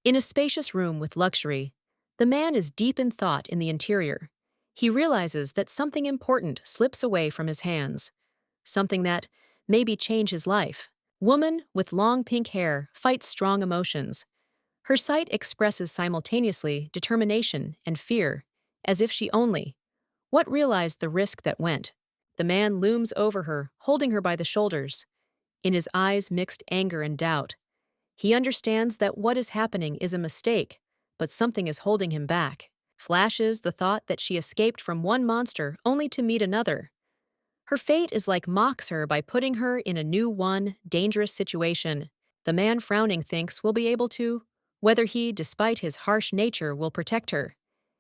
In a spacious room with luxury, the man is deep in thought in the interior. He realizes that something important slips away from his hands, something that maybe change his life. Woman with long pink hair fights strong emotions. Her sight expresses simultaneously determination and fear, as if she only what realized the risk that went. The man looms over her, holding her by the shoulders. In his eyes mixed anger and doubt. He understands that what is happening is a mistake, but something is holding him back. Flashes the thought that she escaped from one monster only to meet another. Her fate is like mocks her by putting her in a new dangerous situation. The man frowning thinks will be able to, whether he, despite his harsh nature, will protect her.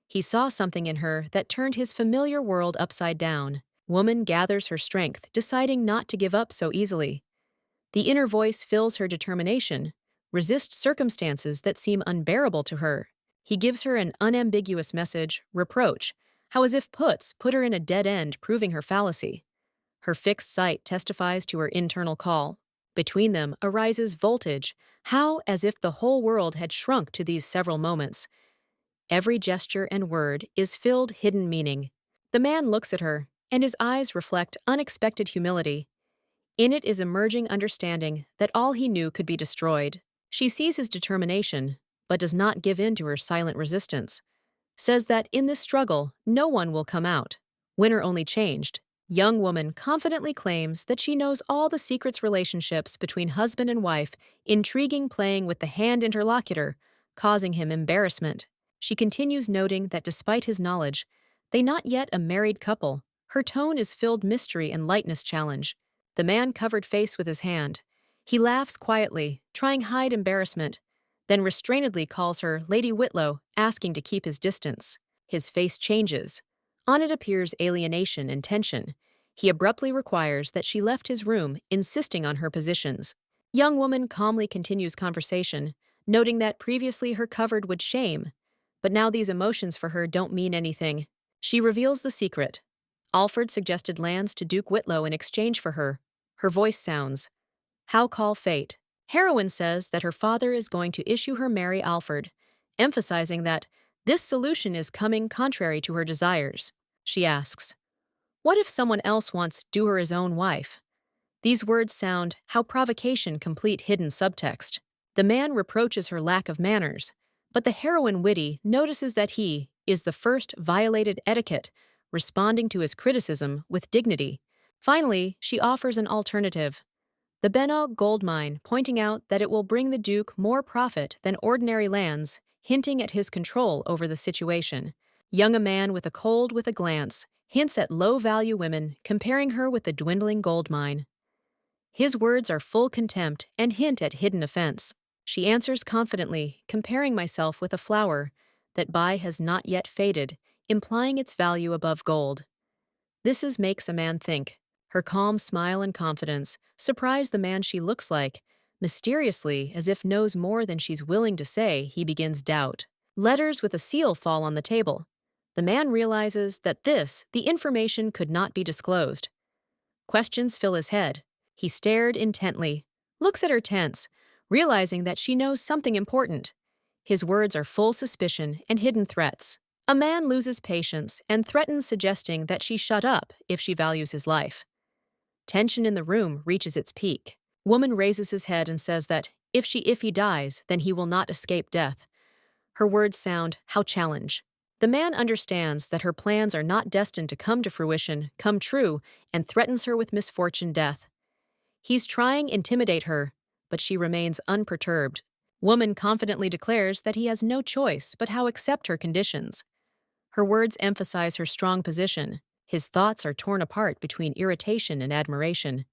He saw something in her that turned his familiar world upside down. Woman gathers her strength, deciding not to give up so easily. The inner voice fills her determination, resist circumstances that seem unbearable to her. He gives her an unambiguous message, reproach, how as if put her in a dead end, proving her fallacy. Her fixed sight testifies to her internal call. Between them arises voltage, how as if the whole world had shrunk to these several moments. Every gesture and word is filled hidden meaning. The man looks at her, and his eyes reflect unexpected humility. In it is emerging understanding that all he knew could be destroyed. She sees his determination, but does not give in to her silent resistance. Says that in this struggle, no one will come out. Winner only changed. Young woman confidently claims that she knows all the secrets relationships between husband and wife, intriguing playing with the hand interlocutor, causing him embarrassment. She continues noting that despite his knowledge, they not yet a married couple. Her tone is filled mystery and lightness challenge. The man covered face with his hand. He laughs quietly, trying hide embarrassment, then restrainedly calls her Lady Whitlow, asking to keep his distance. His face changes. On it appears alienation and tension. He abruptly requires that she left his room, insisting on her positions. Young woman calmly continues conversation, noting that previously her covered would shame, but now these emotions for her don't mean anything. She reveals the secret. Alfred suggested lands to Duke Whitlow in exchange for her. Her voice sounds, "How call fate?" Heroine says that her father is going to issue her marry Alfred, emphasizing that this solution is coming contrary to her desires. She asks, "What if someone else wants do her his own wife?" These words sound how provocation complete hidden subtext. The man reproaches her lack of manners, but the heroine witty notices that he is the first violated etiquette, responding to his criticism with dignity. Finally, she offers an alternative. The Benno gold mine, pointing out that it will bring the Duke more profit than ordinary lands, hinting at his control over the situation. Young a man with a glance, hints at low-value women, comparing her with the dwindling gold mine. His words are full contempt and hint at hidden offense. She answers confidently, comparing myself with a flower that by has not yet faded, implying its value above gold. Makes a man think. Her calm smile and confidence surprise the man she looks like. Mysteriously, as if knows more than she's willing to say, he begins doubt. Letters with a seal fall on the table. The man realizes that the information could not be disclosed. Questions fill his head. He stared intently, looks at her tense, realizing that she knows something important. His words are full suspicion and hidden threats. A man loses patience and threatens, suggesting that she shut up if she values his life. Tension in the room reaches its peak. Woman raises his head and says that if he dies, then he will not escape death. Her words sound, how challenge. The man understands that her plans are not destined to come to fruition, come true, and threatens her with misfortune death. He's trying intimidate her, but she remains unperturbed. Woman confidently declares that he has no choice but how accept her conditions. Her words emphasize her strong position. His thoughts are torn apart between irritation and admiration.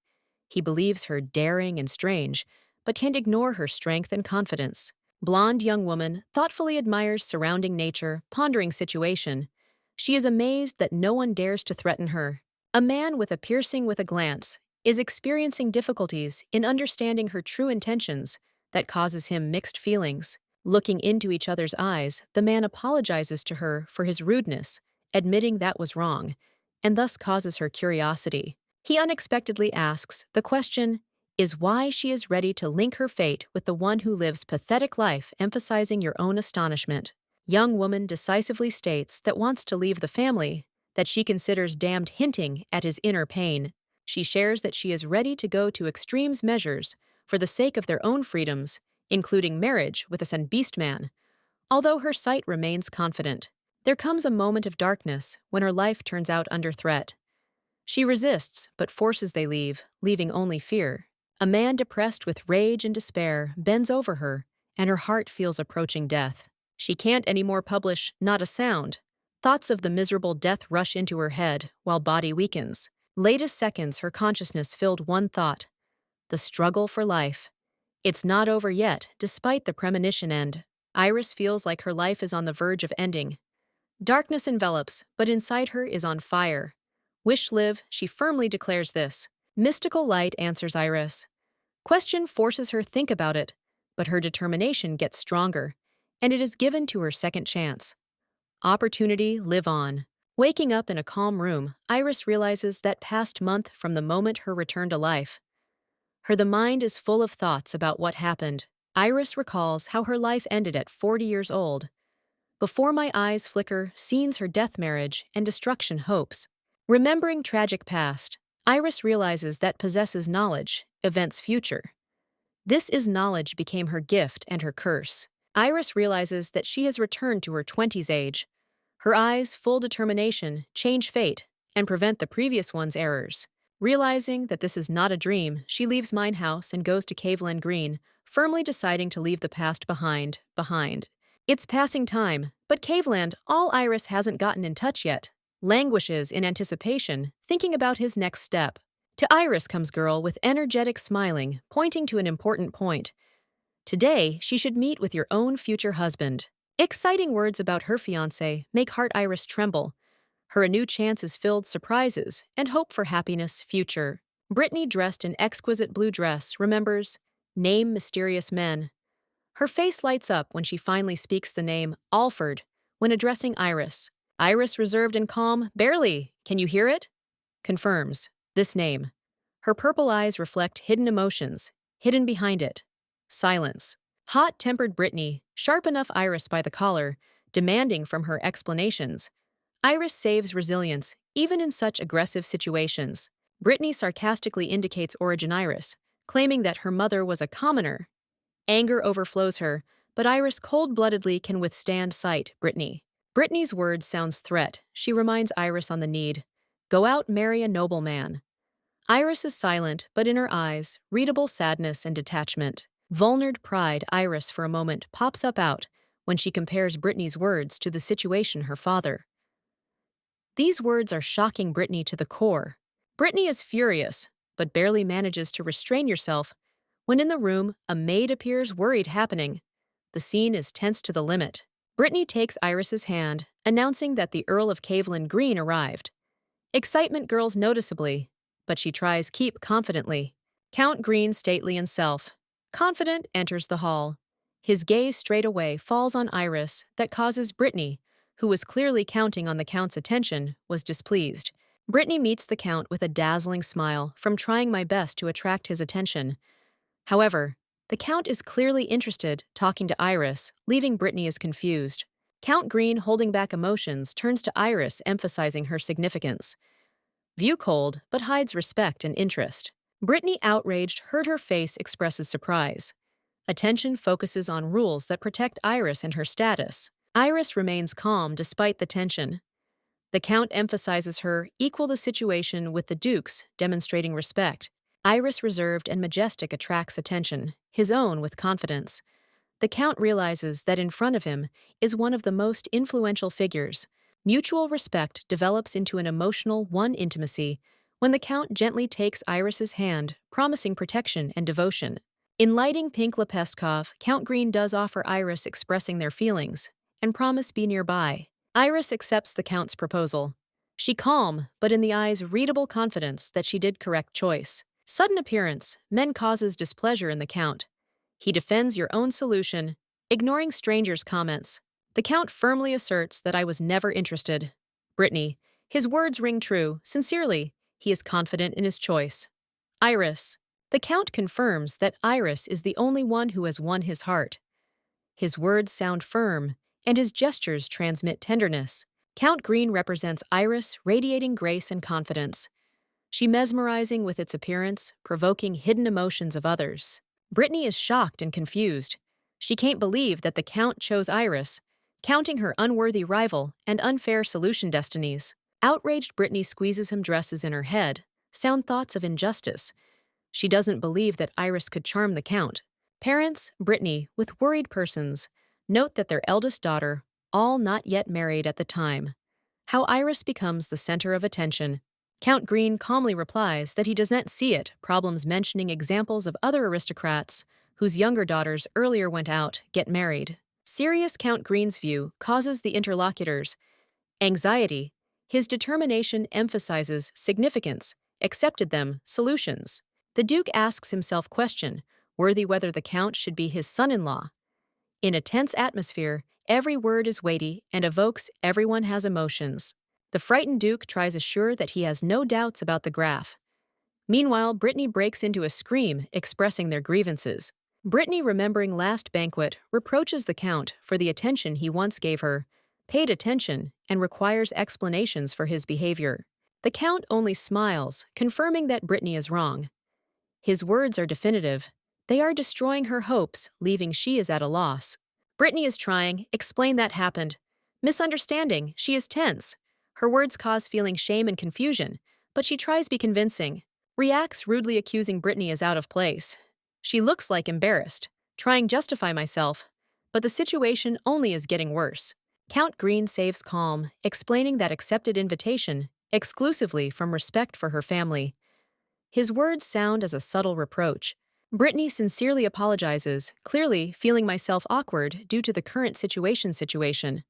He believes her daring and strange, but can't ignore her strength and confidence. Blonde young woman thoughtfully admires surrounding nature, pondering situation. She is amazed that no one dares to threaten her. A man with a glance is experiencing difficulties in understanding her true intentions that causes him mixed feelings. Looking into each other's eyes, the man apologizes to her for his rudeness, admitting that was wrong, and thus causes her curiosity. He unexpectedly asks the question, is why she is ready to link her fate with the one who lives pathetic life, emphasizing your own astonishment. Young woman decisively states that wants to leave the family, that she considers damned, hinting at his inner pain. She shares that she is ready to go to extremes measures for the sake of their own freedoms, including marriage with a Sen beast man. Although her sight remains confident, there comes a moment of darkness when her life turns out under threat. She resists, but forces they leave, leaving only fear. A man depressed with rage and despair bends over her, and her heart feels approaching death. She can't anymore publish not a sound. Thoughts of the miserable death rush into her head while body weakens. Latest seconds, her consciousness filled one thought: the struggle for life. It's not over yet, despite the premonition end. Iris feels like her life is on the verge of ending. Darkness envelops, but inside her is on fire. Wish live, she firmly declares this. Mystical light answers Iris. Question forces her think about it, but her determination gets stronger, and it is given to her second chance. Opportunity, live on. Waking up in a calm room, Iris realizes that past month from the moment her return to life. The mind is full of thoughts about what happened. Iris recalls how her life ended at 40 years old. Before my eyes flicker scenes her death, marriage, and destruction hopes. Remembering tragic past, Iris realizes that possesses knowledge, events future. This is knowledge became her gift and her curse. Iris realizes that she has returned to her 20s age. Her eyes, full determination, change fate and prevent the previous one's errors. Realizing that this is not a dream, she leaves Minehouse and goes to Caveland Green, firmly deciding to leave the past behind. It's passing time, but Caveland, all Iris hasn't gotten in touch yet, languishes in anticipation, thinking about his next step. To Iris comes girl with energetic smiling, pointing to an important point. Today, she should meet with your own future husband. Exciting words about her fiancé make heart Iris tremble. Her new chance is filled surprises and hope for happiness future. Brittany, dressed in exquisite blue dress, remembers name mysterious men. Her face lights up when she finally speaks the name Alfred when addressing Iris. Iris, reserved and calm, barely, can you hear it? Confirms this name. Her purple eyes reflect hidden emotions, hidden behind it. Silence. Hot-tempered Brittany, sharp enough Iris by the collar, demanding from her explanations. Iris saves resilience, even in such aggressive situations. Brittany sarcastically indicates origin Iris, claiming that her mother was a commoner. Anger overflows her, but Iris cold-bloodedly can withstand sight, Brittany. Brittany's words sounds threat. She reminds Iris on the need. Go out, marry a noble man. Iris is silent, but in her eyes, readable sadness and detachment. Vulnerable pride, Iris for a moment pops up out when she compares Brittany's words to the situation her father. These words are shocking Brittany to the core. Brittany is furious, but barely manages to restrain herself. When in the room, a maid appears, worried happening. The scene is tense to the limit. Brittany takes Iris's hand, announcing that the Earl of Caveland Green arrived. Excitement grows noticeably, but she tries keep confidently. Count Green, stately and confident, enters the hall. His gaze straightaway falls on Iris that causes Brittany, who was clearly counting on the Count's attention, was displeased. Brittany meets the Count with a dazzling smile from trying my best to attract his attention. However, the Count is clearly interested, talking to Iris, leaving Brittany as confused. Count Green, holding back emotions, turns to Iris, emphasizing her significance. View cold, but hides respect and interest. Brittany, outraged, heard her face expresses surprise. Attention focuses on rules that protect Iris and her status. Iris remains calm despite the tension. The Count emphasizes her equal the situation with the Dukes, demonstrating respect. Iris, reserved and majestic, attracts attention, his own with confidence. The Count realizes that in front of him is one of the most influential figures. Mutual respect develops into an emotional intimacy when the Count gently takes Iris's hand, promising protection and devotion. In lighting pink Lepestkov, Count Green does offer Iris, expressing their feelings and promise be nearby. Iris accepts the Count's proposal. She calm, but in the eyes readable confidence that she did correct choice. Sudden appearance, men causes displeasure in the Count. He defends your own solution, ignoring strangers' comments. The Count firmly asserts that I was never interested. Brittany, his words ring true, sincerely, he is confident in his choice. Iris, The Count confirms that Iris is the only one who has won his heart. His words sound firm, and his gestures transmit tenderness. Count Green represents Iris, radiating grace and confidence. She mesmerizing with its appearance, provoking hidden emotions of others. Brittany is shocked and confused. She can't believe that the Count chose Iris, counting her unworthy rival and unfair solution destinies. Outraged, Brittany squeezes him, dresses in her head, sound thoughts of injustice. She doesn't believe that Iris could charm the Count. Parents, Brittany, with worried persons, note that their eldest daughter, all not yet married at the time. How Iris becomes the center of attention. Count Green calmly replies that he does not see it, problems mentioning examples of other aristocrats whose younger daughters earlier went out, get married. Serious Count Green's view causes the interlocutors anxiety. His determination emphasizes significance, accepted them, solutions. The Duke asks himself question, worthy whether the Count should be his son-in-law. In a tense atmosphere, every word is weighty and evokes everyone has emotions. The frightened Duke tries to assure that he has no doubts about the Graf. Meanwhile, Brittany breaks into a scream, expressing their grievances. Brittany, remembering last banquet, reproaches the Count for the attention he once gave her, paid attention, and requires explanations for his behavior. The Count only smiles, confirming that Brittany is wrong. His words are definitive. They are destroying her hopes, leaving she is at a loss. Brittany is trying, explain that happened. Misunderstanding, she is tense. Her words cause feeling shame and confusion, but she tries be convincing. Reacts rudely, accusing Brittany is out of place. She looks like embarrassed, trying justify myself, but the situation only is getting worse. Count Green saves calm, explaining that accepted invitation, exclusively from respect for her family. His words sound as a subtle reproach. Brittany sincerely apologizes, clearly feeling myself awkward due to the current situation.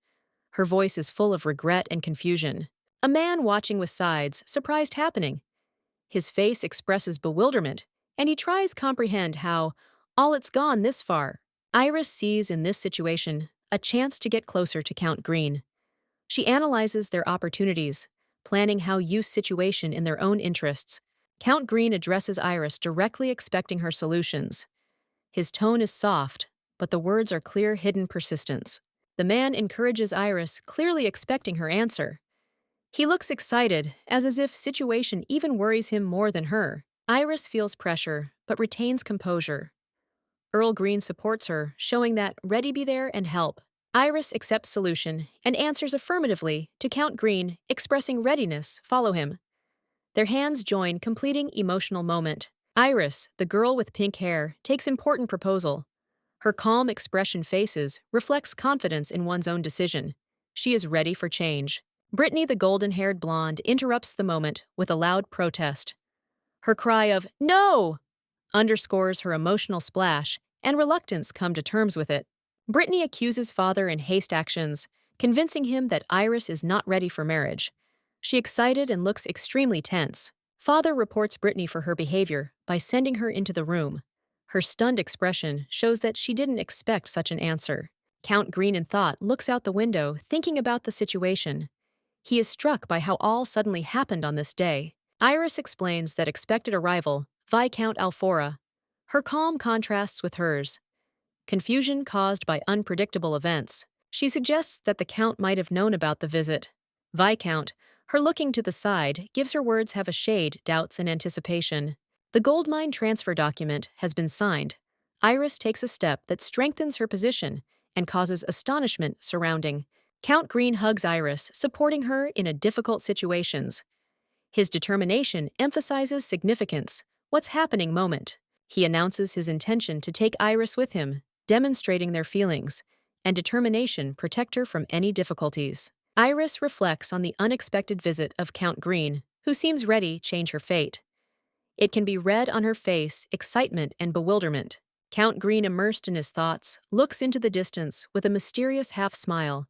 Her voice is full of regret and confusion. A man watching with sides, surprised happening. His face expresses bewilderment, and he tries comprehend how all it's gone this far. Iris sees in this situation a chance to get closer to Count Green. She analyzes their opportunities, planning how use situation in their own interests. Count Green addresses Iris directly, expecting her solutions. His tone is soft, but the words are clear, hidden persistence. The man encourages Iris, clearly expecting her answer. He looks excited, as if situation even worries him more than her. Iris feels pressure, but retains composure. Earl Green supports her, showing that ready be there and help. Iris accepts solution and answers affirmatively to Count Green, expressing readiness, follow him. Their hands join, completing emotional moment. Iris, the girl with pink hair, takes important proposal. Her calm expression faces reflects confidence in one's own decision. She is ready for change. Brittany, the golden-haired blonde, interrupts the moment with a loud protest. Her cry of "No!" underscores her emotional splash and reluctance come to terms with it. Brittany accuses father in haste actions, convincing him that Iris is not ready for marriage. She excited and looks extremely tense. Father reports Brittany for her behavior by sending her into the room. Her stunned expression shows that she didn't expect such an answer. Count Green, in thought, looks out the window, thinking about the situation. He is struck by how all suddenly happened on this day. Iris explains that expected arrival, Viscount Alfora. Her calm contrasts with hers. Confusion caused by unpredictable events. She suggests that the Count might have known about the visit. Viscount, her looking to the side, gives her words have a shade, doubts and anticipation. The gold mine transfer document has been signed. Iris takes a step that strengthens her position and causes astonishment surrounding. Count Green hugs Iris, supporting her in a difficult situations. His determination emphasizes significance, what's happening moment. He announces his intention to take Iris with him, demonstrating their feelings and determination protect her from any difficulties. Iris reflects on the unexpected visit of Count Green, who seems ready to change her fate. It can be read on her face, excitement and bewilderment. Count Green, immersed in his thoughts, looks into the distance with a mysterious half-smile.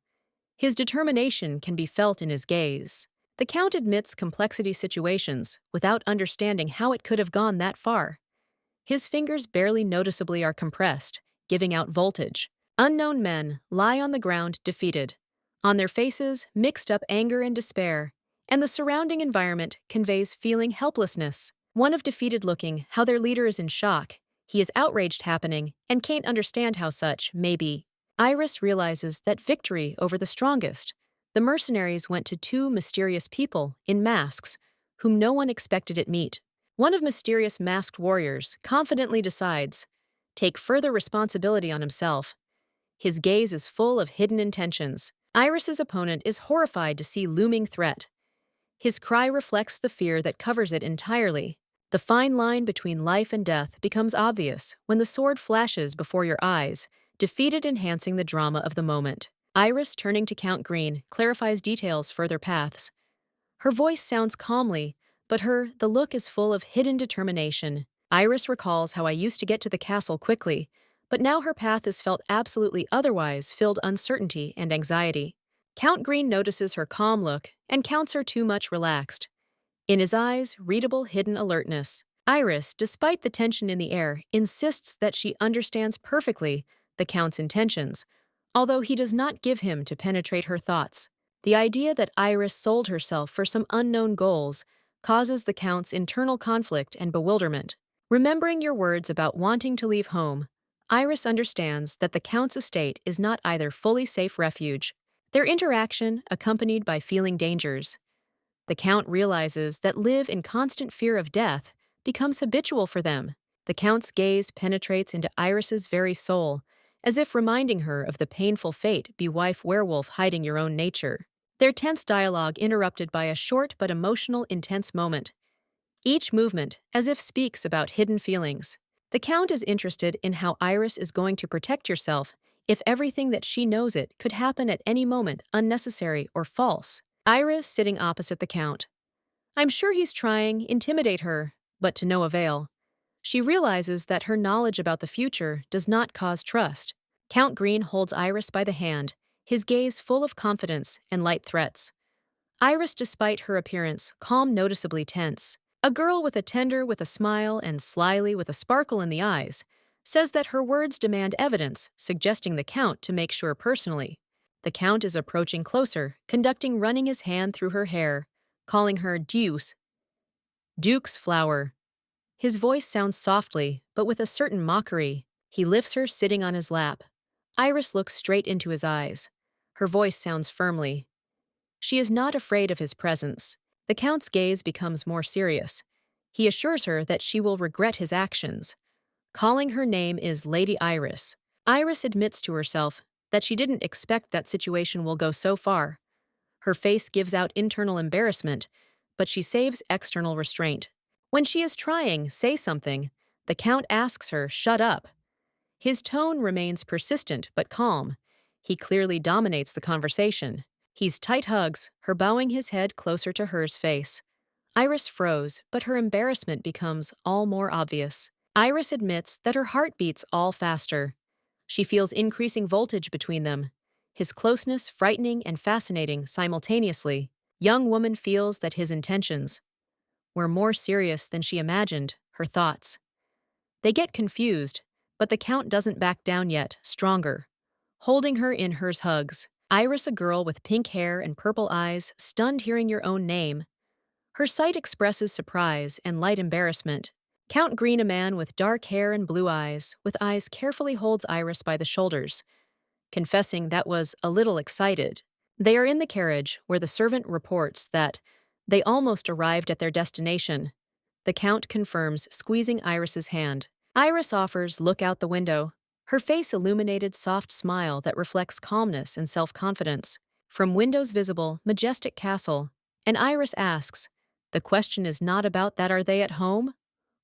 His determination can be felt in his gaze. The Count admits complexity situations without understanding how it could have gone that far. His fingers barely noticeably are compressed, giving out voltage. Unknown men lie on the ground defeated. On their faces, mixed up anger and despair, and the surrounding environment conveys feeling helplessness. One of defeated looking, how their leader is in shock. He is outraged happening and can't understand how such may be. Iris realizes that victory over the strongest. The mercenaries went to two mysterious people in masks, whom no one expected it meet. One of mysterious masked warriors confidently decides, take further responsibility on himself. His gaze is full of hidden intentions. Iris's opponent is horrified to see looming threat. His cry reflects the fear that covers it entirely. The fine line between life and death becomes obvious when the sword flashes before your eyes, defeated enhancing the drama of the moment. Iris, turning to Count Green, clarifies details further paths. Her voice sounds calmly, but the look is full of hidden determination. Iris recalls how I used to get to the castle quickly, but now her path is felt absolutely otherwise, filled uncertainty and anxiety. Count Green notices her calm look and counts her too much relaxed. In his eyes, readable hidden alertness. Iris, despite the tension in the air, insists that she understands perfectly the Count's intentions, although he does not give him to penetrate her thoughts. The idea that Iris sold herself for some unknown goals causes the Count's internal conflict and bewilderment. Remembering your words about wanting to leave home, Iris understands that the Count's estate is not either fully safe refuge. Their interaction, accompanied by feeling dangers. The Count realizes that live in constant fear of death becomes habitual for them. The Count's gaze penetrates into Iris's very soul, as if reminding her of the painful fate be wife werewolf hiding your own nature. Their tense dialogue interrupted by a short but emotional intense moment. Each movement, as if speaks about hidden feelings. The Count is interested in how Iris is going to protect yourself if everything that she knows it could happen at any moment unnecessary or false. Iris sitting opposite the Count. I'm sure he's trying intimidate her, but to no avail. She realizes that her knowledge about the future does not cause trust. Count Green holds Iris by the hand, his gaze full of confidence and light threats. Iris, despite her appearance, calm, noticeably tense. A girl with a smile and slyly with a sparkle in the eyes, says that her words demand evidence, suggesting the Count to make sure personally. The Count is approaching closer, running his hand through her hair, calling her Duke's flower. His voice sounds softly, but with a certain mockery. He lifts her, sitting on his lap. Iris looks straight into his eyes. Her voice sounds firmly. She is not afraid of his presence. The Count's gaze becomes more serious. He assures her that she will regret his actions. Calling her name is Lady Iris. Iris admits to herself that she didn't expect that situation will go so far. Her face gives out internal embarrassment, but she saves external restraint. When she is trying, say something, the Count asks her, shut up. His tone remains persistent but calm. He clearly dominates the conversation. He's tight hugs, her bowing his head closer to hers face. Iris froze, but her embarrassment becomes all more obvious. Iris admits that her heart beats all faster. She feels increasing voltage between them. His closeness frightening and fascinating simultaneously. Young woman feels that his intentions were more serious than she imagined, her thoughts. They get confused, but the Count doesn't back down yet, stronger. Holding her in hers hugs. Iris, a girl with pink hair and purple eyes, stunned hearing your own name. Her sight expresses surprise and light embarrassment. Count Green, a man with dark hair and blue eyes, carefully holds Iris by the shoulders, confessing that was a little excited. They are in the carriage, where the servant reports that they almost arrived at their destination. The Count confirms, squeezing Iris's hand. Iris offers, look out the window. Her face illuminated soft smile that reflects calmness and self-confidence. From windows visible, majestic castle. And Iris asks, the question is not about that, are they at home?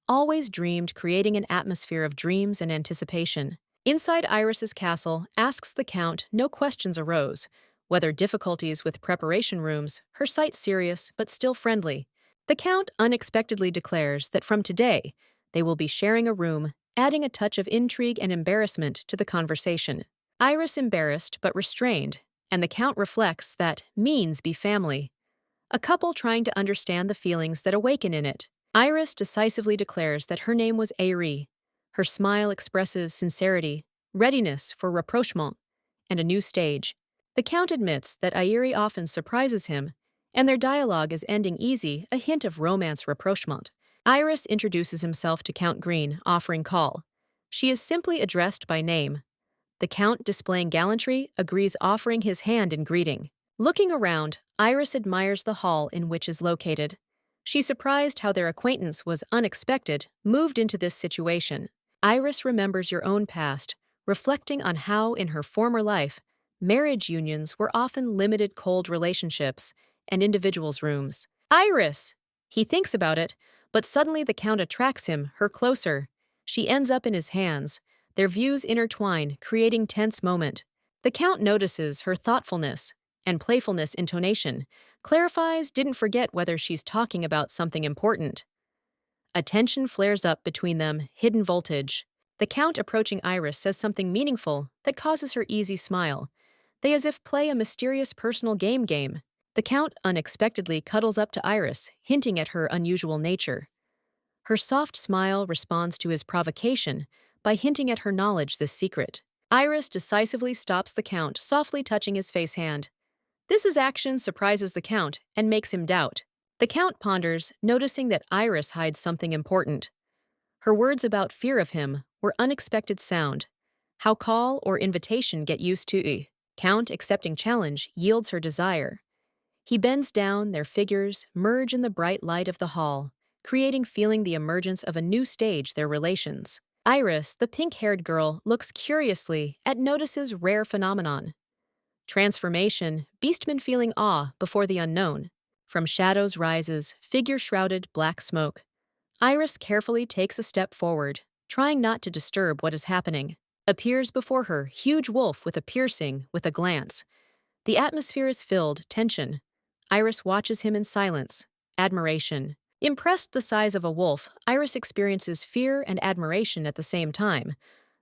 Always dreamed, creating an atmosphere of dreams and anticipation. Inside Iris's castle, asks the Count, no questions arose. Whether difficulties with preparation rooms, her sight serious but still friendly. The Count unexpectedly declares that from today, they will be sharing a room, adding a touch of intrigue and embarrassment to the conversation. Iris embarrassed but restrained, and the Count reflects that means be family. A couple trying to understand the feelings that awaken in it. Iris decisively declares that her name was Aerie. Her smile expresses sincerity, readiness for rapprochement, and a new stage. The Count admits that Aerie often surprises him, and their dialogue is ending easy, a hint of romance rapprochement. Iris introduces himself to Count Green, offering call. She is simply addressed by name. The Count, displaying gallantry, agrees, offering his hand in greeting. Looking around, Iris admires the hall in which is located. She's surprised how their acquaintance was unexpected, moved into this situation. Iris remembers your own past, reflecting on how, in her former life, marriage unions were often limited cold relationships and individuals' rooms. Iris! He thinks about it, but suddenly the Count attracts him, her closer. She ends up in his hands. Their views intertwine, creating tense moment. The Count notices her thoughtfulness and playfulness intonation, clarifies, didn't forget whether she's talking about something important. A tension flares up between them, hidden voltage. The Count, approaching Iris, says something meaningful that causes her easy smile. They as if play a mysterious personal game. The Count unexpectedly cuddles up to Iris, hinting at her unusual nature. Her soft smile responds to his provocation by hinting at her knowledge this secret. Iris decisively stops the Count, softly touching his face hand. This action surprises the Count and makes him doubt. The Count ponders, noticing that Iris hides something important. Her words about fear of him were unexpected sound. How call or invitation get used to. Count, accepting challenge, yields her desire. He bends down, their figures merge in the bright light of the hall, creating feeling the emergence of a new stage their relations. Iris, the pink-haired girl, looks curiously at notices rare phenomenon. Transformation, beastman feeling awe before the unknown. From shadows rises, figure-shrouded black smoke. Iris carefully takes a step forward, trying not to disturb what is happening. Appears before her, huge wolf with a glance. The atmosphere is filled, tension. Iris watches him in silence, admiration. Impressed the size of a wolf, Iris experiences fear and admiration at the same time,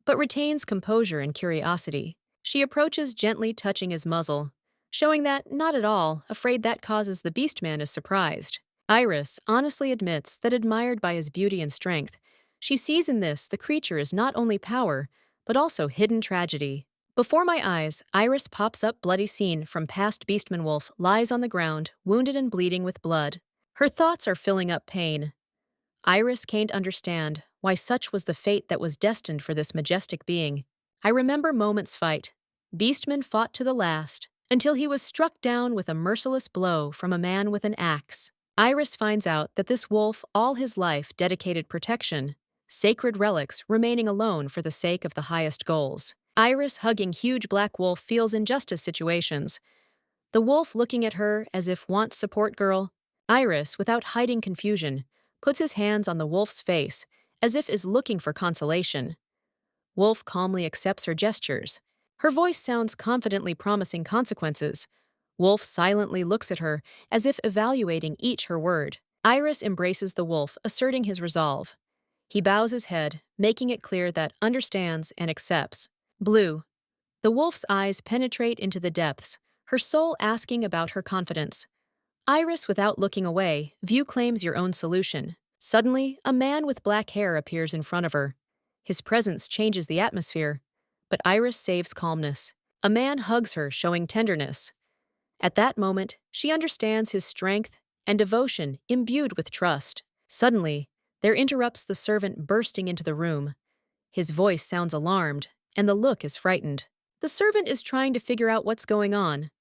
but retains composure and curiosity. She approaches, gently touching his muzzle, showing that, not at all, afraid that causes the beastman is surprised. Iris honestly admits that, admired by his beauty and strength, she sees in this the creature is not only power, but also hidden tragedy. Before my eyes, Iris pops up. Bloody scene from past. Beastman wolf lies on the ground, wounded and bleeding with blood. Her thoughts are filling up pain. Iris can't understand why such was the fate that was destined for this majestic being. I remember moments fight. Beastman fought to the last, until he was struck down with a merciless blow from a man with an axe. Iris finds out that this wolf, all his life, dedicated protection, sacred relics, remaining alone for the sake of the highest goals. Iris, hugging huge black wolf, feels injustice situations. The wolf looking at her as if wants support girl. Iris, without hiding confusion, puts his hands on the wolf's face, as if is looking for consolation. Wolf calmly accepts her gestures. Her voice sounds confidently, promising consequences. Wolf silently looks at her, as if evaluating each her word. Iris embraces the wolf, asserting his resolve. He bows his head, making it clear that understands and accepts. Blue. The wolf's eyes penetrate into the depths, her soul asking about her confidence. Iris, without looking away, view claims your own solution. Suddenly, a man with black hair appears in front of her. His presence changes the atmosphere, but Iris saves calmness. A man hugs her, showing tenderness. At that moment, she understands his strength and devotion, imbued with trust. Suddenly, there interrupts the servant bursting into the room. His voice sounds alarmed, and the look is frightened. The servant is trying to figure out what's going on.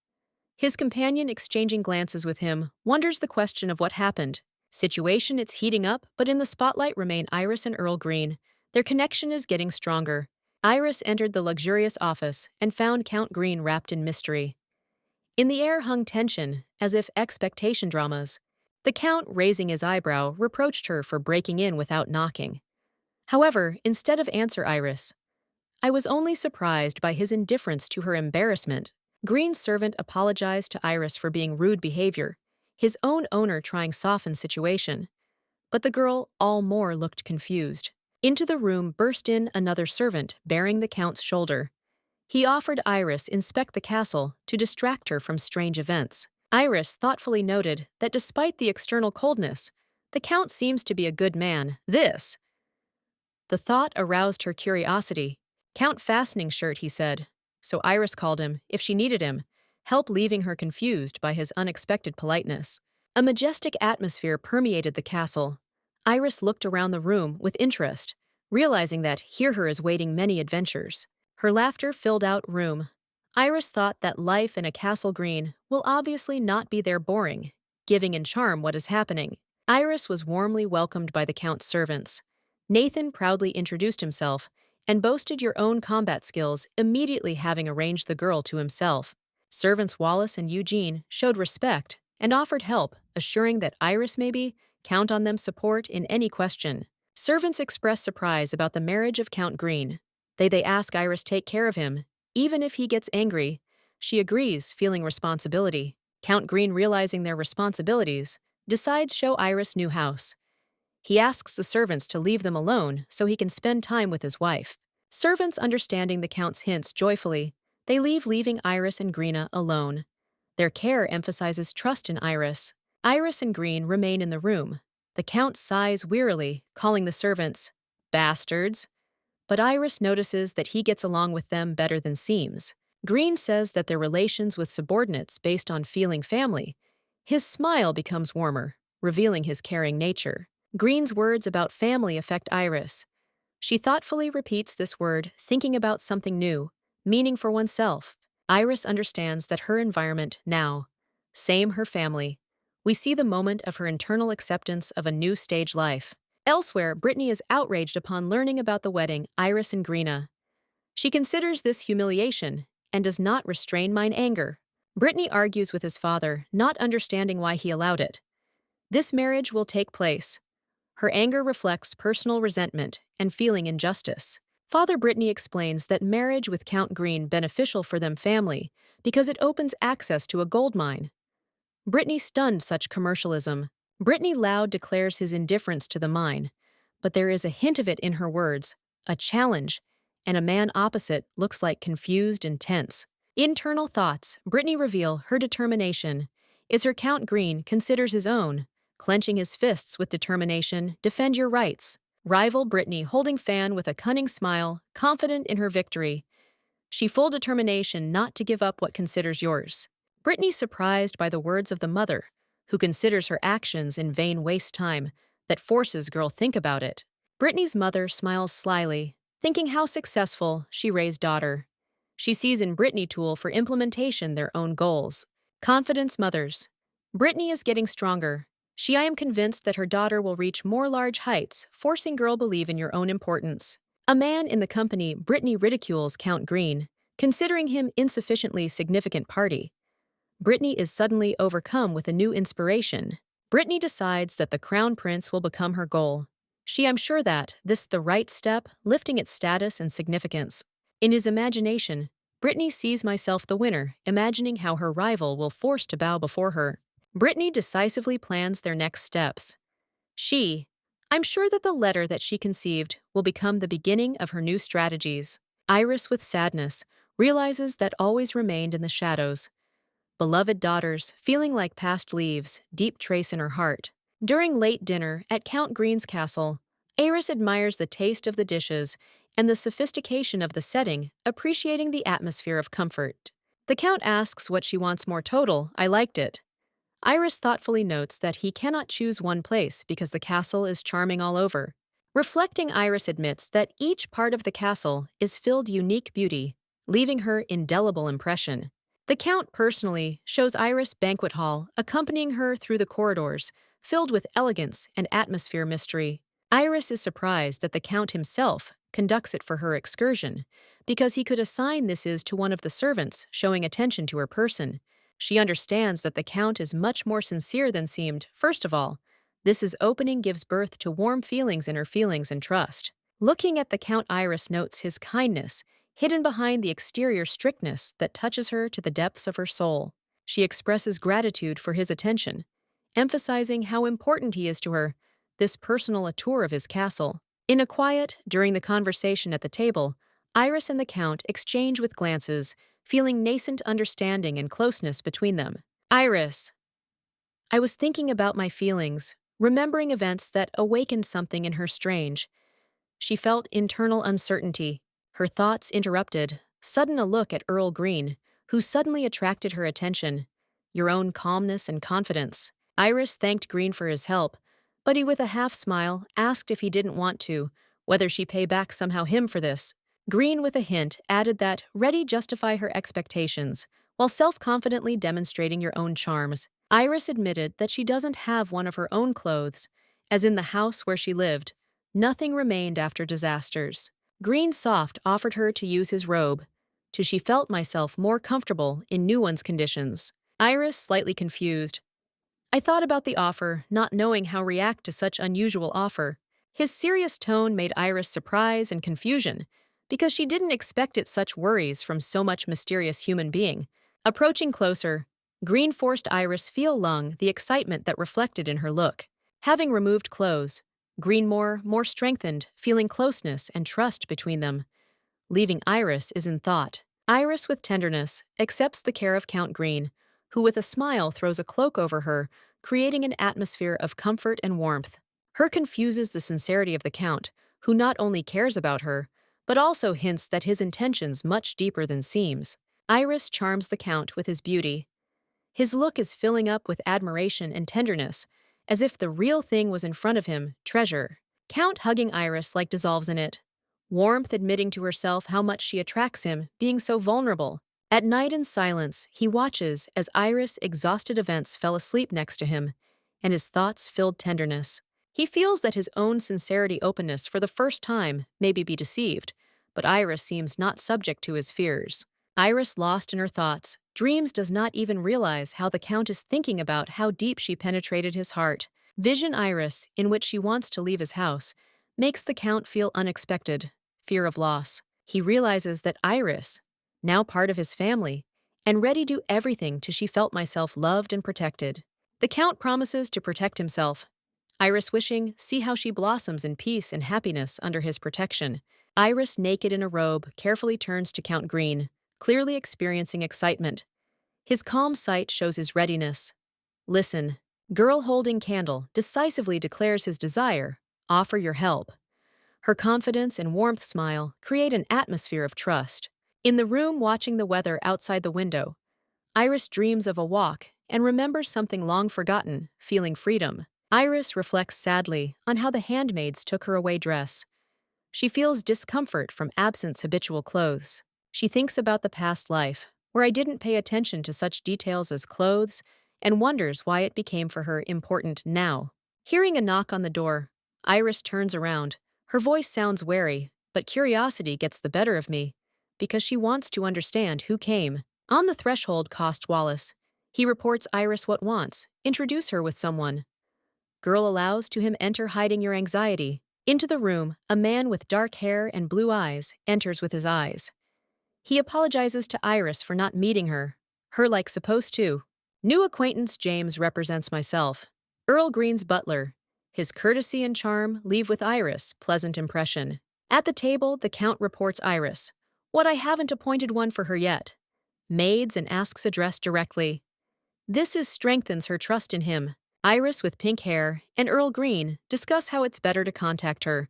His companion, exchanging glances with him, wonders the question of what happened. Situation, it's heating up, but in the spotlight remain Iris and Earl Green. Their connection is getting stronger. Iris entered the luxurious office and found Count Green wrapped in mystery. In the air hung tension, as if expectation dramas. The Count, raising his eyebrow, reproached her for breaking in without knocking. However, instead of answer Iris, I was only surprised by his indifference to her embarrassment. Green's servant apologized to Iris for being rude behavior, his own owner trying soften situation. But the girl all more looked confused. Into the room burst in another servant, bearing the Count's shoulder. He offered Iris inspect the castle to distract her from strange events. Iris thoughtfully noted that despite the external coldness, the Count seems to be a good man. The thought aroused her curiosity. Count fastening shirt, he said. So Iris called him, if she needed him, help, leaving her confused by his unexpected politeness. A majestic atmosphere permeated the castle. Iris looked around the room with interest, realizing that here her is waiting many adventures. Her laughter filled out room. Iris thought that life in a castle green will obviously not be there boring, giving and charm what is happening. Iris was warmly welcomed by the Count's servants. Nathan proudly introduced himself and boasted your own combat skills, immediately having arranged the girl to himself. Servants Wallace and Eugene showed respect and offered help, assuring that Iris maybe count on them support in any question. Servants express surprise about the marriage of Count Green. They ask Iris take care of him, even if he gets angry. She agrees, feeling responsibility. Count Green, realizing their responsibilities, decides show Iris new house. He asks the servants to leave them alone so he can spend time with his wife. Servants, understanding the Count's hints joyfully, they leave, leaving Iris and Greena alone. Their care emphasizes trust in Iris. Iris and Green remain in the room. The Count sighs wearily, calling the servants bastards. But Iris notices that he gets along with them better than seems. Green says that their relations with subordinates based on feeling family. His smile becomes warmer, revealing his caring nature. Green's words about family affect Iris. She thoughtfully repeats this word, thinking about something new, meaning for oneself. Iris understands that her environment now, same her family. We see the moment of her internal acceptance of a new stage life. Elsewhere, Brittany is outraged upon learning about the wedding Iris and Greena. She considers this humiliation and does not restrain mine anger. Brittany argues with his father, not understanding why he allowed it. This marriage will take place. Her anger reflects personal resentment and feeling injustice. Father Brittany explains that marriage with Count Green beneficial for them family because it opens access to a gold mine. Brittany stunned such commercialism. Brittany loud declares his indifference to the mine, but there is a hint of it in her words, a challenge, and a man opposite looks like confused and tense. Internal thoughts, Brittany reveal her determination. Is her Count Green considers his own, clenching his fists with determination, defend your rights. Rival Brittany holding fan with a cunning smile, confident in her victory. She full determination not to give up what considers yours. Brittany surprised by the words of the mother, who considers her actions in vain waste time, that forces girl think about it. Brittany's mother smiles slyly, thinking how successful she raised daughter. She sees in Brittany tool for implementation their own goals. Confidence mothers. Brittany is getting stronger. I am convinced that her daughter will reach more large heights, forcing girl believe in your own importance. A man in the company, Brittany ridicules Count Green, considering him insufficiently significant party. Brittany is suddenly overcome with a new inspiration. Brittany decides that the crown prince will become her goal. I'm sure that this the right step, lifting its status and significance. In his imagination, Brittany sees myself the winner, imagining how her rival will force to bow before her. Brittany decisively plans their next steps. I'm sure that the letter that she conceived will become the beginning of her new strategies. Iris, with sadness, realizes that always remained in the shadows. Beloved daughters, feeling like past leaves, deep trace in her heart. During late dinner at Count Green's castle, Iris admires the taste of the dishes and the sophistication of the setting, appreciating the atmosphere of comfort. The Count asks what she wants more total. I liked it. Iris thoughtfully notes that he cannot choose one place because the castle is charming all over. Reflecting, Iris admits that each part of the castle is filled unique beauty, leaving her indelible impression. The Count personally shows Iris banquet hall, accompanying her through the corridors, filled with elegance and atmosphere mystery. Iris is surprised that the Count himself conducts it for her excursion, because he could assign this is to one of the servants, showing attention to her person. She understands that the Count is much more sincere than seemed. First of all, this opening gives birth to warm feelings in her feelings and trust. Looking at the Count, Iris notes his kindness, hidden behind the exterior strictness that touches her to the depths of her soul. She expresses gratitude for his attention, emphasizing how important he is to her, this personal tour of his castle. In a quiet, during the conversation at the table, Iris and the Count exchange with glances, feeling nascent understanding and closeness between them. Iris. I was thinking about my feelings, remembering events that awakened something in her strange. She felt internal uncertainty. Her thoughts interrupted, sudden a look at Earl Green, who suddenly attracted her attention. Your own calmness and confidence. Iris thanked Green for his help, but he with a half-smile asked if he didn't want to, whether she pay back somehow him for this. Green with a hint added that ready justify her expectations, while self-confidently demonstrating your own charms. Iris admitted that she doesn't have one of her own clothes, as in the house where she lived. Nothing remained after disasters. Green Soft offered her to use his robe, till she felt myself more comfortable in new one's conditions. Iris, slightly confused. I thought about the offer, not knowing how react to such unusual offer. His serious tone made Iris surprise and confusion, because she didn't expect it such worries from so much mysterious human being. Approaching closer, Green forced Iris feel the excitement that reflected in her look. Having removed clothes, Green more strengthened, feeling closeness and trust between them. Leaving Iris is in thought. Iris, with tenderness, accepts the care of Count Green, who with a smile throws a cloak over her, creating an atmosphere of comfort and warmth. Her confuses the sincerity of the Count, who not only cares about her, but also hints that his intentions much deeper than seems. Iris charms the Count with his beauty. His look is filling up with admiration and tenderness, as if the real thing was in front of him, treasure. Count hugging Iris like dissolves in it. Warmth admitting to herself how much she attracts him, being so vulnerable. At night in silence, he watches as Iris' exhausted events fell asleep next to him, and his thoughts filled tenderness. He feels that his own sincerity openness for the first time maybe be deceived, but Iris seems not subject to his fears. Iris lost in her thoughts, dreams does not even realize how the Count is thinking about how deep she penetrated his heart. Vision Iris, in which she wants to leave his house, makes the Count feel unexpected, fear of loss. He realizes that Iris, now part of his family, and ready to do everything till she felt myself loved and protected. The Count promises to protect himself. Iris wishing, see how she blossoms in peace and happiness under his protection. Iris, naked in a robe, carefully turns to Count Green, clearly experiencing excitement. His calm sight shows his readiness. Listen. Girl holding candle decisively declares his desire. Offer your help. Her confidence and warmth smile create an atmosphere of trust. In the room watching the weather outside the window, Iris dreams of a walk and remembers something long forgotten, feeling freedom. Iris reflects sadly on how the handmaids took her away dress. She feels discomfort from absence habitual clothes. She thinks about the past life, where I didn't pay attention to such details as clothes, and wonders why it became for her important now. Hearing a knock on the door, Iris turns around. Her voice sounds wary, but curiosity gets the better of me, because she wants to understand who came. On the threshold cost Wallace. He reports Iris what wants, introduce her with someone. Girl allows to him enter hiding your anxiety. Into the room, a man with dark hair and blue eyes enters with his eyes. He apologizes to Iris for not meeting her like supposed to. New acquaintance James represents myself. Earl Green's butler. His courtesy and charm leave with Iris pleasant impression. At the table, the Count reports Iris. What I haven't appointed one for her yet. Maids and asks address directly. This strengthens her trust in him. Iris with pink hair and Earl Green discuss how it's better to contact her.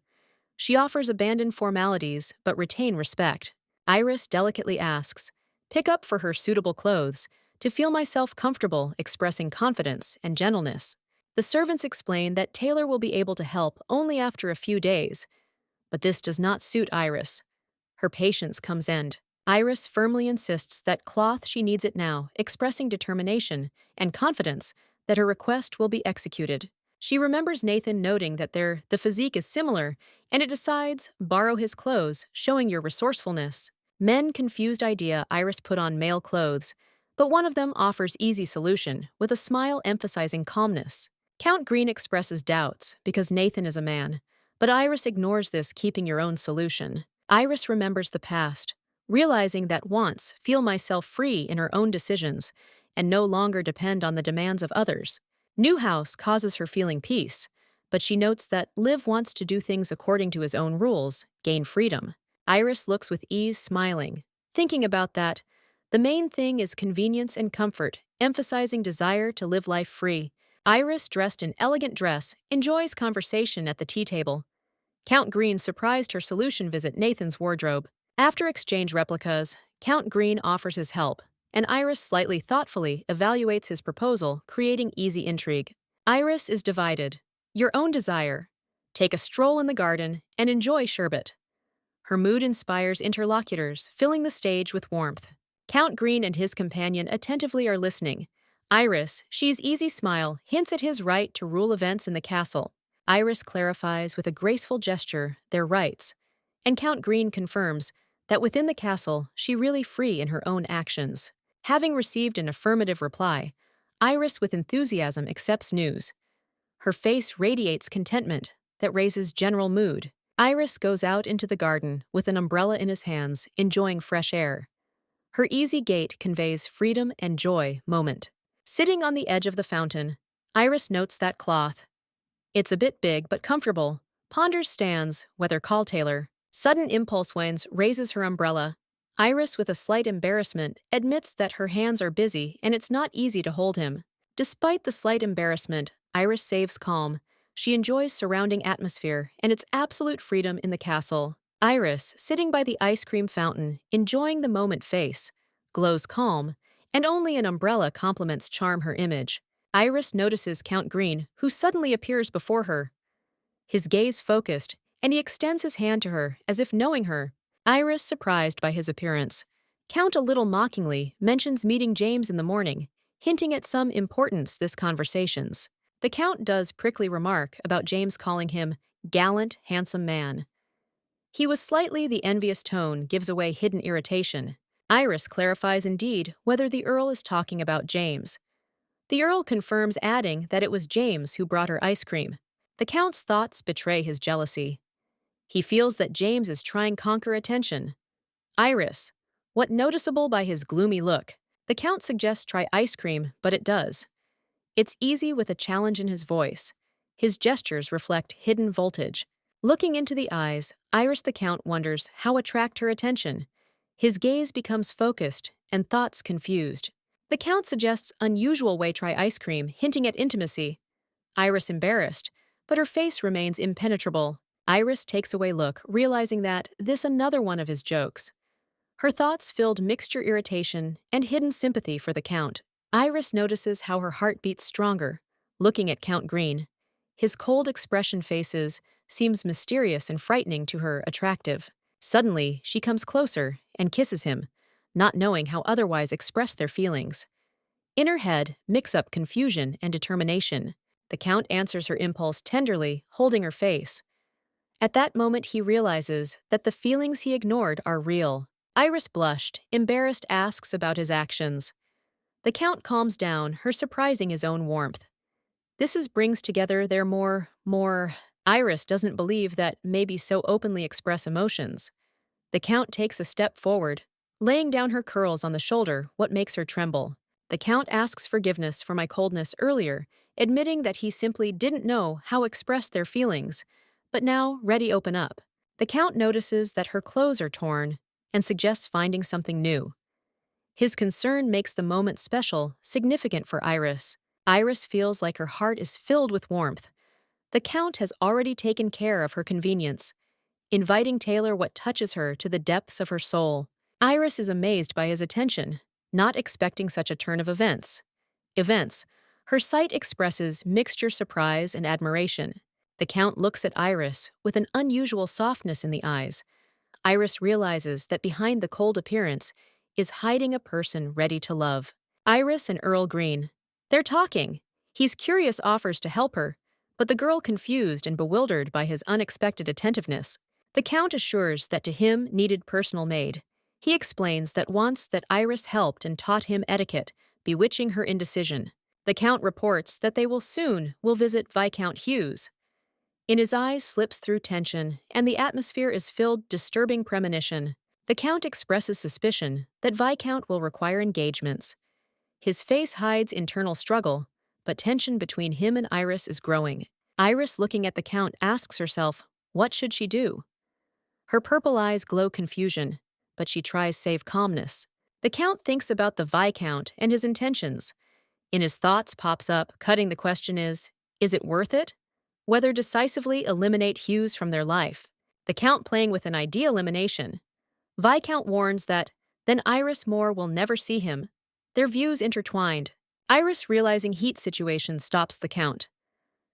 She offers abandon formalities but retain respect. Iris delicately asks, pick up for her suitable clothes, to feel myself comfortable expressing confidence and gentleness. The servants explain that Taylor will be able to help only after a few days, but this does not suit Iris. Her patience comes end. Iris firmly insists that cloth she needs it now, expressing determination and confidence that her request will be executed. She remembers Nathan noting that the physique is similar, and it decides, borrow his clothes, showing your resourcefulness. Men confused idea Iris put on male clothes, but one of them offers easy solution, with a smile emphasizing calmness. Count Green expresses doubts, because Nathan is a man, but Iris ignores this, keeping your own solution. Iris remembers the past, realizing that once feel myself free in her own decisions, and no longer depend on the demands of others. New house causes her feeling peace, but she notes that Liv wants to do things according to his own rules, gain freedom. Iris looks with ease, smiling. Thinking about that, the main thing is convenience and comfort, emphasizing desire to live life free. Iris, dressed in elegant dress, enjoys conversation at the tea table. Count Green surprised her solution visit Nathan's wardrobe. After exchange replicas, Count Green offers his help, and Iris slightly thoughtfully evaluates his proposal, creating easy intrigue. Iris is divided. your own desire. Take a stroll in the garden and enjoy sherbet. Her mood inspires interlocutors, filling the stage with warmth. Count Green and his companion attentively are listening. Iris, she's easy smile, hints at his right to rule events in the castle. Iris clarifies with a graceful gesture their rights, and Count Green confirms that within the castle she really free in her own actions. Having received an affirmative reply, Iris with enthusiasm accepts news. Her face radiates contentment that raises general mood. Iris goes out into the garden with an umbrella in his hands, enjoying fresh air. Her easy gait conveys freedom and joy moment. Sitting on the edge of the fountain, Iris notes that cloth. It's a bit big but comfortable. Ponders stands, whether call tailor. Sudden impulse winds raises her umbrella. Iris, with a slight embarrassment, admits that her hands are busy and it's not easy to hold him. Despite the slight embarrassment, Iris saves calm. She enjoys surrounding atmosphere and its absolute freedom in the castle. Iris, sitting by the ice cream fountain, enjoying the moment face, glows calm, and only an umbrella complements charm her image. Iris notices Count Green, who suddenly appears before her. His gaze focused, and he extends his hand to her as if knowing her. Iris, surprised by his appearance, Count a little mockingly mentions meeting James in the morning, hinting at some importance this conversations. The Count does prickly remark about James calling him gallant, handsome man. He was slightly the envious tone gives away hidden irritation. Iris clarifies indeed whether the Earl is talking about James. The Earl confirms, adding that it was James who brought her ice cream. The Count's thoughts betray his jealousy. He feels that James is trying to conquer attention. Iris, what noticeable by his gloomy look? The Count suggests try ice cream, but it does. It's easy with a challenge in his voice. His gestures reflect hidden voltage. Looking into the eyes, Iris the Count wonders how attract her attention. His gaze becomes focused and thoughts confused. The Count suggests unusual way try ice cream, hinting at intimacy. Iris embarrassed, but her face remains impenetrable. Iris takes away look, realizing that this another one of his jokes. Her thoughts filled mixture irritation and hidden sympathy for the Count. Iris notices how her heart beats stronger, looking at Count Green. His cold expression faces seems mysterious and frightening to her attractive. Suddenly, she comes closer and kisses him, not knowing how otherwise express their feelings. In her head, mix up confusion and determination. The Count answers her impulse tenderly, holding her face. At that moment, he realizes that the feelings he ignored are real. Iris blushed, embarrassed, asks about his actions. The Count calms down, her surprising his own warmth. Brings together their more. Iris doesn't believe that maybe so openly express emotions. The Count takes a step forward, laying down her curls on the shoulder, what makes her tremble. The Count asks forgiveness for my coldness earlier, admitting that he simply didn't know how express their feelings, but now ready open up. The Count notices that her clothes are torn and suggests finding something new. His concern makes the moment special, significant for Iris. Iris feels like her heart is filled with warmth. The Count has already taken care of her convenience, inviting Taylor what touches her to the depths of her soul. Iris is amazed by his attention, not expecting such a turn of events. Her sight expresses mixture surprise and admiration. The Count looks at Iris with an unusual softness in the eyes. Iris realizes that behind the cold appearance is hiding a person ready to love. Iris and Earl Green. They're talking. He's curious, offers to help her, but the girl confused and bewildered by his unexpected attentiveness. The Count assures that to him needed personal maid. He explains that once that Iris helped and taught him etiquette, bewitching her indecision. The Count reports that they will visit Viscount Hughes. In his eyes slips through tension, and the atmosphere is filled disturbing premonition. The Count expresses suspicion that Viscount will require engagements. His face hides internal struggle, but tension between him and Iris is growing. Iris, looking at the Count, asks herself, what should she do? Her purple eyes glow confusion, but she tries save calmness. The Count thinks about the Viscount and his intentions. In his thoughts pops up, cutting the question is it worth it? Whether decisively eliminate Hughes from their life. The Count playing with an idea elimination. Viscount warns that then Iris Moore will never see him. Their views intertwined. Iris, realizing heat situation, stops the Count.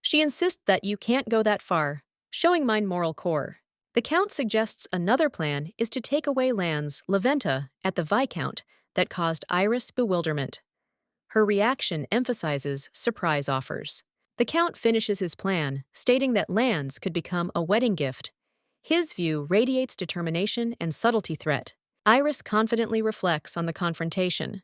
She insists that you can't go that far, showing my moral core. The Count suggests another plan is to take away lands Laventa at the Viscount that caused Iris bewilderment. Her reaction emphasizes surprise offers. The Count finishes his plan, stating that lands could become a wedding gift. His view radiates determination and subtlety threat. Iris confidently reflects on the confrontation.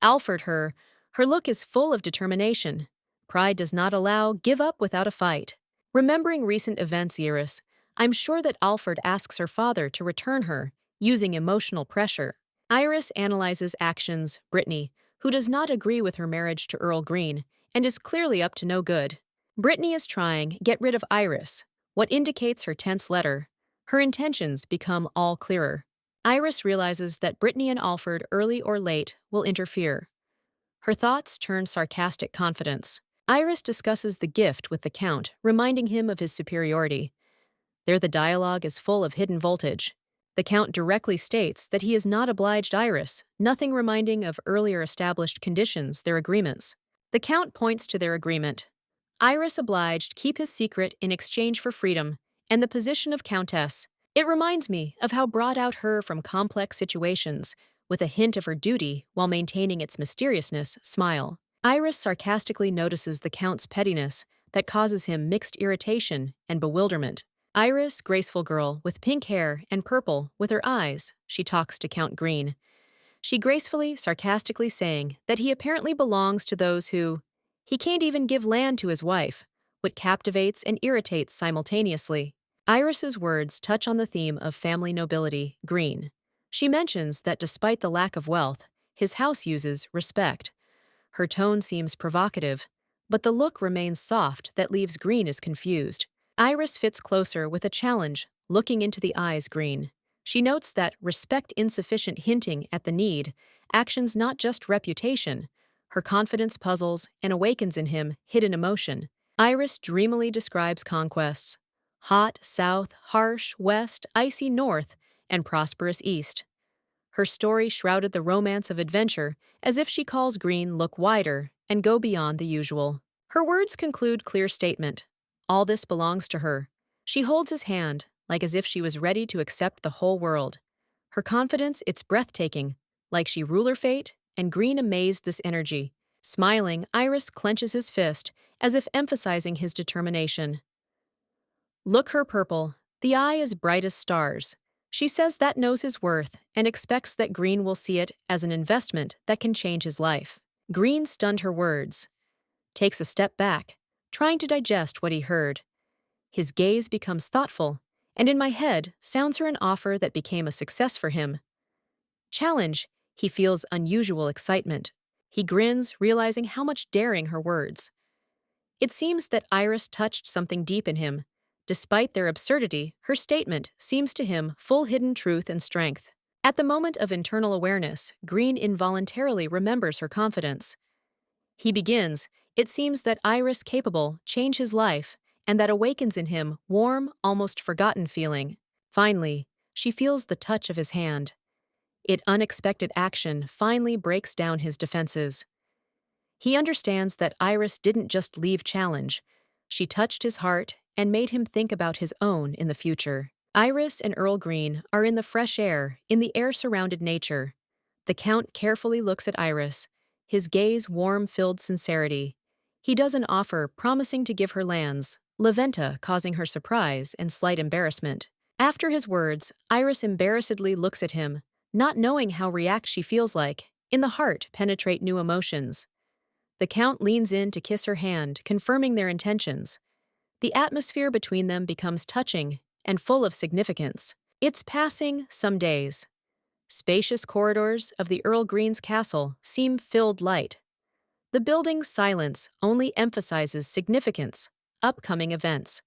Alfred her look is full of determination. Pride does not allow give up without a fight. Remembering recent events, Iris, I'm sure that Alfred asks her father to return her, using emotional pressure. Iris analyzes actions, Brittany, who does not agree with her marriage to Earl Green, and is clearly up to no good. Brittany is trying get rid of Iris, what indicates her tense letter. Her intentions become all clearer. Iris realizes that Brittany and Alfred, early or late, will interfere. Her thoughts turn sarcastic confidence. Iris discusses the gift with the Count, reminding him of his superiority. There the dialogue is full of hidden voltage. The Count directly states that he is not obliged Iris, nothing reminding of earlier established conditions, their agreements. The Count points to their agreement. Iris obliged keep his secret in exchange for freedom and the position of Countess. It reminds me of how brought out her from complex situations, with a hint of her duty while maintaining its mysteriousness, smile. Iris sarcastically notices the Count's pettiness that causes him mixed irritation and bewilderment. Iris, graceful girl, with pink hair and purple with her eyes, she talks to Count Green. She gracefully, sarcastically saying that he apparently belongs to those who, he can't even give land to his wife, what captivates and irritates simultaneously. Iris's words touch on the theme of family nobility, Green. She mentions that despite the lack of wealth, his house uses respect. Her tone seems provocative, but the look remains soft that leaves Green as confused. Iris fits closer with a challenge, looking into the eyes Green. She notes that respect insufficient hinting at the need, actions not just reputation. Her confidence puzzles and awakens in him hidden emotion. Iris dreamily describes conquests. Hot south, harsh west, icy north, and prosperous east. Her story shrouded the romance of adventure, as if she calls Green look wider and go beyond the usual. Her words conclude clear statement. All this belongs to her. She holds his hand, like as if she was ready to accept the whole world. Her confidence, it's breathtaking, like she rule her fate, and Green amazed this energy. Smiling, Iris clenches his fist, as if emphasizing his determination. Look her purple, the eye as bright as stars. She says that knows his worth and expects that Green will see it as an investment that can change his life. Green stunned her words. Takes a step back, trying to digest what he heard. His gaze becomes thoughtful, and in my head sounds her an offer that became a success for him. Challenge, he feels unusual excitement. He grins, realizing how much daring her words. It seems that Iris touched something deep in him. Despite their absurdity, her statement seems to him full hidden truth and strength. At the moment of internal awareness, Green involuntarily remembers her confidence. He begins, it seems that Iris capable change his life, and that awakens in him warm, almost forgotten feeling. Finally, she feels the touch of his hand. It unexpected action finally breaks down his defenses. He understands that Iris didn't just leave challenge. She touched his heart and made him think about his own in the future. Iris and Earl Green are in the fresh air, in the air-surrounded nature. The Count carefully looks at Iris, his gaze warm-filled sincerity. He does an offer promising to give her lands, Laventa causing her surprise and slight embarrassment. After his words, Iris embarrassedly looks at him, not knowing how react she feels like. In the heart penetrate new emotions. The Count leans in to kiss her hand, confirming their intentions. The atmosphere between them becomes touching and full of significance. It's passing some days. Spacious corridors of the Earl Green's castle seem filled light. The building's silence only emphasizes significance, upcoming events.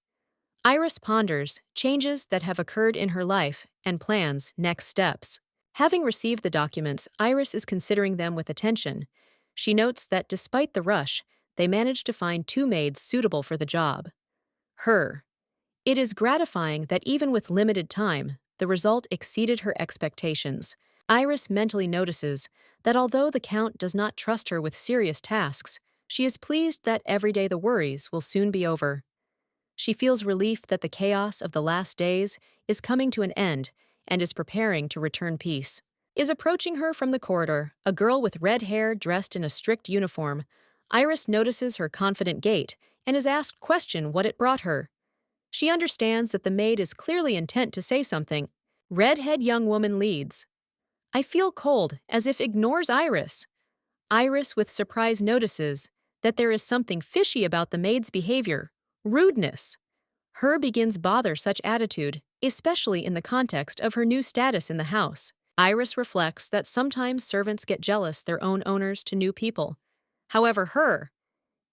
Iris ponders changes that have occurred in her life and plans next steps. Having received the documents, Iris is considering them with attention. She notes that despite the rush, they managed to find two maids suitable for the job. It is gratifying that even with limited time, the result exceeded her expectations. Iris mentally notices that although the Count does not trust her with serious tasks, She is pleased that every day the worries will soon be over. She feels relief that the chaos of the last days is coming to an end and is preparing to return peace. Is approaching her from the corridor, a girl with red hair dressed in a strict uniform. Iris notices her confident gait and is asked question what it brought her. She understands that the maid is clearly intent to say something. Redhead young woman leads. I feel cold, as if ignores Iris. Iris with surprise notices that there is something fishy about the maid's behavior. Rudeness. Her begins bother such attitude, especially in the context of her new status in the house. Iris reflects that sometimes servants get jealous their own owners to new people. However,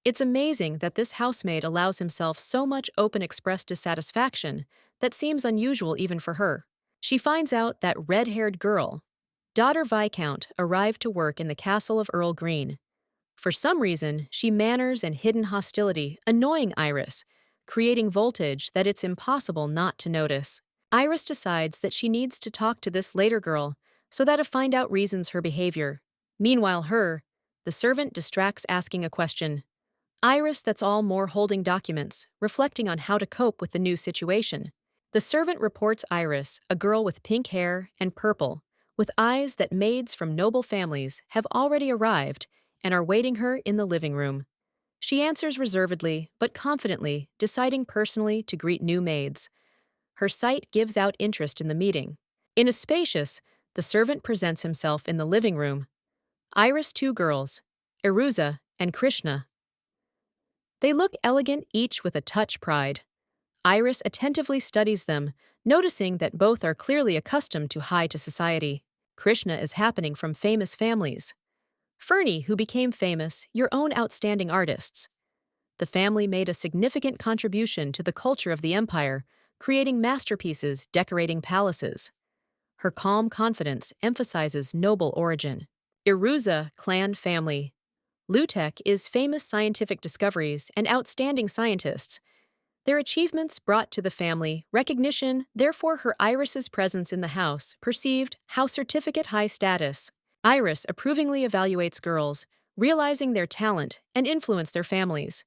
it's amazing that this housemaid allows himself so much open expressed dissatisfaction that seems unusual even for her. She finds out that red-haired girl, daughter Viscount, arrived to work in the castle of Earl Green. For some reason, she manners and hidden hostility, annoying Iris, creating voltage that it's impossible not to notice. Iris decides that she needs to talk to this later girl so that to find out reasons her behavior. Meanwhile, the servant distracts asking a question. Iris that's all more holding documents, reflecting on how to cope with the new situation. The servant reports Iris, a girl with pink hair and purple, with eyes that maids from noble families have already arrived and are waiting her in the living room. She answers reservedly but confidently, deciding personally to greet new maids. Her sight gives out interest in the meeting. In a spacious, the servant presents himself in the living room. Iris' two girls, Iruza and Krishna. They look elegant, each with a touch pride. Iris attentively studies them, noticing that both are clearly accustomed to high society. Krishna is happening from famous families. Fernie, who became famous, your own outstanding artists. The family made a significant contribution to the culture of the empire, creating masterpieces, decorating palaces. Her calm confidence emphasizes noble origin. Iruza clan family. Lutek is famous scientific discoveries and outstanding scientists. Their achievements brought to the family recognition, therefore her Iris's presence in the house perceived house certificate high status. Iris approvingly evaluates girls, realizing their talent and influence their families.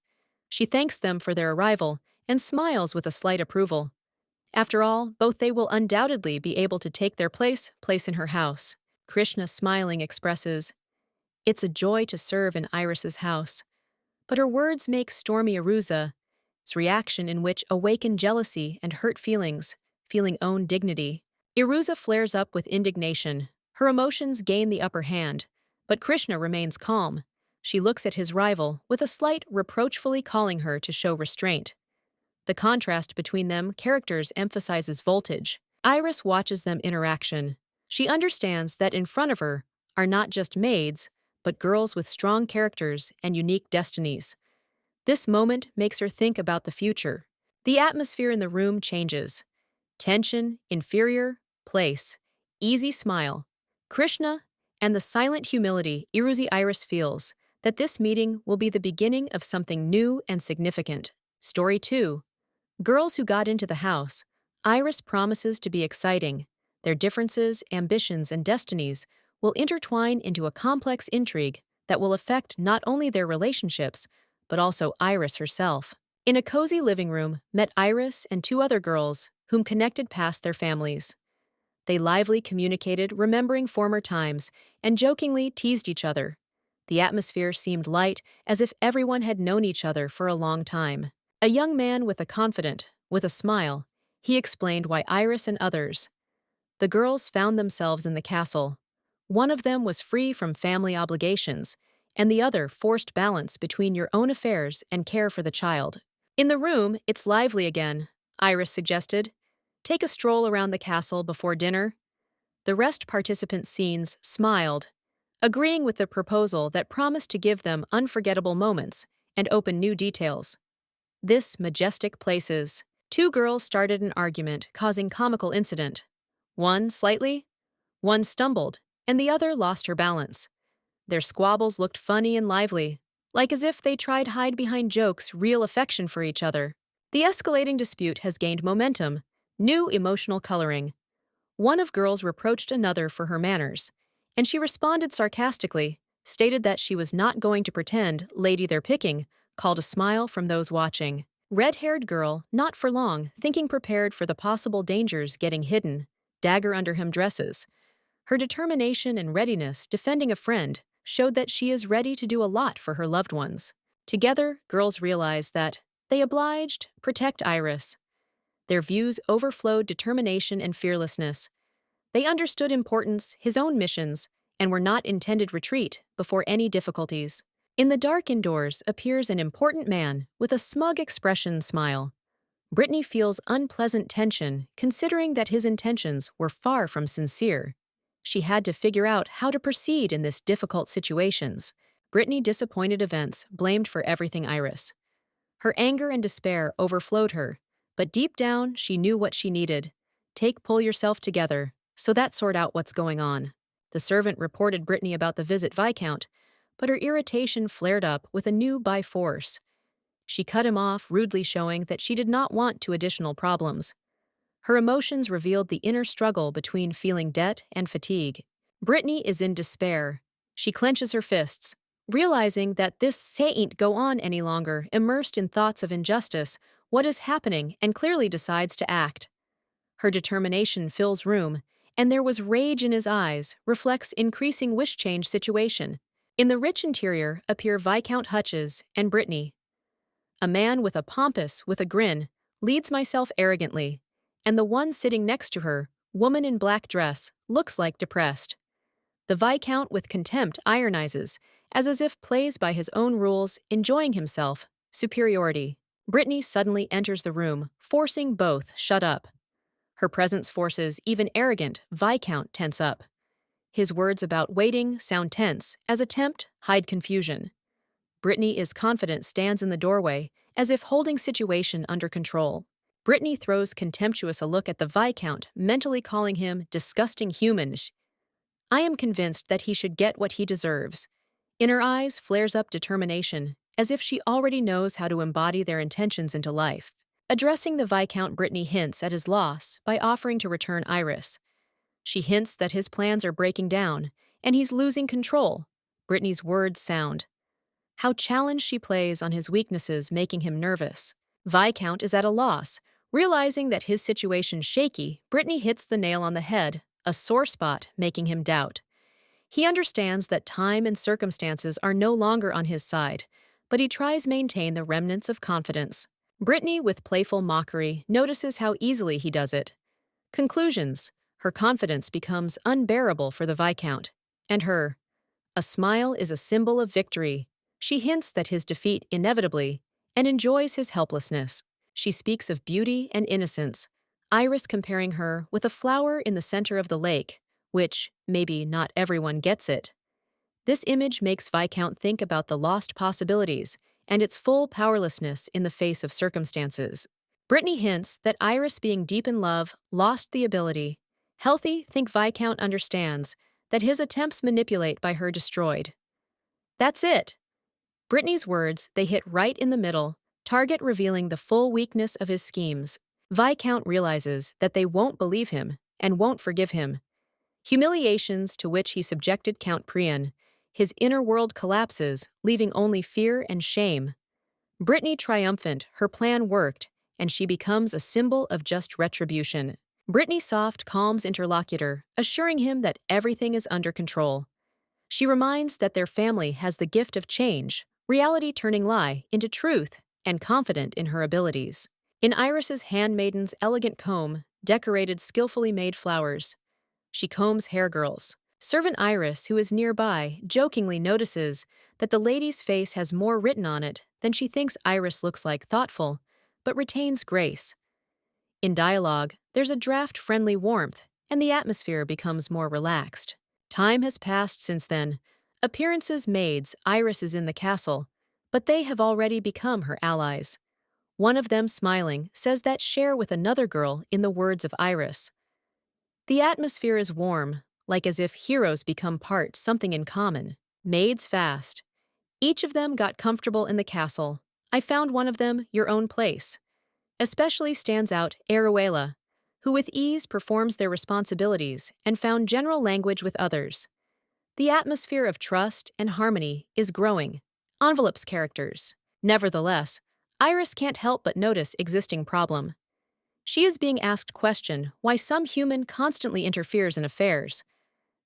She thanks them for their arrival and smiles with a slight approval. After all, both they will undoubtedly be able to take their place in her house. Krishna smiling expresses, it's a joy to serve in Iris's house. But her words make stormy Iruza's reaction in which awaken jealousy and hurt feelings, feeling own dignity. Iruza flares up with indignation. Her emotions gain the upper hand, but Krishna remains calm. She looks at his rival with a slight reproachfully calling her to show restraint. The contrast between them characters emphasizes voltage. Iris watches them interaction. She understands that in front of her are not just maids, but girls with strong characters and unique destinies. This moment makes her think about the future. The atmosphere in the room changes. Tension, inferior, place, easy smile. Krishna, and the silent humility Iris feels that this meeting will be the beginning of something new and significant. Story 2. Girls who got into the house. Iris promises to be exciting. Their differences, ambitions, and destinies will intertwine into a complex intrigue that will affect not only their relationships, but also Iris herself. In a cozy living room, met Iris and two other girls whom connected past their families. They lively communicated, remembering former times, and jokingly teased each other. The atmosphere seemed light, as if everyone had known each other for a long time. A young man with a smile, he explained why Iris and others. The girls found themselves in the castle. One of them was free from family obligations, and the other forced balance between your own affairs and care for the child. In the room, it's lively again, Iris suggested. Take a stroll around the castle before dinner. The rest participants' scenes smiled, agreeing with the proposal that promised to give them unforgettable moments and open new details. This majestic places. Two girls started an argument, causing comical incident. One stumbled, and the other lost her balance. Their squabbles looked funny and lively, like as if they tried hide behind jokes real affection for each other. The escalating dispute has gained momentum, new emotional coloring. One of girls reproached another for her manners, and she responded sarcastically, stated that she was not going to pretend lady they're picking, called a smile from those watching. Red-haired girl, not for long, thinking prepared for the possible dangers getting hidden, dagger under hem dresses. Her determination and readiness defending a friend showed that she is ready to do a lot for her loved ones. Together, girls realized that they obliged, protect Iris. Their views overflowed determination and fearlessness. They understood importance, his own missions, and were not intended retreat before any difficulties. In the dark indoors appears an important man with a smug expression smile. Brittany feels unpleasant tension considering that his intentions were far from sincere. She had to figure out how to proceed in this difficult situations. Brittany disappointed events, blamed for everything Iris. Her anger and despair overflowed her, but deep down she knew what she needed. Pull yourself together, so that sort out what's going on. The servant reported Brittany about the visit Viscount, but her irritation flared up with a new by force. She cut him off, rudely showing that she did not want two additional problems. Her emotions revealed the inner struggle between feeling debt and fatigue. Brittany is in despair. She clenches her fists, realizing that this ain't go on any longer, immersed in thoughts of injustice, what is happening, and clearly decides to act. Her determination fills room, and there was rage in his eyes, reflects increasing wish change situation. In the rich interior appear Viscount Hutches and Brittany. A man with a grin, leads myself arrogantly, and the one sitting next to her, woman in black dress, looks like depressed. The Viscount with contempt ironizes, as if plays by his own rules, enjoying himself, superiority. Brittany suddenly enters the room, forcing both shut up. Her presence forces even arrogant Viscount tense up. His words about waiting sound tense, as attempt hide confusion. Brittany is confident stands in the doorway, as if holding situation under control. Brittany throws contemptuous a look at the Viscount, mentally calling him disgusting human. I am convinced that he should get what he deserves. In her eyes flares up determination, as if she already knows how to embody their intentions into life. Addressing the Viscount, Brittany hints at his loss by offering to return Iris. She hints that his plans are breaking down, and he's losing control. Brittany's words sound. How challenged she plays on his weaknesses, making him nervous. Viscount is at a loss. Realizing that his situation's shaky, Brittany hits the nail on the head, a sore spot making him doubt. He understands that time and circumstances are no longer on his side, but he tries maintain the remnants of confidence. Brittany, with playful mockery, notices how easily he does it. Conclusions. Her confidence becomes unbearable for the Viscount. And a smile is a symbol of victory. She hints that his defeat inevitably, and enjoys his helplessness. She speaks of beauty and innocence, Iris comparing her with a flower in the center of the lake, which, maybe not everyone gets it. This image makes Viscount think about the lost possibilities and its full powerlessness in the face of circumstances. Brittany hints that Iris, being deep in love, lost the ability. Healthy, think Viscount understands that his attempts manipulate by her destroyed. That's it. Brittany's words, they hit right in the middle, target revealing the full weakness of his schemes. Viscount realizes that they won't believe him and won't forgive him. Humiliations to which he subjected Count Priam. His inner world collapses, leaving only fear and shame. Brittany triumphant, her plan worked, and she becomes a symbol of just retribution. Brittany soft calms interlocutor, assuring him that everything is under control. She reminds that their family has the gift of change, reality turning lie into truth, and confident in her abilities. In Iris's handmaiden's elegant comb, decorated skillfully made flowers. She combs hair girls. Servant Iris, who is nearby, jokingly notices that the lady's face has more written on it than she thinks Iris looks like thoughtful, but retains grace. In dialogue, there's a draft-friendly warmth, and the atmosphere becomes more relaxed. Time has passed since then. Appearances maids, Iris is in the castle, but they have already become her allies. One of them, smiling, says that share with another girl in the words of Iris. The atmosphere is warm, like as if heroes become part something in common. Maids fast. Each of them got comfortable in the castle. I found one of them your own place. Especially stands out Aruela, who with ease performs their responsibilities and found general language with others. The atmosphere of trust and harmony is growing. Envelopes characters. Nevertheless, Iris can't help but notice existing problem. She is being asked question why some human constantly interferes in affairs.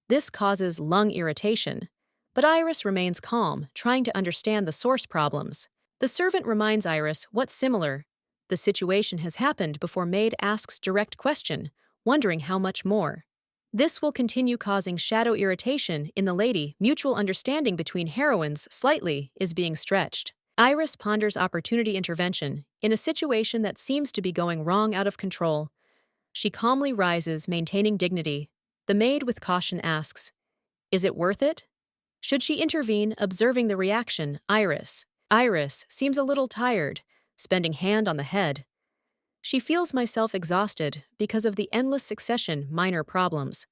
This causes lung irritation, but Iris remains calm, trying to understand the source problems. The servant reminds Iris what's similar. The situation has happened before maid asks direct question, wondering how much more. This will continue causing shadow irritation in the lady. Mutual understanding between heroines slightly is being stretched. Iris ponders opportunity intervention in a situation that seems to be going wrong out of control. She calmly rises, maintaining dignity. The maid with caution asks, "Is it worth it?" Should she intervene, observing the reaction? Iris seems a little tired, spending hand on the head. She feels myself exhausted because of the endless succession minor problems.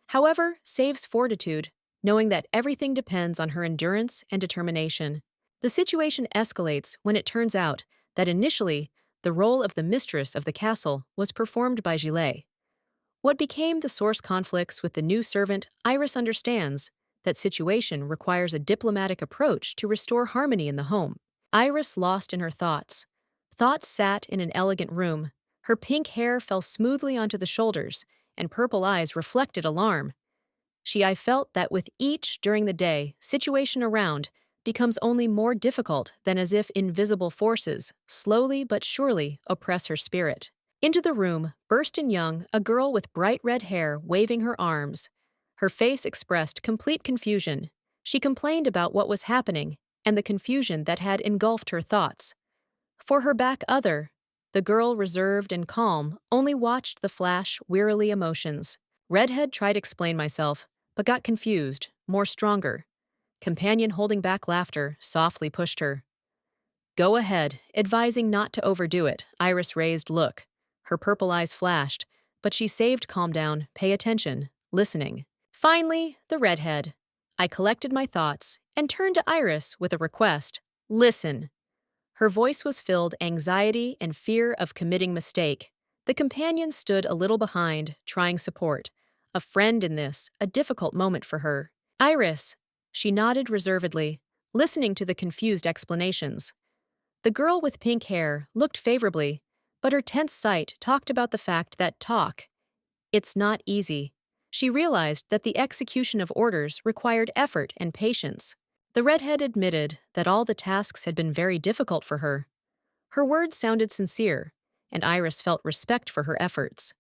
However, saves fortitude, knowing that everything depends on her endurance and determination. The situation escalates when it turns out that initially, the role of the mistress of the castle was performed by Gillet. What became the source conflicts with the new servant, Iris understands that situation requires a diplomatic approach to restore harmony in the home. Iris lost in her thoughts. Thoughts sat in an elegant room. Her pink hair fell smoothly onto the shoulders, and purple eyes reflected alarm. I felt that with each during the day, situation around becomes only more difficult than as if invisible forces, slowly but surely, oppress her spirit. Into the room burst in young, a girl with bright red hair waving her arms. Her face expressed complete confusion. She complained about what was happening and the confusion that had engulfed her thoughts. For her back other, the girl, reserved and calm, only watched the flash, wearily emotions. Redhead tried to explain myself, but got confused, more stronger. Companion holding back laughter, softly pushed her. Go ahead, advising not to overdo it. Iris raised look. Her purple eyes flashed, but she saved calm down, pay attention, listening. Finally, the redhead. I collected my thoughts and turned to Iris with a request. Listen. Her voice was filled anxiety and fear of committing mistake. The companion stood a little behind, trying support. A friend in this, a difficult moment for her. Iris. She nodded reservedly, listening to the confused explanations. The girl with pink hair looked favorably, but her tense sight talked about the fact that it's not easy. She realized that the execution of orders required effort and patience. The redhead admitted that all the tasks had been very difficult for her. Her words sounded sincere, and Iris felt respect for her efforts.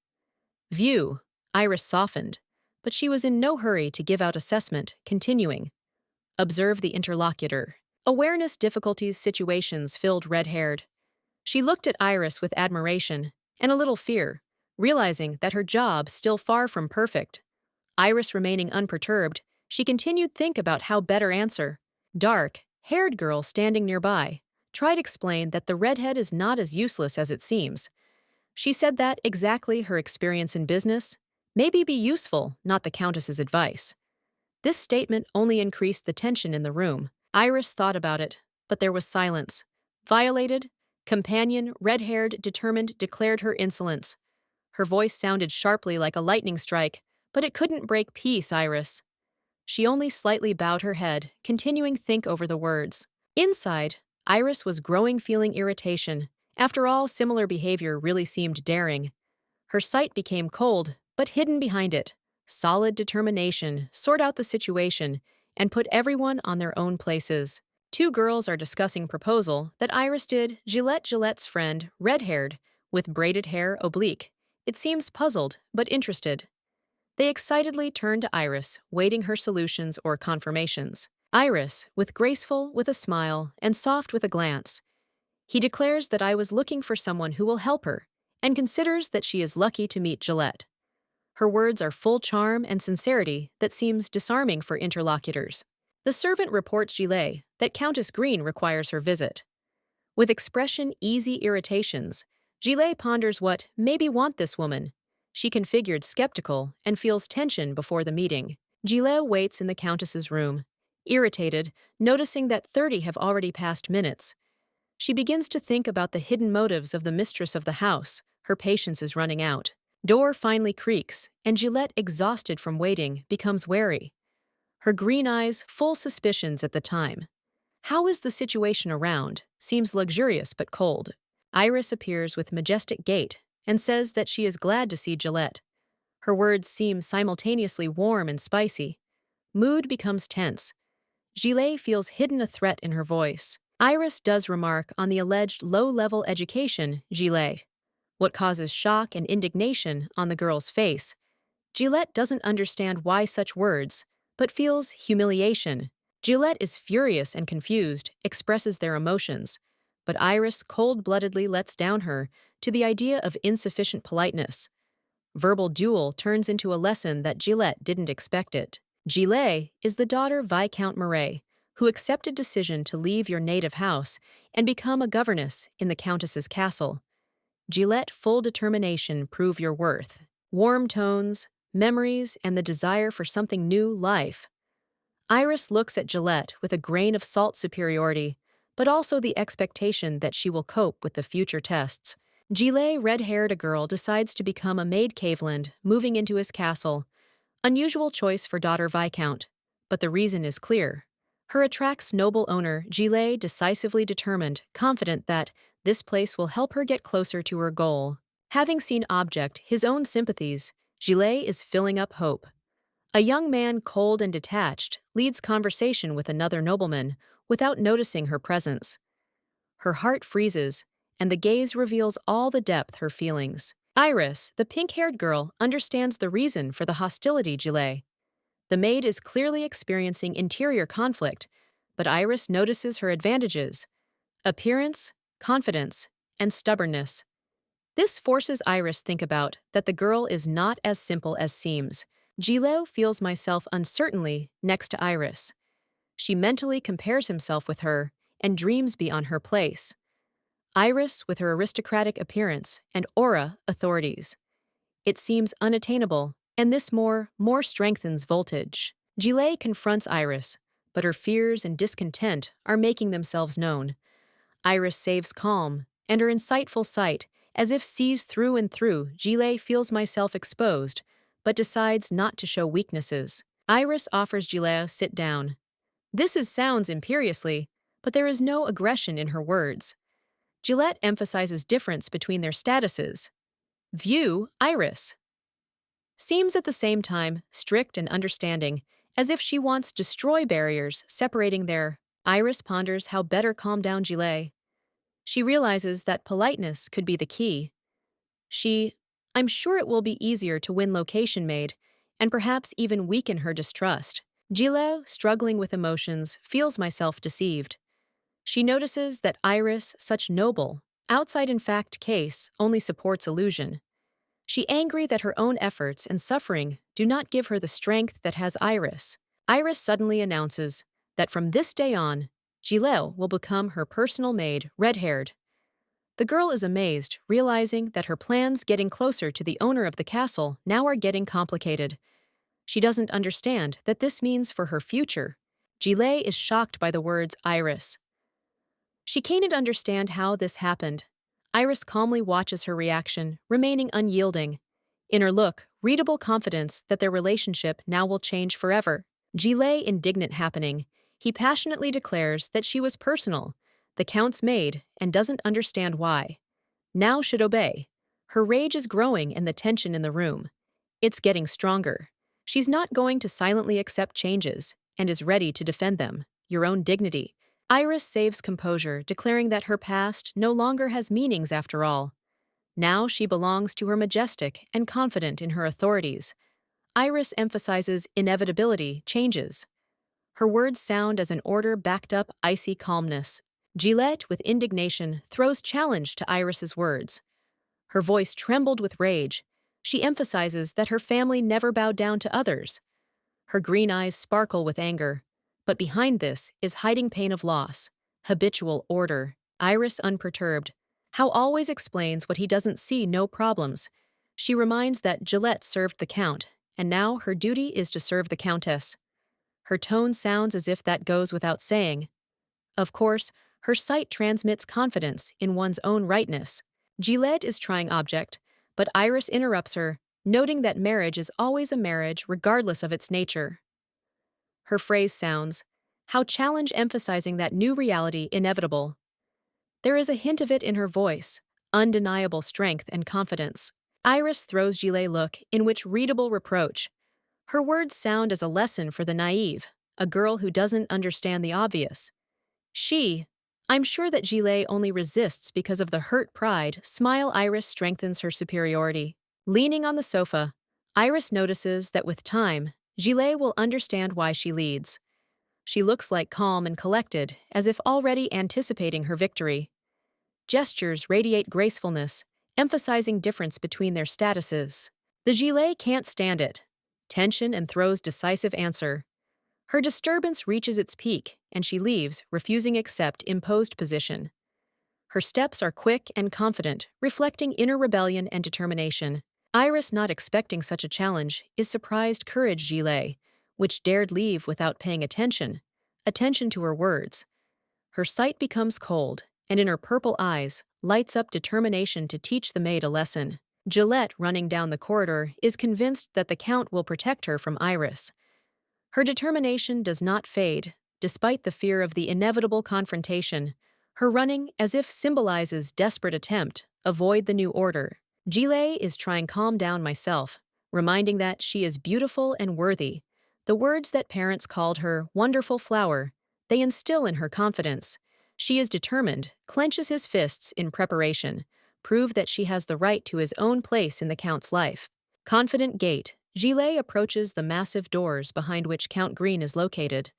Iris softened, but she was in no hurry to give out assessment, continuing. Observe the interlocutor. Awareness difficulties situations filled red-haired. She looked at Iris with admiration and a little fear, realizing that her job still far from perfect. Iris remaining unperturbed, she continued think about how better answer. Dark-haired girl standing nearby tried to explain that the redhead is not as useless as it seems. She said that exactly her experience in business maybe be useful, not the Countess's advice. This statement only increased the tension in the room. Iris thought about it, but there was silence. Violated, companion, red-haired, determined, declared her insolence. Her voice sounded sharply like a lightning strike, but it couldn't break peace, Iris. She only slightly bowed her head, continuing think over the words. Inside, Iris was growing feeling irritation. After all, similar behavior really seemed daring. Her sight became cold, but hidden behind it. Solid determination, sort out the situation, and put everyone on their own places. Two girls are discussing proposal that Iris did. Gillette's friend, red-haired, with braided hair oblique. It seems puzzled, but interested. They excitedly turn to Iris, waiting her solutions or confirmations. Iris, graceful with a smile and soft with a glance. He declares that I was looking for someone who will help her, and considers that she is lucky to meet Gillette. Her words are full charm and sincerity that seems disarming for interlocutors. The servant reports Gillet that Countess Green requires her visit. With expression easy irritations, Gillet ponders what maybe want this woman. She configured skeptical and feels tension before the meeting. Gillet waits in the Countess's room, irritated, noticing that 30 have already passed minutes. She begins to think about the hidden motives of the mistress of the house. Her patience is running out. Door finally creaks, and Gillette, exhausted from waiting, becomes wary. her green eyes full suspicions at the time. How is the situation around? Seems luxurious but cold. Iris appears with majestic gait and says that she is glad to see Gillette. Her words seem simultaneously warm and spicy. Mood becomes tense. Gillet feels hidden a threat in her voice. Iris does remark on the alleged low-level education, Gillet. What causes shock and indignation on the girl's face. Gillette doesn't understand why such words, but feels humiliation. Gillette is furious and confused, expresses their emotions. But Iris cold-bloodedly lets down her to the idea of insufficient politeness. Verbal duel turns into a lesson that Gillette didn't expect it. Gillet is the daughter Viscount Marais, who accepted decision to leave your native house and become a governess in the Countess's castle. Gillette full determination prove your worth. Warm tones, memories, and the desire for something new life. Iris looks at Gillette with a grain of salt superiority, but also the expectation that she will cope with the future tests. Gillet, red-haired a girl, decides to become a maid caveland, moving into his castle. Unusual choice for daughter Viscount, but the reason is clear. Her attracts noble owner, Gillet decisively determined, confident that this place will help her get closer to her goal. Having seen object his own sympathies, Gillet is filling up hope. A young man, cold and detached, leads conversation with another nobleman without noticing her presence. Her heart freezes, and the gaze reveals all the depth her feelings. Iris, the pink-haired girl, understands the reason for the hostility Gillet. The maid is clearly experiencing interior conflict, but Iris notices her advantages: appearance, confidence, and stubbornness. This forces Iris think about that the girl is not as simple as seems. Gillet feels myself uncertainly next to Iris. She mentally compares himself with her and dreams be on her place. Iris with her aristocratic appearance and aura authorities. It seems unattainable, and this more strengthens voltage. Gillet confronts Iris, but her fears and discontent are making themselves known. Iris saves calm, and her insightful sight, as if sees through and through. Gillet feels myself exposed, but decides not to show weaknesses. Iris offers Gillet a sit down. Sounds imperiously, but there is no aggression in her words. Gillette emphasizes difference between their statuses. View, Iris. Seems at the same time strict and understanding, as if she wants to destroy barriers separating their. Iris ponders how better calm down Gillet. She realizes that politeness could be the key. I'm sure it will be easier to win location maid, and perhaps even weaken her distrust. Gillet, struggling with emotions, feels myself deceived. She notices that Iris, such noble, outside in fact case, only supports illusion. She angry that her own efforts and suffering do not give her the strength that has Iris. Iris suddenly announces that from this day on, Gillet will become her personal maid, red-haired. The girl is amazed, realizing that her plans getting closer to the owner of the castle now are getting complicated. She doesn't understand that this means for her future. Gillet is shocked by the words Iris. She can't understand how this happened. Iris calmly watches her reaction, remaining unyielding. In her look, readable confidence that their relationship now will change forever. Gillet indignant happening. He passionately declares that she was personal, the Count's maid, and doesn't understand why. Now should obey. Her rage is growing and the tension in the room. It's getting stronger. She's not going to silently accept changes, and is ready to defend them. Your own dignity. Iris saves composure, declaring that her past no longer has meanings after all. Now she belongs to her majestic and confident in her authorities. Iris emphasizes inevitability, changes. Her words sound as an order backed up icy calmness. Gillette, with indignation, throws challenge to Iris's words. Her voice trembled with rage. She emphasizes that her family never bowed down to others. Her green eyes sparkle with anger. But behind this is hiding pain of loss, habitual order. Iris unperturbed. How always explains what he doesn't see, no problems. She reminds that Gillette served the Count, and now her duty is to serve the Countess. Her tone sounds as if that goes without saying. Of course, her sight transmits confidence in one's own rightness. Gillette is trying object, but Iris interrupts her, noting that marriage is always a marriage regardless of its nature. Her phrase sounds, how challenge emphasizing that new reality inevitable. There is a hint of it in her voice, undeniable strength and confidence. Iris throws Gillet look in which readable reproach. Her words sound as a lesson for the naive, a girl who doesn't understand the obvious. I'm sure that Gillet only resists because of the hurt pride. Smile. Iris strengthens her superiority. Leaning on the sofa, Iris notices that with time, Gillet will understand why she leads. She looks like calm and collected, as if already anticipating her victory. Gestures radiate gracefulness, emphasizing difference between their statuses. The Gillet can't stand it. Tension and throws decisive answer. Her disturbance reaches its peak, and she leaves, refusing accept imposed position. Her steps are quick and confident, reflecting inner rebellion and determination. Iris, not expecting such a challenge, is surprised courage Gillet, which dared leave without paying attention to her words. Her sight becomes cold, and in her purple eyes lights up determination to teach the maid a lesson. Gillette, running down the corridor, is convinced that the Count will protect her from Iris. Her determination does not fade, despite the fear of the inevitable confrontation. Her running, as if symbolizes desperate attempt, avoid the new order. Gillet is trying calm down myself, reminding that she is beautiful and worthy. The words that parents called her wonderful flower, they instill in her confidence. She is determined, clenches his fists in preparation, prove that she has the right to his own place in the Count's life. Confident gait, Gillet approaches the massive doors behind which Count Green is located.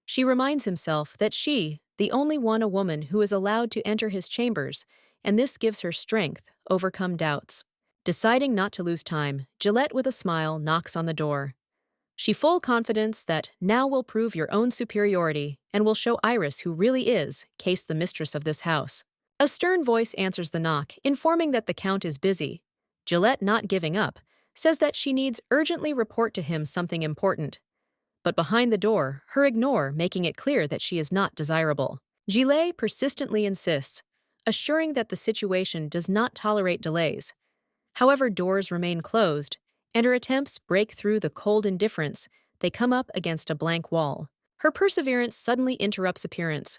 She reminds himself that the only one a woman who is allowed to enter his chambers, and this gives her strength, overcome doubts. Deciding not to lose time, Gillette with a smile knocks on the door. She full confidence that now will prove your own superiority and will show Iris who really is, case the mistress of this house. A stern voice answers the knock, informing that the Count is busy. Gillette, not giving up, says that she needs urgently report to him something important. But behind the door, her ignore making it clear that she is not desirable. Gillet persistently insists, assuring that the situation does not tolerate delays. However, doors remain closed, and her attempts break through the cold indifference. They come up against a blank wall. Her perseverance suddenly interrupts appearance.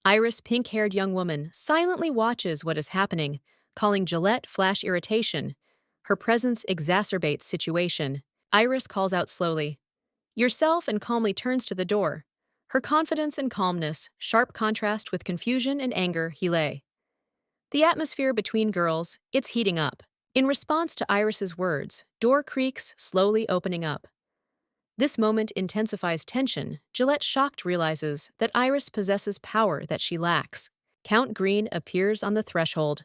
Iris, pink-haired young woman, silently watches what is happening, calling Gillette flash irritation. Her presence exacerbates situation. Iris calls out slowly, yourself, and calmly turns to the door. Her confidence and calmness, sharp contrast with confusion and anger. Gillet. The atmosphere between girls, it's heating up. In response to Iris's words, door creaks, slowly opening up. This moment intensifies tension. Gillette, shocked, realizes that Iris possesses power that she lacks. Count Green appears on the threshold.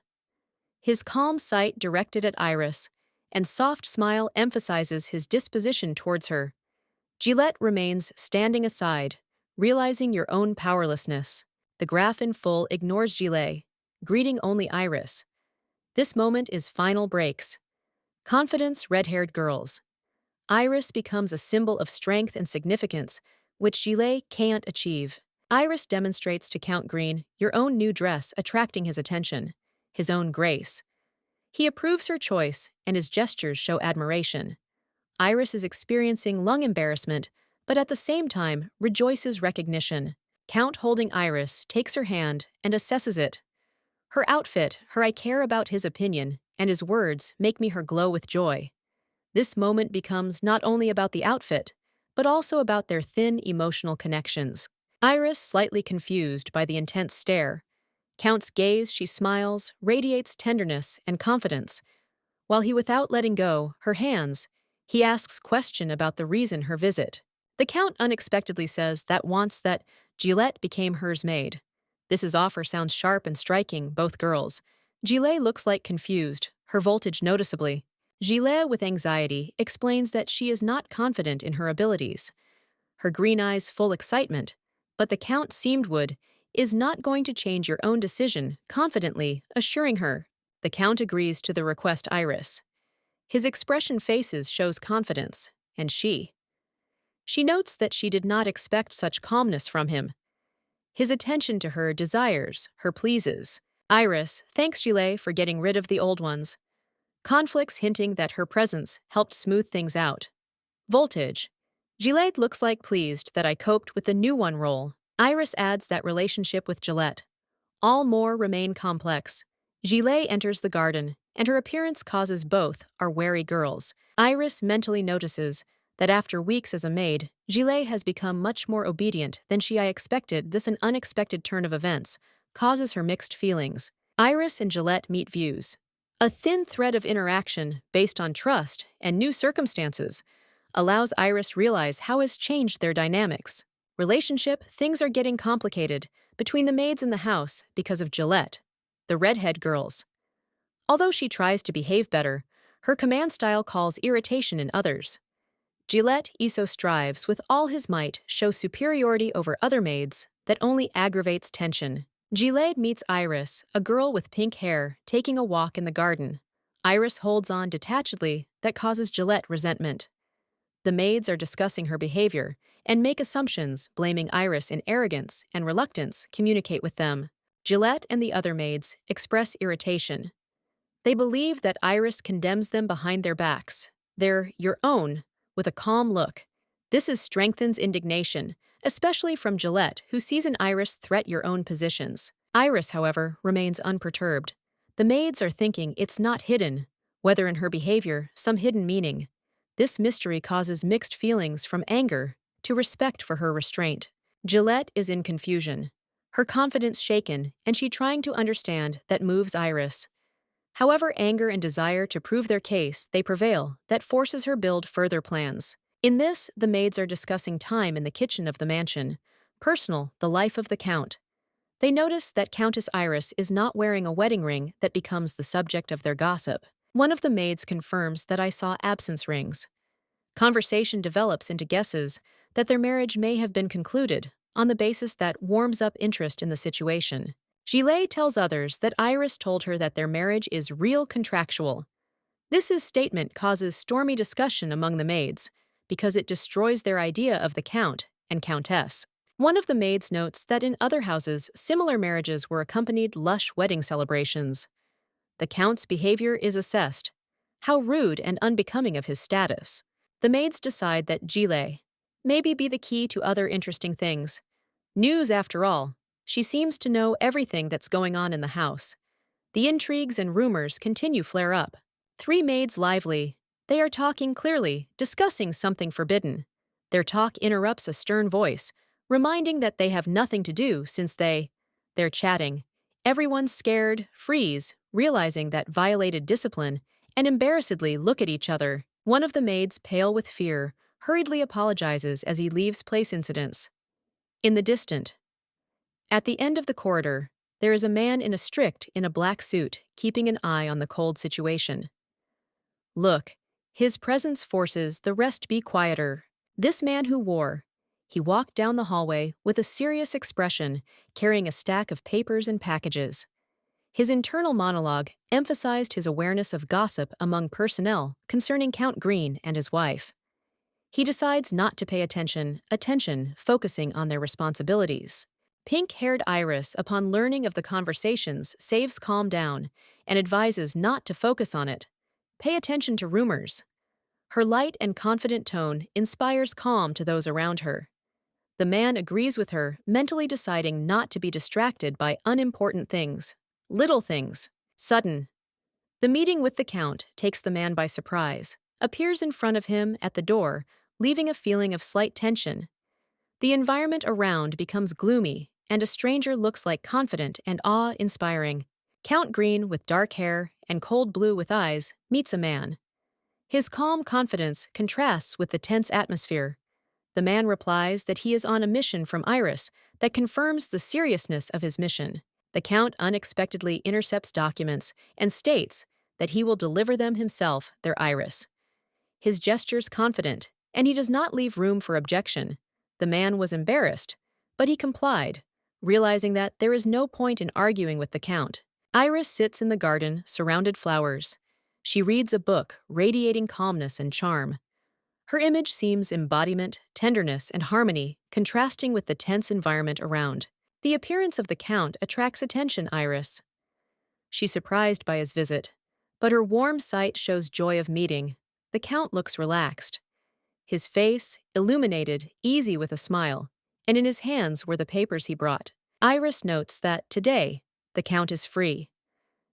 His calm sight directed at Iris, and soft smile emphasizes his disposition towards her. Gillette remains standing aside, realizing your own powerlessness. The graph in full ignores Gillet, greeting only Iris. This moment is final breaks. Confidence, red-haired girls. Iris becomes a symbol of strength and significance, which Gillet can't achieve. Iris demonstrates to Count Green your own new dress, attracting his attention, his own grace. He approves her choice, and his gestures show admiration. Iris is experiencing lung embarrassment, but at the same time rejoices recognition. Count, holding Iris, takes her hand and assesses it. Her outfit, her I care about his opinion, and his words make me her glow with joy. This moment becomes not only about the outfit, but also about their thin emotional connections. Iris, slightly confused by the intense stare. Count's gaze, she smiles, radiates tenderness and confidence. While he, without letting go, her hands, he asks question about the reason her visit. The Count unexpectedly says that Gillette became hers maid. This offer sounds sharp and striking, both girls. Gillet looks like confused, her voltage noticeably. Gillet, with anxiety, explains that she is not confident in her abilities. Her green eyes full excitement, but the Count is not going to change your own decision, confidently, assuring her. The Count agrees to the request Iris. His expression faces shows confidence, and she notes that she did not expect such calmness from him. His attention to her desires, her pleases. Iris thanks Gillet for getting rid of the old ones. Conflicts hinting that her presence helped smooth things out. Voltage. Gillette looks like pleased that I coped with the new one role. Iris adds that relationship with Gillette. All more remain complex. Gillette enters the garden, and her appearance causes both are wary girls. Iris mentally notices that after weeks as a maid, Gillette has become much more obedient than I expected. This an unexpected turn of events causes her mixed feelings. Iris and Gillette meet views. A thin thread of interaction based on trust and new circumstances allows Iris realize how has changed their dynamics. Relationship, things are getting complicated between the maids in the house because of Gillette, the redhead girls. Although she tries to behave better, her command style calls irritation in others. Gillette Iso strives with all his might show superiority over other maids that only aggravates tension. Gillette meets Iris, a girl with pink hair, taking a walk in the garden. Iris holds on detachedly that causes Gillette resentment. The maids are discussing her behavior and make assumptions, blaming Iris in arrogance and reluctance communicate with them. Gillette and the other maids express irritation. They believe that Iris condemns them behind their backs. They're your own, with a calm look. Strengthens indignation, especially from Gillette, who sees in Iris threat your own positions. Iris, however, remains unperturbed. The maids are thinking it's not hidden, whether in her behavior, some hidden meaning. This mystery causes mixed feelings from anger to respect for her restraint. Gillette is in confusion, her confidence shaken, and she trying to understand that moves Iris. However, anger and desire to prove their case, they prevail, that forces her build further plans. In this, the maids are discussing time in the kitchen of the mansion, personal, the life of the Count. They notice that Countess Iris is not wearing a wedding ring that becomes the subject of their gossip. One of the maids confirms that I saw absence rings. Conversation develops into guesses that their marriage may have been concluded on the basis that warms up interest in the situation. Gillette tells others that Iris told her that their marriage is real contractual. Statement causes stormy discussion among the maids because it destroys their idea of the Count and Countess. One of the maids notes that in other houses, similar marriages were accompanied lush wedding celebrations. The Count's behavior is assessed. How rude and unbecoming of his status. The maids decide that Gillette maybe be the key to other interesting things. News, after all. She seems to know everything that's going on in the house. The intrigues and rumors continue flare up. Three maids lively. They are talking clearly, discussing something forbidden. Their talk interrupts a stern voice, reminding that they have nothing to do since they're chatting. Everyone's scared, freeze, realizing that violated discipline, and embarrassedly look at each other. One of the maids, pale with fear, hurriedly apologizes as he leaves place incidents. In the distant, at the end of the corridor, there is a man in a black suit, keeping an eye on the cold situation. Look, his presence forces the rest be quieter. This man he walked down the hallway with a serious expression, carrying a stack of papers and packages. His internal monologue emphasized his awareness of gossip among personnel concerning Count Green and his wife. He decides not to pay attention, focusing on their responsibilities. Pink-haired Iris, upon learning of the conversations, saves calm down and advises not to focus on it. Pay attention to rumors. Her light and confident tone inspires calm to those around her. The man agrees with her, mentally deciding not to be distracted by unimportant things. Little things. Sudden. The meeting with the Count takes the man by surprise, appears in front of him at the door, leaving a feeling of slight tension. The environment around becomes gloomy, and a stranger looks like confident and awe-inspiring. Count Green, with dark hair and cold blue with eyes, meets a man. His calm confidence contrasts with the tense atmosphere. The man replies that he is on a mission from Iris that confirms the seriousness of his mission. The Count unexpectedly intercepts documents and states that he will deliver them himself, their Iris. His gestures confident, and he does not leave room for objection. The man was embarrassed, but he complied, realizing that there is no point in arguing with the Count. Iris sits in the garden, surrounded flowers. She reads a book, radiating calmness and charm. Her image seems embodiment, tenderness, and harmony, contrasting with the tense environment around. The appearance of the Count attracts attention Iris. She's surprised by his visit, but her warm sight shows joy of meeting. The Count looks relaxed. his face illuminated, easy with a smile, and in his hands were the papers he brought. Iris notes that today, the Count is free.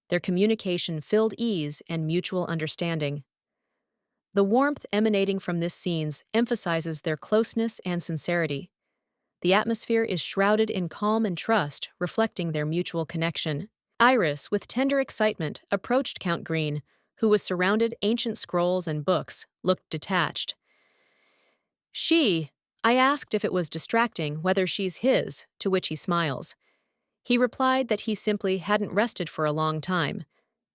Their communication filled ease and mutual understanding. The warmth emanating from this scene emphasizes their closeness and sincerity. The atmosphere is shrouded in calm and trust, reflecting their mutual connection. Iris, with tender excitement, approached Count Green, who was surrounded ancient scrolls and books, looked detached. I asked if it was distracting whether she's his, to which he smiles. He replied that he simply hadn't rested for a long time.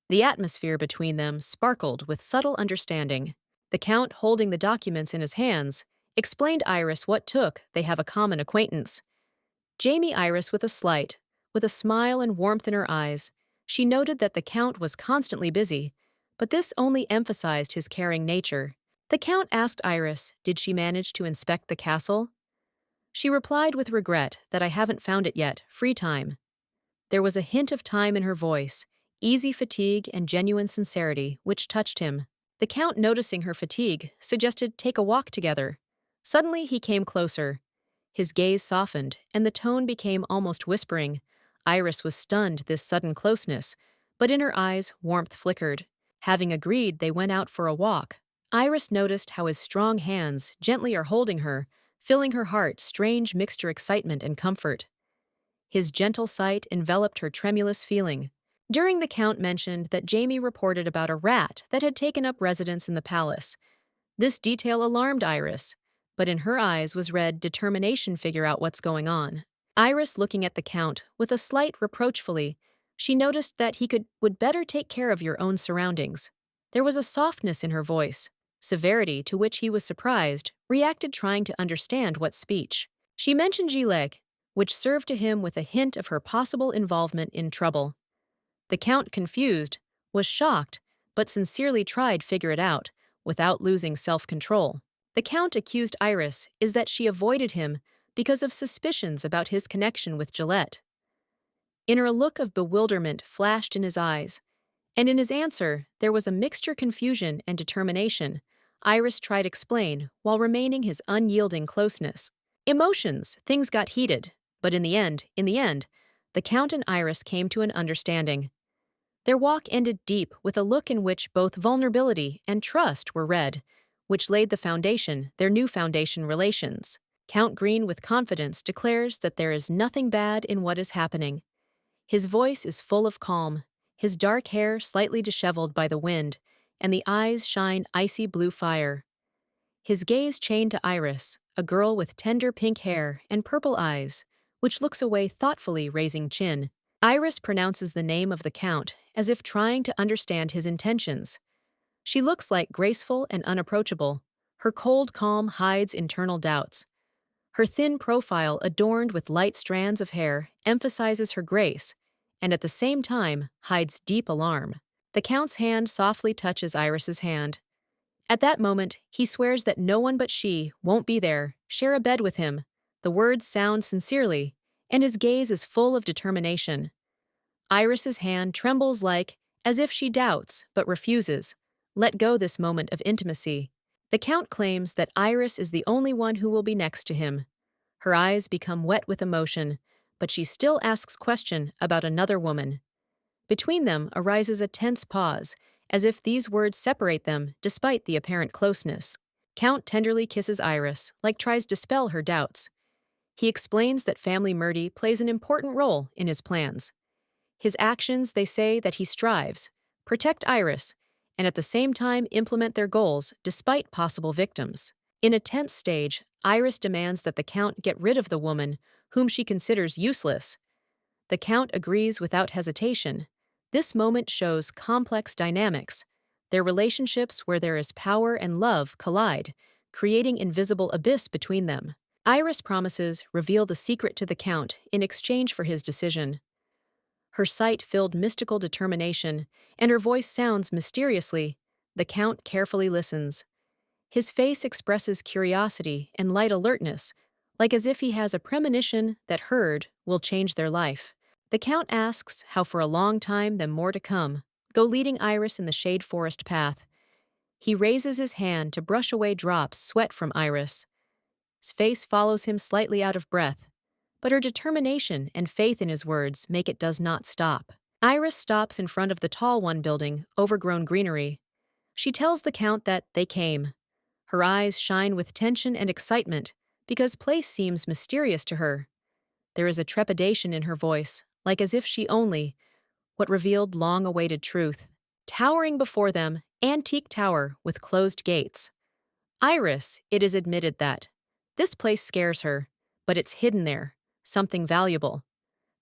The atmosphere between them sparkled with subtle understanding. The Count, holding the documents in his hands, explained Iris what took they have a common acquaintance. Jamie Iris with a smile and warmth in her eyes. She noted that the Count was constantly busy, but this only emphasized his caring nature. The Count asked Iris, did she manage to inspect the castle? She replied with regret that I haven't found it yet, free time. There was a hint of time in her voice, easy fatigue and genuine sincerity, which touched him. The Count, noticing her fatigue, suggested take a walk together. Suddenly he came closer. His gaze softened, and the tone became almost whispering. Iris was stunned this sudden closeness, but in her eyes warmth flickered. Having agreed, they went out for a walk. Iris noticed how his strong hands gently are holding her, filling her heart strange mixture excitement and comfort. His gentle sight enveloped her tremulous feeling. During the Count mentioned that Jamie reported about a rat that had taken up residence in the palace. This detail alarmed Iris, but in her eyes was read determination figure out what's going on. Iris, looking at the Count with a slight reproachfully, she noticed that would better take care of your own surroundings. There was a softness in her voice, severity to which he was surprised, reacted trying to understand what speech. She mentioned Gilek, which served to him with a hint of her possible involvement in trouble. The Count, confused, was shocked, but sincerely tried figure it out, without losing self-control. The Count accused Iris is that she avoided him because of suspicions about his connection with Gillette. In her, a look of bewilderment flashed in his eyes, and in his answer there was a mixture confusion and determination. Iris tried to explain while remaining his unyielding closeness. Emotions, things got heated, but in the end, the Count and Iris came to an understanding. Their walk ended deep with a look in which both vulnerability and trust were read, which laid their new foundation relations. Count Green, with confidence, declares that there is nothing bad in what is happening. His voice is full of calm, his dark hair slightly disheveled by the wind, and the eyes shine icy blue fire. His gaze chained to Iris, a girl with tender pink hair and purple eyes, which looks away thoughtfully, raising chin. Iris pronounces the name of the Count as if trying to understand his intentions. She looks graceful and unapproachable. Her cold calm hides internal doubts. Her thin profile, adorned with light strands of hair, emphasizes her grace, and at the same time hides deep alarm. The Count's hand softly touches Iris's hand. At that moment, he swears that no one but she won't be there, share a bed with him. The words sound sincerely, and his gaze is full of determination. Iris's hand trembles as if she doubts, but refuses. Let go this moment of intimacy. The Count claims that Iris is the only one who will be next to him. Her eyes become wet with emotion, but she still asks question about another woman. Between them arises a tense pause, as if these words separate them despite the apparent closeness. Count tenderly kisses Iris, tries to dispel her doubts. He explains that family Murdy plays an important role in his plans. His actions, they say that he strives, protect Iris, and at the same time implement their goals despite possible victims. In a tense stage, Iris demands that the Count get rid of the woman whom she considers useless. The Count agrees without hesitation. This moment shows complex dynamics. Their relationships where there is power and love collide, creating invisible abyss between them. Iris promises reveal the secret to the Count in exchange for his decision. Her sight filled mystical determination, and her voice sounds mysteriously. The Count carefully listens. His face expresses curiosity and light alertness, as if he has a premonition that heard will change their life. The Count asks how for a long time then more to come, go leading Iris in the shade forest path. He raises his hand to brush away drops sweat from Iris. His face follows him slightly out of breath, but her determination and faith in his words make it does not stop. Iris stops in front of the tall one building, overgrown greenery. She tells the Count that they came. Her eyes shine with tension and excitement because place seems mysterious to her. There is a trepidation in her voice, like as if she only what revealed long-awaited truth. Towering before them, antique tower with closed gates. Iris, it is admitted that this place scares her, but it's hidden there, something valuable.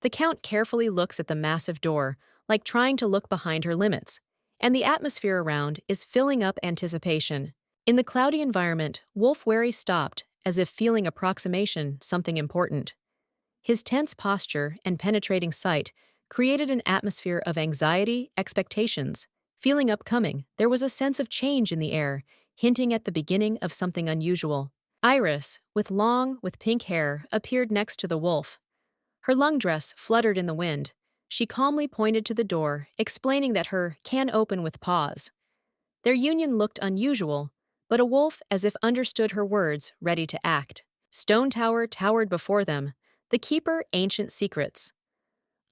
The Count carefully looks at the massive door, like trying to look behind her limits, and the atmosphere around is filling up anticipation. In the cloudy environment, Wolf Wary stopped, as if feeling approximation something important. His tense posture and penetrating sight created an atmosphere of anxiety, expectations. Feeling upcoming, there was a sense of change in the air, hinting at the beginning of something unusual. Iris, with pink hair, appeared next to the wolf. Her long dress fluttered in the wind. She calmly pointed to the door, explaining that her can open with pause. Their union looked unusual, but a wolf as if understood her words, ready to act. Stone Tower towered before them, the keeper ancient secrets.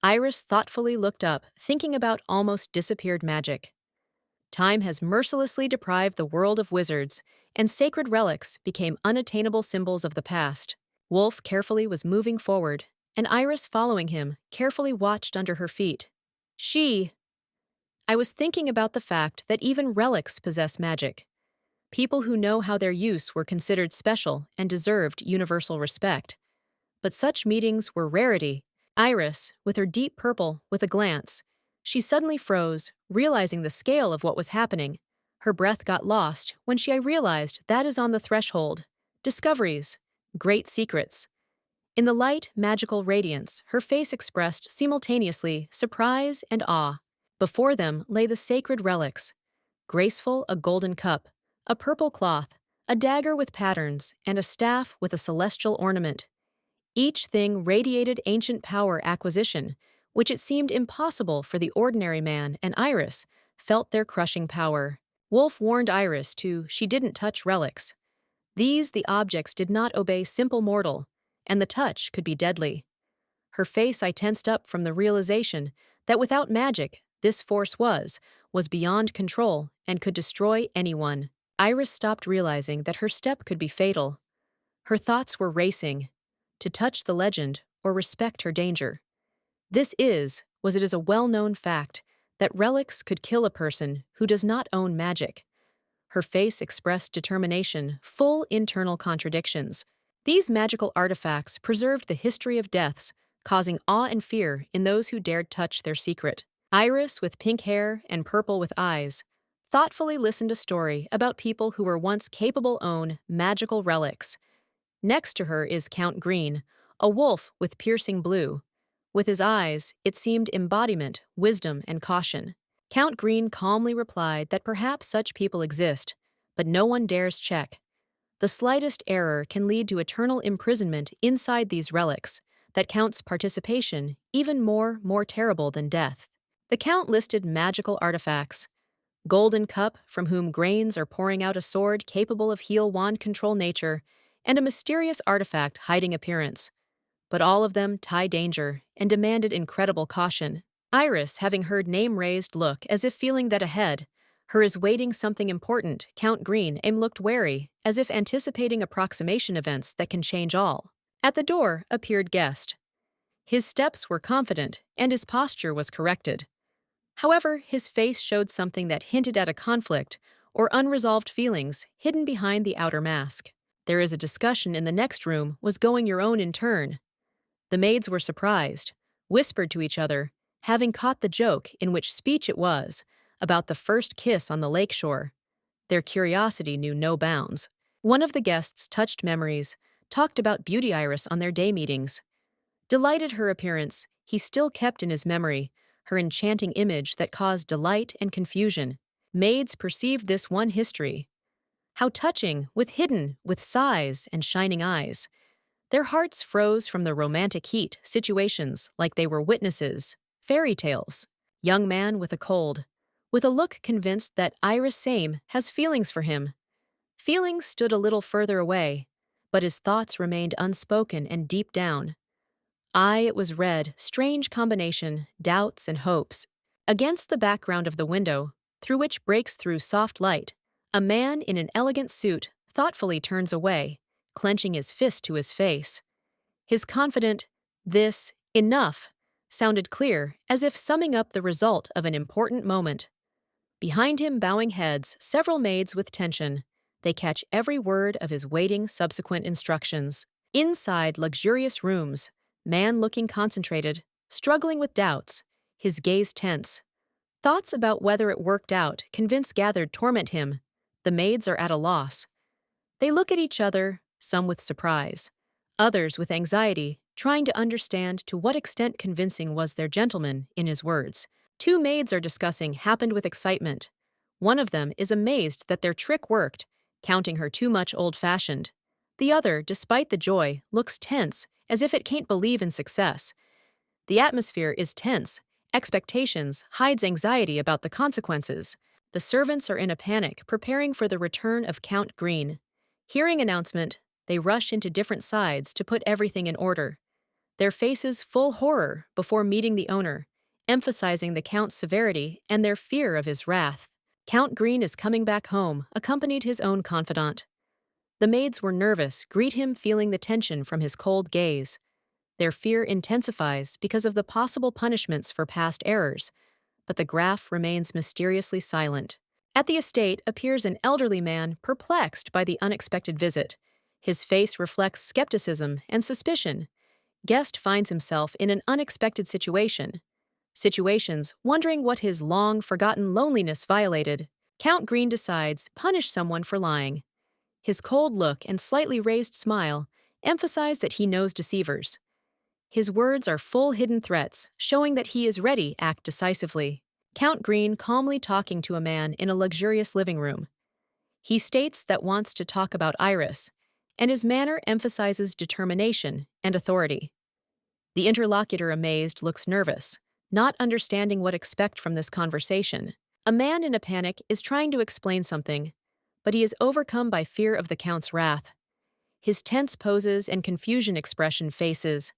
Iris thoughtfully looked up, thinking about almost disappeared magic. Time has mercilessly deprived the world of wizards, and sacred relics became unattainable symbols of the past. Wolf carefully was moving forward, and Iris, following him, carefully watched under her feet. I was thinking about the fact that even relics possess magic. People who know how their use were considered special and deserved universal respect. But such meetings were rarity. Iris, with her deep purple, with a glance. She suddenly froze, realizing the scale of what was happening. Her breath got lost when she realized that is on the threshold. Discoveries. Great secrets. In the light, magical radiance, her face expressed simultaneously surprise and awe. Before them lay the sacred relics. Graceful, a golden cup, a purple cloth, a dagger with patterns, and a staff with a celestial ornament. Each thing radiated ancient power acquisition, which it seemed impossible for the ordinary man, and Iris felt their crushing power. Wolf warned Iris she didn't touch relics. The objects did not obey simple mortal, and the touch could be deadly. Her face tensed up from the realization that without magic, this force was beyond control and could destroy anyone. Iris stopped, realizing that her step could be fatal. Her thoughts were racing. To touch the legend or respect her danger. It is a well-known fact that relics could kill a person who does not own magic. Her face expressed determination, full internal contradictions. These magical artifacts preserved the history of deaths, causing awe and fear in those who dared touch their secret. Iris, with pink hair and purple with eyes, thoughtfully listened a story about people who were once capable own magical relics. Next to her is Count Green, a wolf with piercing blue. With his eyes, it seemed embodiment, wisdom, and caution. Count Green calmly replied that perhaps such people exist, but no one dares check. The slightest error can lead to eternal imprisonment inside these relics, that counts participation even more terrible than death. The Count listed magical artifacts. Golden cup, from whom grains are pouring out a sword capable of heal wand control nature, and a mysterious artifact hiding appearance. But all of them tie danger and demanded incredible caution. Iris, having heard name raised, look as if feeling that ahead, her is waiting something important. Count Green looked wary, as if anticipating approximation events that can change all. At the door appeared Guest. His steps were confident, and his posture was corrected. However, his face showed something that hinted at a conflict or unresolved feelings hidden behind the outer mask. There is a discussion in the next room was going your own in turn. The maids were surprised, whispered to each other, having caught the joke in which speech it was, about the first kiss on the lakeshore. Their curiosity knew no bounds. One of the guests touched memories, talked about Beauty Iris on their day meetings. Delighted her appearance, he still kept in his memory her enchanting image that caused delight and confusion. Maids perceived this one history. How touching, with sighs and shining eyes. Their hearts froze from the romantic heat, situations like they were witnesses, fairy tales. Young man with a cold. with a look convinced that Iris Same has feelings for him. Feelings stood a little further away, but his thoughts remained unspoken and deep down. It was read, strange combination, doubts and hopes. Against the background of the window, through which breaks through soft light, a man in an elegant suit thoughtfully turns away, clenching his fist to his face. His confident, "This, enough," sounded clear, as if summing up the result of an important moment. Behind him, bowing heads, several maids with tension. They catch every word of his waiting subsequent instructions. Inside luxurious rooms, man looking concentrated, struggling with doubts, his gaze tense. Thoughts about whether it worked out, convince gathered torment him. The maids are at a loss. They look at each other, some with surprise, others with anxiety, trying to understand to what extent convincing was their gentleman in his words. Two maids are discussing happened with excitement. One of them is amazed that their trick worked, counting her too much old-fashioned. The other, despite the joy, looks tense, as if it can't believe in success. The atmosphere is tense. Expectations hides anxiety about the consequences. The servants are in a panic, preparing for the return of Count Green. Hearing announcement, they rush into different sides to put everything in order. Their faces full horror before meeting the owner, emphasizing the Count's severity and their fear of his wrath. Count Green is coming back home, accompanied his own confidant. The maids were nervous, greet him feeling the tension from his cold gaze. Their fear intensifies because of the possible punishments for past errors, but the Graf remains mysteriously silent. At the estate appears an elderly man perplexed by the unexpected visit. His face reflects skepticism and suspicion. Guest finds himself in an unexpected situations wondering what his long-forgotten loneliness violated. Count Green decides punish someone for lying. His cold look and slightly raised smile emphasize that he knows deceivers. His words are full hidden threats, showing that he is ready to act decisively. Count Green calmly talking to a man in a luxurious living room. He states that wants to talk about Iris, and his manner emphasizes determination and authority. The interlocutor, amazed, looks nervous, not understanding what to expect from this conversation. A man in a panic is trying to explain something, but he is overcome by fear of the Count's wrath. His tense poses and confusion expression faces.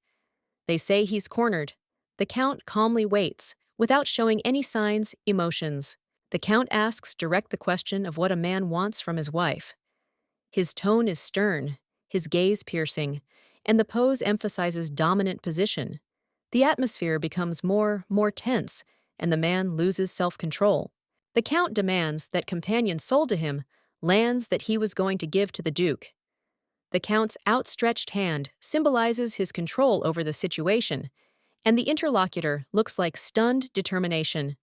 They say he's cornered. The Count calmly waits, without showing any signs, emotions. The Count asks direct the question of what a man wants from his wife. His tone is stern, his gaze piercing, and the pose emphasizes dominant position. The atmosphere becomes more tense, and the man loses self-control. The Count demands that companion sold to him lands that he was going to give to the Duke. The Count's outstretched hand symbolizes his control over the situation, and the interlocutor looks like stunned determination.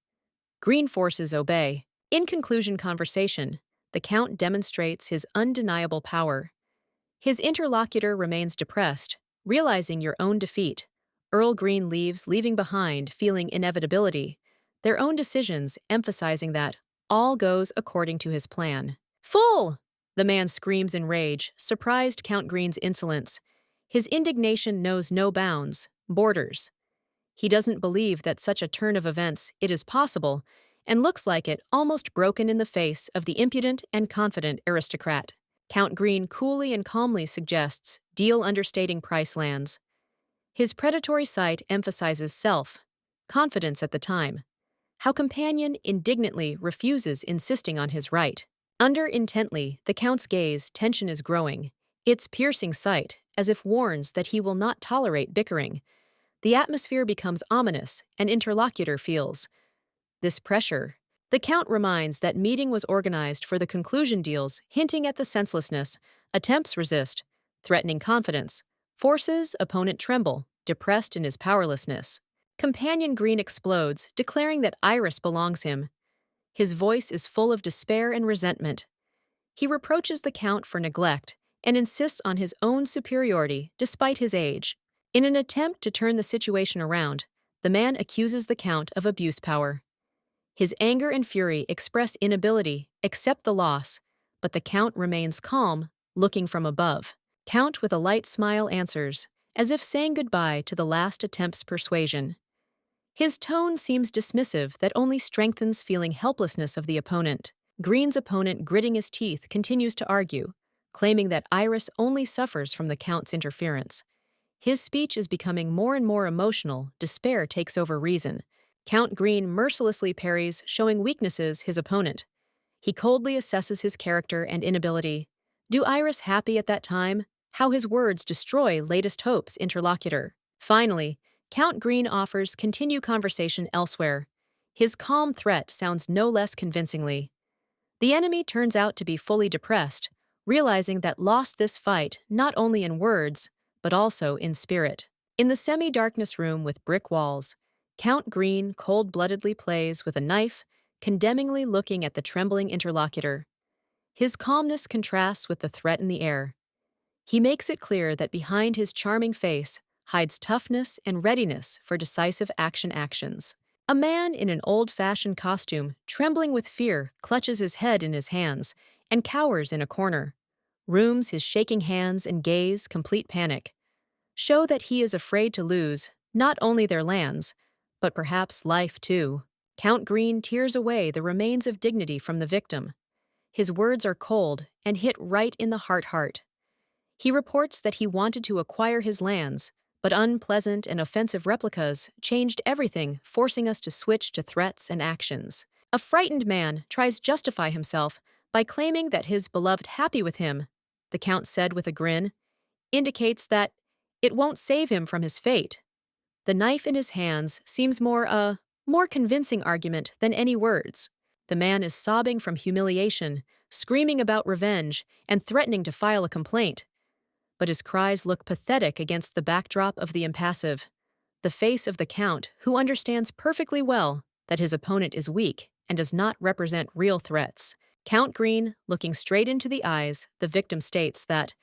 Green forces obey. In conclusion conversation, the Count demonstrates his undeniable power. His interlocutor remains depressed, realizing your own defeat. Earl Green leaves, leaving behind feeling inevitability, their own decisions emphasizing that all goes according to his plan. "Fool!" the man screams in rage, surprised Count Green's insolence. His indignation knows no bounds, borders. He doesn't believe that such a turn of events it is possible, and looks like it almost broken in the face of the impudent and confident aristocrat. Count Green coolly and calmly suggests deal understating price lands. His predatory sight emphasizes confidence at the time. How companion indignantly refuses insisting on his right. Under intently, the Count's gaze, tension is growing. Its piercing sight, as if warns that he will not tolerate bickering. The atmosphere becomes ominous, and interlocutor feels this pressure. The Count reminds that meeting was organized for the conclusion deals, hinting at the senselessness. Attempts resist, threatening confidence. Forces opponent tremble, depressed in his powerlessness. Companion Green explodes, declaring that Iris belongs him. His voice is full of despair and resentment. He reproaches the Count for neglect and insists on his own superiority despite his age. In an attempt to turn the situation around, the man accuses the Count of abuse power. His anger and fury express inability, accept the loss, but the Count remains calm, looking from above. Count with a light smile answers, as if saying goodbye to the last attempt's persuasion. His tone seems dismissive that only strengthens feeling helplessness of the opponent. Green's opponent, gritting his teeth, continues to argue, claiming that Iris only suffers from the Count's interference. His speech is becoming more and more emotional, despair takes over reason. Count Green mercilessly parries, showing weaknesses his opponent. He coldly assesses his character and inability. Do Iris happy at that time? How his words destroy latest hopes interlocutor. Finally, Count Green offers continue conversation elsewhere. His calm threat sounds no less convincingly. The enemy turns out to be fully depressed, realizing that lost this fight not only in words, but also in spirit. In the semi-darkness room with brick walls, Count Green cold-bloodedly plays with a knife, condemningly looking at the trembling interlocutor. His calmness contrasts with the threat in the air. He makes it clear that behind his charming face hides toughness and readiness for decisive actions. A man in an old-fashioned costume, trembling with fear, clutches his head in his hands and cowers in a corner. Rooms his shaking hands and gaze, complete panic, show that he is afraid to lose not only their lands, but perhaps life too. Count Green tears away the remains of dignity from the victim. His words are cold and hit right in the heart. He reports that he wanted to acquire his lands, but unpleasant and offensive replicas changed everything, forcing us to switch to threats and actions. A frightened man tries justify himself by claiming that his beloved happy with him, the Count said with a grin, indicates that it won't save him from his fate. The knife in his hands seems a more convincing argument than any words. The man is sobbing from humiliation, screaming about revenge, and threatening to file a complaint. But his cries look pathetic against the backdrop of the impassive. The face of the Count, who understands perfectly well that his opponent is weak and does not represent real threats. Count Green, looking straight into the eyes, the victim states that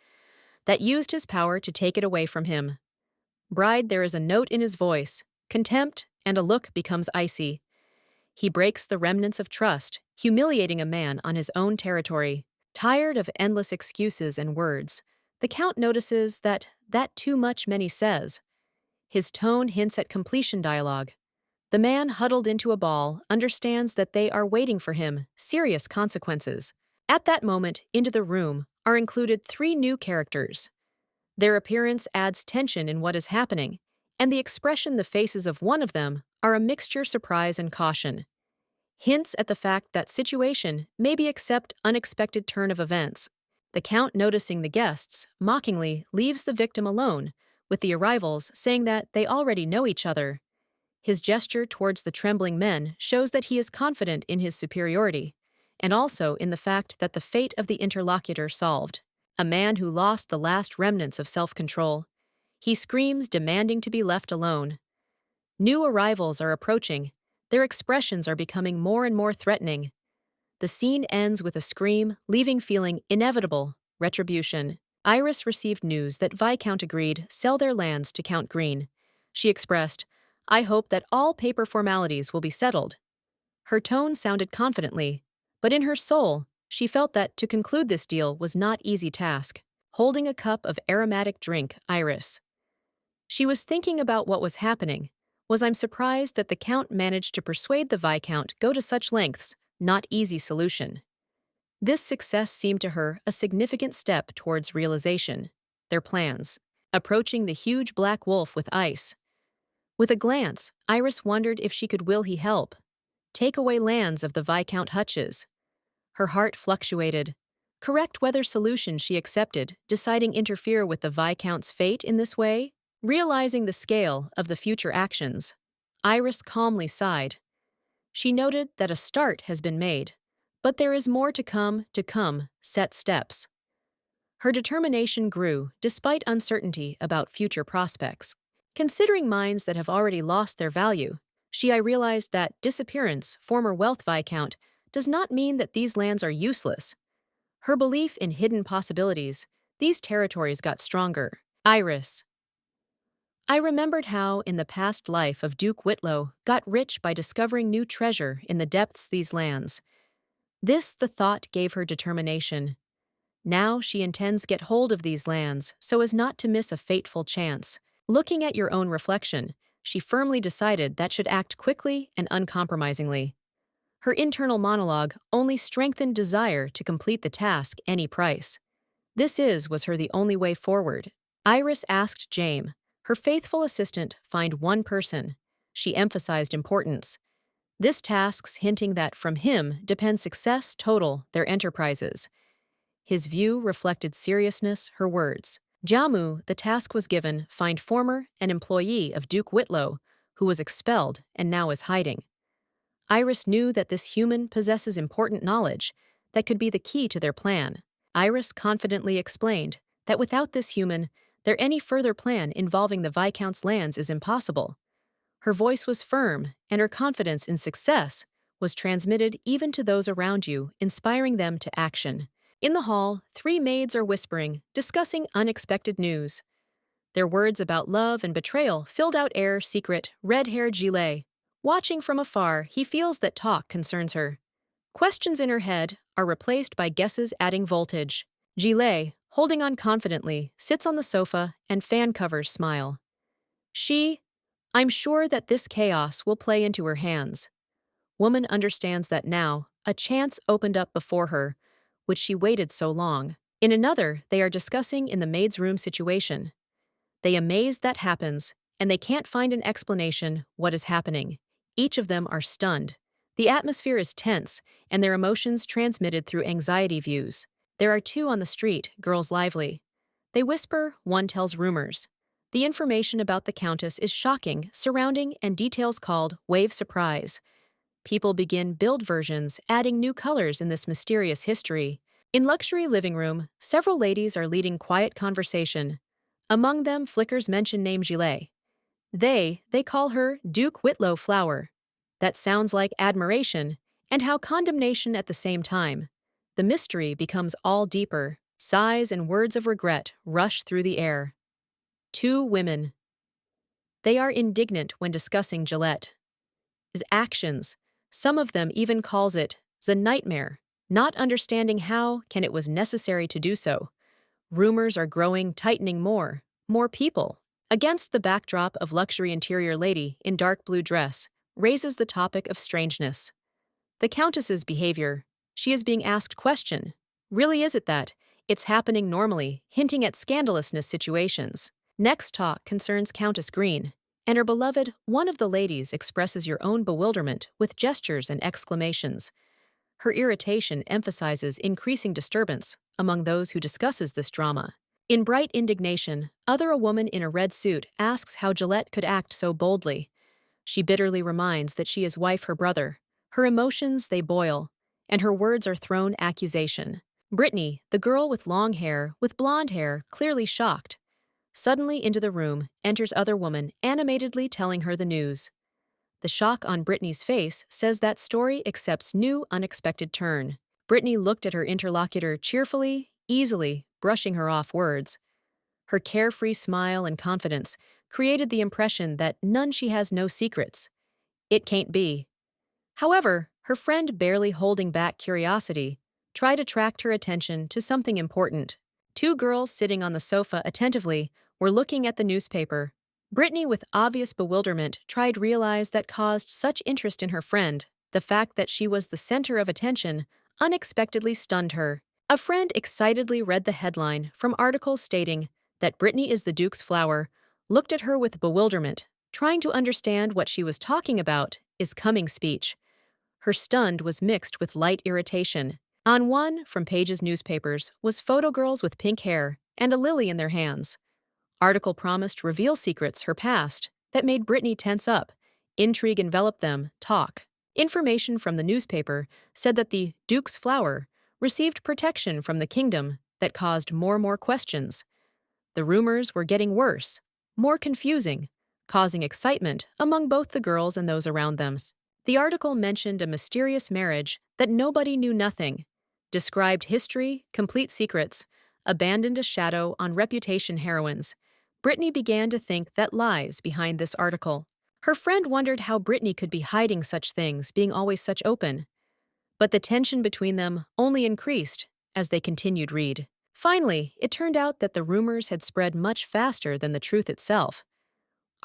used his power to take it away from him. Bride, there is a note in his voice, contempt, and a look becomes icy. He breaks the remnants of trust, humiliating a man on his own territory. Tired of endless excuses and words, the Count notices that too much many says. His tone hints at completion dialogue. The man huddled into a ball understands that they are waiting for him, serious consequences. At that moment, into the room are included 3 new characters. Their appearance adds tension in what is happening, and the expression the faces of one of them are a mixture surprise and caution. Hints at the fact that situation maybe accept unexpected turn of events. The Count, noticing the guests, mockingly leaves the victim alone, with the arrivals saying that they already know each other. His gesture towards the trembling men shows that he is confident in his superiority, and also in the fact that the fate of the interlocutor solved. A man who lost the last remnants of self-control. He screams, demanding to be left alone. New arrivals are approaching. Their expressions are becoming more and more threatening. The scene ends with a scream, leaving feeling inevitable retribution. Iris received news that Viscount agreed sell their lands to Count Green. She expressed, "I hope that all paper formalities will be settled." Her tone sounded confidently, but in her soul, she felt that to conclude this deal was not easy task. Holding a cup of aromatic drink, Iris. She was thinking about what was happening. I'm surprised that the Count managed to persuade the Viscount go to such lengths, not easy solution. This success seemed to her a significant step towards realization. Their plans. Approaching the huge black wolf with ice. With a glance, Iris wondered if she could will he help. Take away lands of the Viscount Hutches. Her heart fluctuated. Correct whether solution she accepted, deciding interfere with the Viscount's fate in this way? Realizing the scale of the future actions, Iris calmly sighed. She noted that a start has been made, but there is more to come, set steps. Her determination grew despite uncertainty about future prospects. Considering mines that have already lost their value, she realized that disappearance, former wealth Viscount, does not mean that these lands are useless. Her belief in hidden possibilities, these territories got stronger. Iris. I remembered how, in the past life of Duke Whitlow, got rich by discovering new treasure in the depths these lands. This, the thought, gave her determination. Now she intends get hold of these lands so as not to miss a fateful chance. Looking at your own reflection, she firmly decided that should act quickly and uncompromisingly. Her internal monologue only strengthened desire to complete the task any price. Was her the only way forward. Iris asked James, her faithful assistant, find one person. She emphasized importance. This task's hinting that from him depends success total their enterprises. His view reflected seriousness, her words. Jamu, the task was given, find former an employee of Duke Whitlow, who was expelled and now is hiding. Iris knew that this human possesses important knowledge that could be the key to their plan. Iris confidently explained that without this human, their any further plan involving the Viscount's lands is impossible. Her voice was firm, and her confidence in success was transmitted even to those around you, inspiring them to action. In the hall, three maids are whispering, discussing unexpected news. Their words about love and betrayal filled out air secret, red-haired Gillet. Watching from afar, he feels that talk concerns her. Questions in her head are replaced by guesses adding voltage. Gillet, holding on confidently, sits on the sofa and fan covers smile. I'm sure that this chaos will play into her hands. Woman understands that now, a chance opened up before her, which she waited so long. In another, they are discussing in the maid's room situation. They amazed that happens, and they can't find an explanation what is happening. Each of them are stunned. The atmosphere is tense, and their emotions transmitted through anxiety views. There are two on the street, girls lively. They whisper, one tells rumors. The information about the Countess is shocking, surrounding, and details called wave surprise. People begin build versions, adding new colors in this mysterious history. In luxury living room, several ladies are leading quiet conversation. Among them flickers mention name Gillet. They call her Duke Whitlow Flower. That sounds like admiration, and how condemnation at the same time. The mystery becomes all deeper. Sighs and words of regret rush through the air. Two women. They are indignant when discussing Gillette. His actions. Some of them even calls it the nightmare, not understanding how it was necessary to do so. Rumors are growing, tightening more people. Against the backdrop of luxury interior lady in dark blue dress, raises the topic of strangeness. The Countess's behavior. She is being asked question. Really is it that? It's happening normally, hinting at scandalousness situations. Next talk concerns Countess Green, and her beloved, one of the ladies expresses your own bewilderment with gestures and exclamations. Her irritation emphasizes increasing disturbance among those who discusses this drama. In bright indignation, a woman in a red suit asks how Gillette could act so boldly. She bitterly reminds that she is wife her brother. Her emotions, they boil, and her words are thrown accusation. Brittany, the girl with long hair, with blonde hair, clearly shocked. Suddenly into the room enters other woman, animatedly telling her the news. The shock on Brittany's face says that story accepts new, unexpected turn. Brittany looked at her interlocutor cheerfully, easily, brushing her off words. Her carefree smile and confidence created the impression that she has no secrets. It can't be. However, her friend, barely holding back curiosity, tried to attract her attention to something important. Two girls sitting on the sofa attentively were looking at the newspaper. Brittany, with obvious bewilderment, tried to realize that caused such interest in her friend. The fact that she was the center of attention unexpectedly stunned her. A friend excitedly read the headline from articles stating that Brittany is the Duke's flower, looked at her with bewilderment, trying to understand what she was talking about, is coming speech. Her stunned was mixed with light irritation. On one from Page's newspapers was photo girls with pink hair and a lily in their hands. Article promised reveal secrets her past that made Brittany tense up. Intrigue enveloped them, talk. Information from the newspaper said that the Duke's flower received protection from the kingdom that caused more questions. The rumors were getting worse, more confusing, causing excitement among both the girls and those around them. The article mentioned a mysterious marriage that nobody knew nothing, described history, complete secrets, abandoned a shadow on reputation heroines. Brittany began to think that lies behind this article. Her friend wondered how Brittany could be hiding such things, being always such open. But the tension between them only increased as they continued read. Finally, it turned out that the rumors had spread much faster than the truth itself.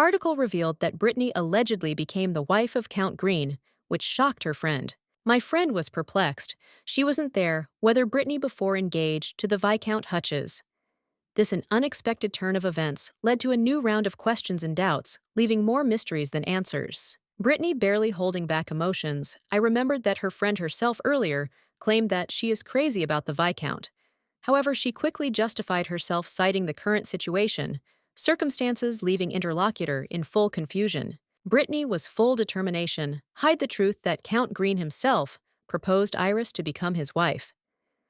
Article revealed that Brittany allegedly became the wife of Count Green, which shocked her friend. My friend was perplexed. She wasn't there whether Brittany before engaged to the Viscount Hutches. This an unexpected turn of events led to a new round of questions and doubts, leaving more mysteries than answers. Brittany barely holding back emotions, I remembered that her friend herself earlier claimed that she is crazy about the Viscount. However, she quickly justified herself citing the current situation, circumstances leaving interlocutor in full confusion. Brittany was full determination, hide the truth that Count Green himself proposed Iris to become his wife.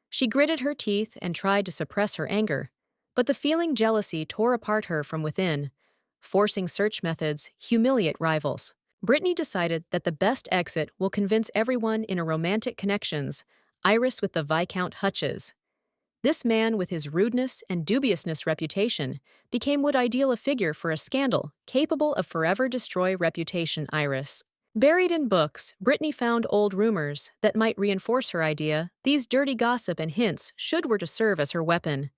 She gritted her teeth and tried to suppress her anger, but the feeling jealousy tore apart her from within, forcing search methods humiliate rivals. Brittany decided that the best exit will convince everyone in a romantic connections, Iris with the Viscount Hutches. This man, with his rudeness and dubiousness reputation, became would ideal a figure for a scandal capable of forever destroy reputation Iris. Buried in books, Brittany found old rumors that might reinforce her idea. These dirty gossip and hints were to serve as her weapon.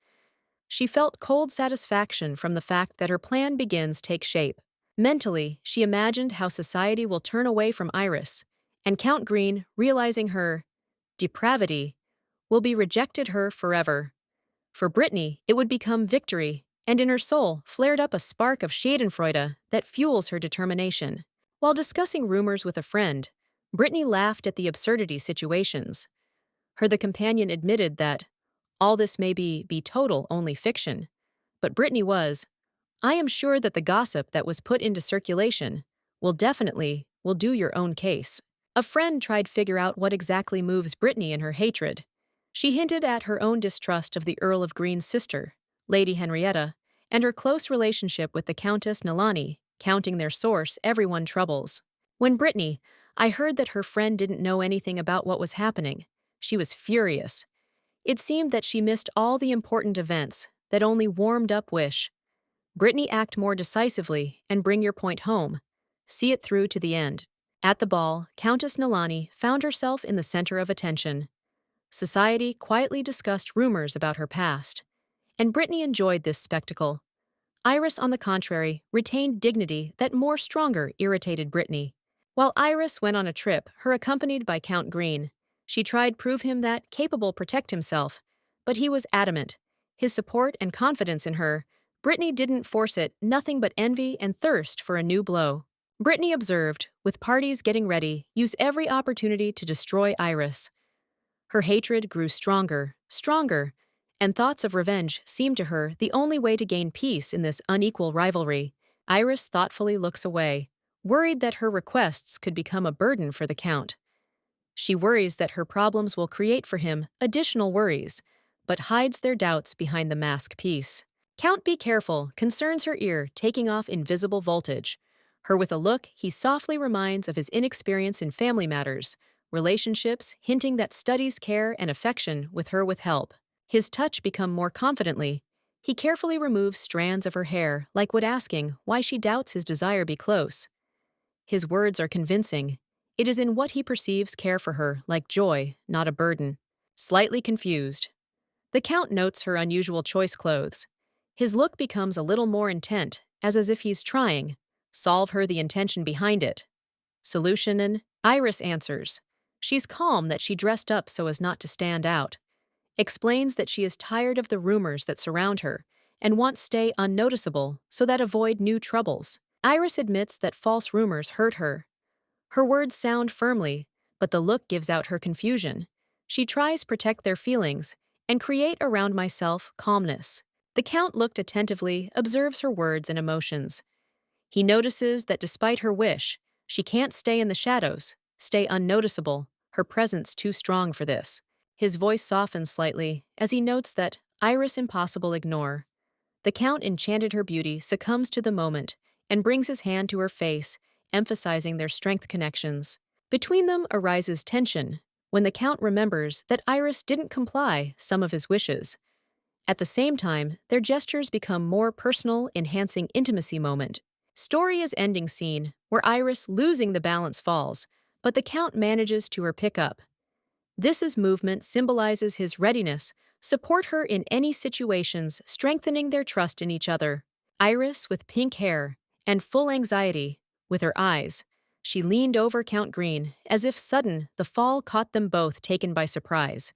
She felt cold satisfaction from the fact that her plan begins take shape. Mentally, she imagined how society will turn away from Iris, and Count Green, realizing her depravity, will be rejected her forever. For Brittany, it would become victory, and in her soul flared up a spark of schadenfreude that fuels her determination. While discussing rumors with a friend, Brittany laughed at the absurdity situations. The companion admitted that all this may be total only fiction, but Brittany I am sure that the gossip that was put into circulation will do your own case. A friend tried figure out what exactly moves Brittany in her hatred. She hinted at her own distrust of the Earl of Green's sister, Lady Henrietta, and her close relationship with the Countess Nalani, counting their source everyone troubles. When Brittany, I heard that her friend didn't know anything about what was happening. She was furious. It seemed that she missed all the important events that only warmed up wish. Brittany, act more decisively and bring your point home. See it through to the end. At the ball, Countess Nalani found herself in the center of attention. Society quietly discussed rumors about her past, and Brittany enjoyed this spectacle. Iris, on the contrary, retained dignity that more stronger irritated Brittany. While Iris went on a trip, her accompanied by Count Green, she tried prove him that capable protect himself, but he was adamant. His support and confidence in her, Brittany didn't force it, nothing but envy and thirst for a new blow. Brittany observed, with parties getting ready, use every opportunity to destroy Iris. Her hatred grew stronger, and thoughts of revenge seemed to her the only way to gain peace in this unequal rivalry. Iris thoughtfully looks away, worried that her requests could become a burden for the Count. She worries that her problems will create for him additional worries, but hides their doubts behind the mask piece. Count, be careful, concerns her ear, taking off invisible voltage. Her with a look, he softly reminds of his inexperience in family matters, relationships, hinting that studies care and affection with her with help. His touch become more confidently. He carefully removes strands of her hair, like would asking why she doubts his desire be close. His words are convincing. It is in what he perceives care for her, like joy, not a burden. Slightly confused, the Count notes her unusual choice clothes. His look becomes a little more intent, as if he's trying solve her the intention behind it. Solution and Iris answers. She's calm that she dressed up so as not to stand out. Explains that she is tired of the rumors that surround her and wants stay unnoticeable so that avoid new troubles. Iris admits that false rumors hurt her. Her words sound firmly, but the look gives out her confusion. She tries protect their feelings and create around myself calmness. The Count looked attentively, observes her words and emotions. He notices that despite her wish, she can't stay in the shadows, stay unnoticeable, her presence too strong for this. His voice softens slightly as he notes that Iris impossible ignore. The Count, enchanted her beauty, succumbs to the moment and brings his hand to her face, emphasizing their strength connections. Between them arises tension when the Count remembers that Iris didn't comply some of his wishes. At the same time, their gestures become more personal, enhancing intimacy moment. Story is ending scene, where Iris losing the balance falls, but the Count manages to her pick up. This movement symbolizes his readiness, support her in any situations, strengthening their trust in each other. Iris, with pink hair and full anxiety, with her eyes, she leaned over Count Green, as if sudden the fall caught them both taken by surprise.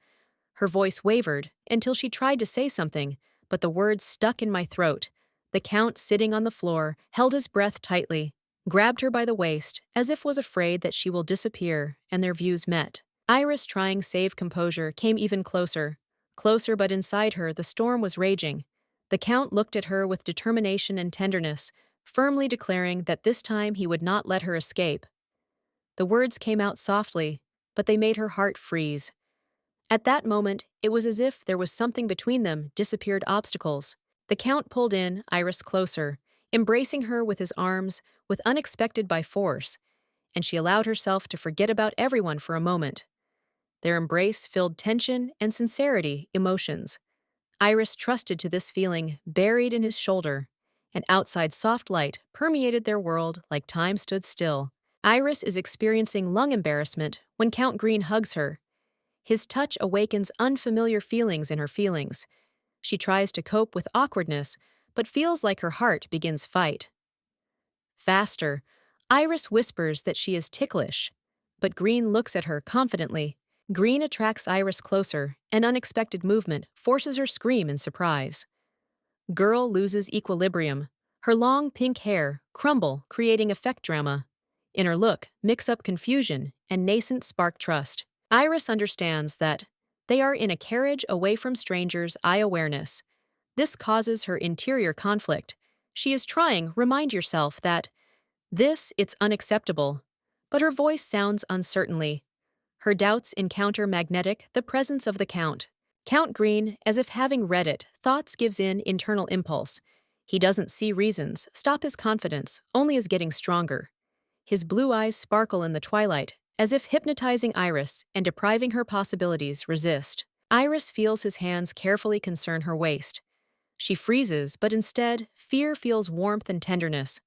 Her voice wavered until she tried to say something, but the words stuck in my throat. The Count, sitting on the floor, held his breath tightly, grabbed her by the waist, as if was afraid that she will disappear, and their views met. Iris, trying save composure, came even closer. Closer, but inside her the storm was raging. The Count looked at her with determination and tenderness, firmly declaring that this time he would not let her escape. The words came out softly, but they made her heart freeze. At that moment, it was as if there was something between them, disappeared obstacles. The Count pulled in Iris closer, embracing her with his arms, with unexpected by force, and she allowed herself to forget about everyone for a moment. Their embrace filled tension and sincerity, emotions. Iris trusted to this feeling buried in his shoulder. An outside soft light permeated their world like time stood still. Iris is experiencing lung embarrassment when Count Green hugs her. His touch awakens unfamiliar feelings in her feelings. She tries to cope with awkwardness, but feels like her heart begins fight. Faster, Iris whispers that she is ticklish, but Green looks at her confidently. Green attracts Iris closer. An unexpected movement forces her scream in surprise. Girl loses equilibrium. Her long pink hair crumble, creating effect drama. In her look, mix up confusion and nascent spark trust. Iris understands that they are in a carriage away from strangers' eye awareness. This causes her interior conflict. She is trying, remind yourself that it's unacceptable. But her voice sounds uncertainly. Her doubts encounter magnetic, the presence of the Count. Count Green, as if having read it, thoughts gives in internal impulse. He doesn't see reasons, stop his confidence, only is getting stronger. His blue eyes sparkle in the twilight, as if hypnotizing Iris and depriving her possibilities resist. Iris feels his hands carefully concern her waist. She freezes, but instead, fear feels warmth and tenderness.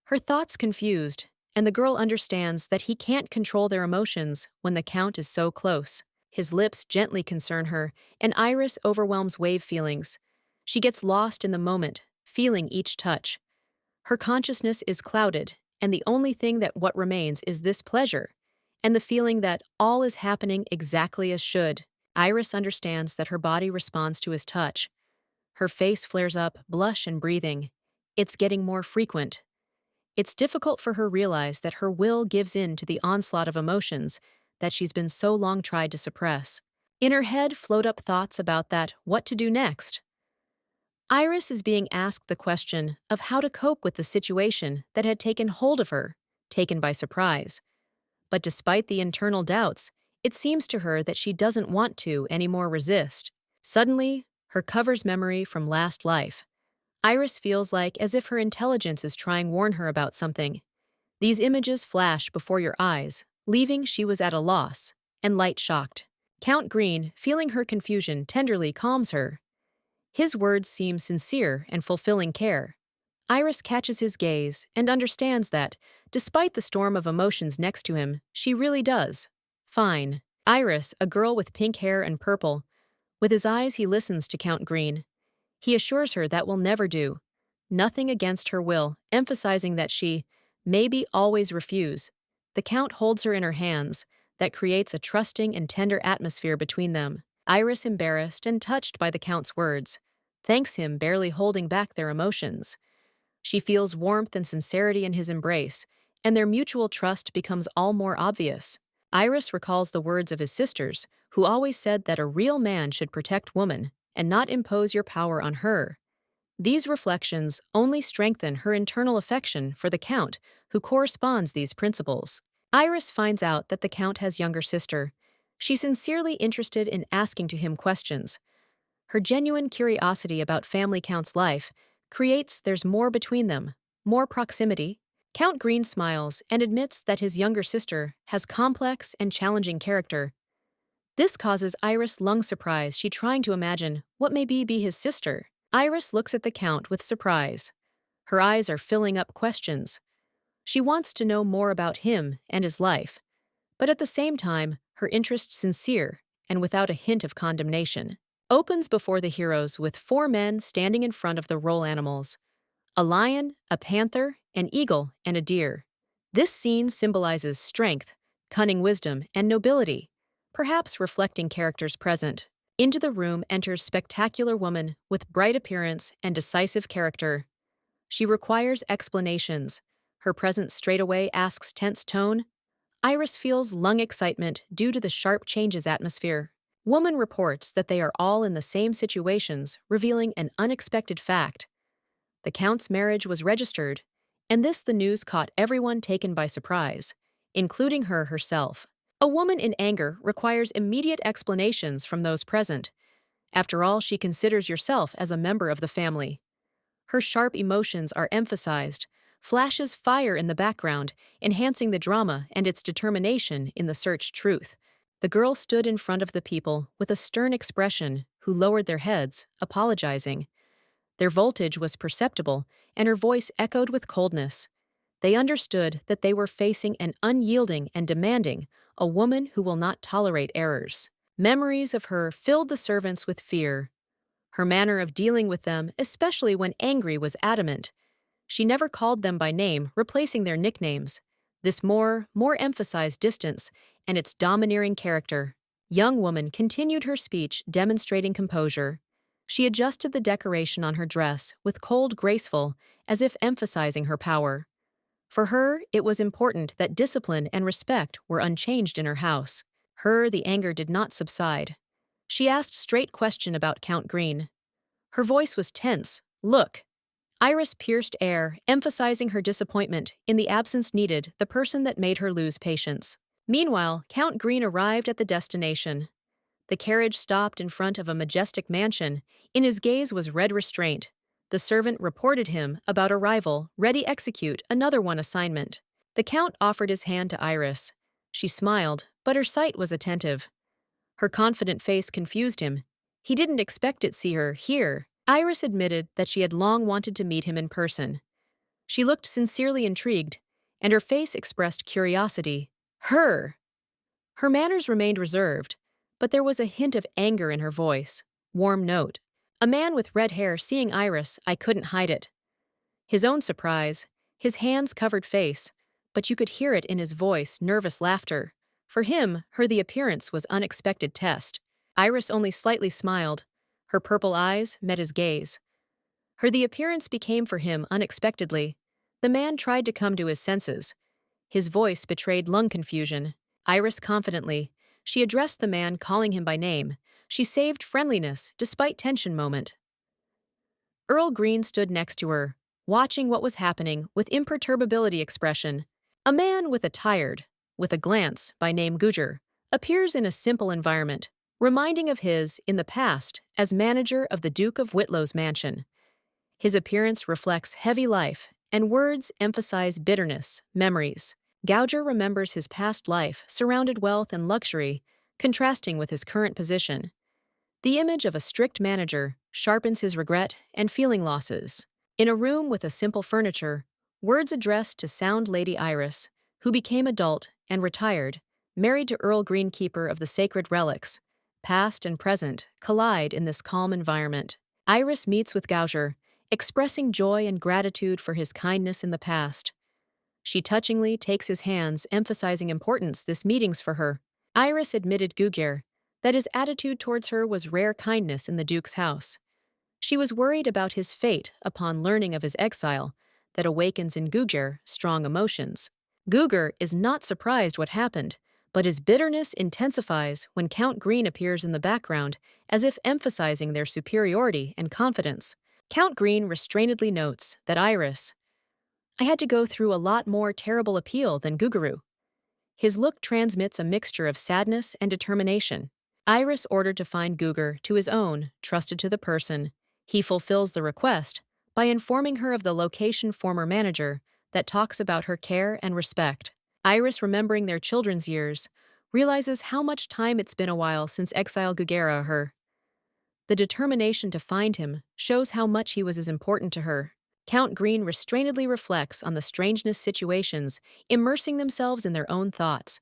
Her thoughts confused, and the girl understands that he can't control their emotions when the Count is so close. His lips gently concern her, and Iris overwhelms wave feelings. She gets lost in the moment, feeling each touch. Her consciousness is clouded, and the only thing that what remains is this pleasure, and the feeling that all is happening exactly as should. Iris understands that her body responds to his touch. Her face flares up, blush and breathing. It's getting more frequent. It's difficult for her to realize that her will gives in to the onslaught of emotions that she's been so long tried to suppress. In her head float up thoughts about what to do next. Iris is being asked the question of how to cope with the situation that had taken hold of her, taken by surprise. But despite the internal doubts, it seems to her that she doesn't want to anymore resist. Suddenly, her covers memory from last life. Iris feels like as if her intelligence is trying to warn her about something. These images flash before your eyes, leaving she was at a loss, and light shocked. Count Green, feeling her confusion, tenderly calms her. His words seem sincere and fulfilling care. Iris catches his gaze and understands that, despite the storm of emotions next to him, she really does. Fine. Iris, a girl with pink hair and purple. With his eyes he listens to Count Green. He assures her that will never do. Nothing against her will, emphasizing that she, maybe always refuse. The Count holds her in her hands. That creates a trusting and tender atmosphere between them. Iris, embarrassed and touched by the Count's words, thanks him, barely holding back their emotions. She feels warmth and sincerity in his embrace, and their mutual trust becomes all more obvious. Iris recalls the words of his sisters, who always said that a real man should protect woman and not impose your power on her. These reflections only strengthen her internal affection for the Count, who corresponds these principles. Iris finds out that the Count has younger sister. She's sincerely interested in asking to him questions. Her genuine curiosity about family Count's life creates there's more between them, more proximity. Count Green smiles and admits that his younger sister has complex and challenging character. This causes Iris lung surprise. She trying to imagine what may be his sister. Iris looks at the Count with surprise. Her eyes are filling up questions. She wants to know more about him and his life, but at the same time, her interest sincere and without a hint of condemnation. Opens before the heroes with 4 men standing in front of the role animals. A lion, a panther, an eagle, and a deer. This scene symbolizes strength, cunning wisdom, and nobility, perhaps reflecting characters present. Into the room enters spectacular woman with bright appearance and decisive character. She requires explanations. Her presence straightaway asks tense tone. Iris feels lung excitement due to the sharp changes atmosphere. Woman reports that they are all in the same situations, revealing an unexpected fact. The Count's marriage was registered, and the news caught everyone taken by surprise, including her herself. A woman in anger requires immediate explanations from those present. After all, she considers yourself as a member of the family. Her sharp emotions are emphasized, flashes fire in the background, enhancing the drama and its determination in the search truth. The girl stood in front of the people with a stern expression, who lowered their heads, apologizing. Their voltage was perceptible, and her voice echoed with coldness. They understood that they were facing an unyielding and demanding, a woman who will not tolerate errors. Memories of her filled the servants with fear. Her manner of dealing with them, especially when angry, was adamant. She never called them by name, replacing their nicknames. This more emphasized distance and its domineering character. Young woman continued her speech, demonstrating composure. She adjusted the decoration on her dress with cold graceful, as if emphasizing her power. For her, it was important that discipline and respect were unchanged in her house. The anger did not subside. She asked straight question about Count Green. Her voice was tense. Look. Iris pierced air, emphasizing her disappointment in the absence needed, the person that made her lose patience. Meanwhile, Count Green arrived at the destination. The carriage stopped in front of a majestic mansion. In his gaze was red restraint. The servant reported him about arrival, ready execute another one assignment. The Count offered his hand to Iris. She smiled, but her sight was attentive. Her confident face confused him. He didn't expect to see her here. Iris admitted that she had long wanted to meet him in person. She looked sincerely intrigued, and her face expressed curiosity. Her manners remained reserved, but there was a hint of anger in her voice. Warm note. A man with red hair seeing Iris, I couldn't hide it. His own surprise, his hands-covered face, but you could hear it in his voice, nervous laughter. For him, the appearance was unexpected test. Iris only slightly smiled. Her purple eyes met his gaze. The appearance became for him unexpectedly. The man tried to come to his senses. His voice betrayed lung confusion. Iris confidently. She addressed the man, calling him by name. She saved friendliness, despite tension moment. Earl Green stood next to her, watching what was happening with imperturbability expression. A man with a glance, by name Gujar, appears in a simple environment, reminding of his, in the past, as manager of the Duke of Whitlow's mansion. His appearance reflects heavy life, and words emphasize bitterness, memories. Gouger remembers his past life, surrounded wealth and luxury, contrasting with his current position. The image of a strict manager sharpens his regret and feeling losses. In a room with a simple furniture, words addressed to sound Lady Iris, who became adult and retired, married to Earl Greenkeeper of the Sacred Relics. Past and present collide in this calm environment. Iris meets with Gouger, expressing joy and gratitude for his kindness in the past. She touchingly takes his hands, emphasizing importance this meeting's for her. Iris admitted Gujar that his attitude towards her was rare kindness in the Duke's house. She was worried about his fate upon learning of his exile, that awakens in Gujar strong emotions. Gujar is not surprised what happened, but his bitterness intensifies when Count Green appears in the background, as if emphasizing their superiority and confidence. Count Green restrainedly notes that Iris, I had to go through a lot more terrible appeal than Gugaru. His look transmits a mixture of sadness and determination. Iris ordered to find Gugar to his own, trusted to the person. He fulfills the request by informing her of the location former manager that talks about her care and respect. Iris, remembering their children's years, realizes how much time it's been a while since exile Gugera her. The determination to find him shows how much he was as important to her. Count Green restrainedly reflects on the strangeness situations, immersing themselves in their own thoughts.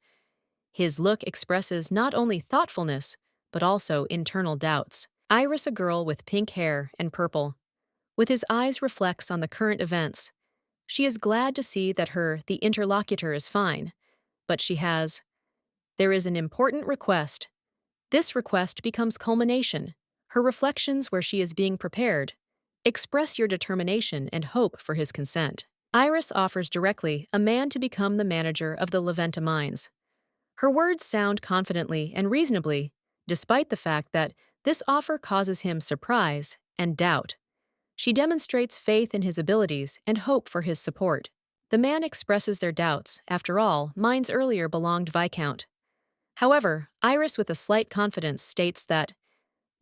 His look expresses not only thoughtfulness, but also internal doubts. Iris, a girl with pink hair and purple, with his eyes reflects on the current events. She is glad to see that the interlocutor is fine, but there is an important request. This request becomes culmination, her reflections where she is being prepared. Express your determination and hope for his consent. Iris offers directly a man to become the manager of the Leventa mines. Her words sound confidently and reasonably, despite the fact that this offer causes him surprise and doubt. She demonstrates faith in his abilities and hope for his support. The man expresses their doubts. After all, mines earlier belonged Viscount. However, Iris with a slight confidence states that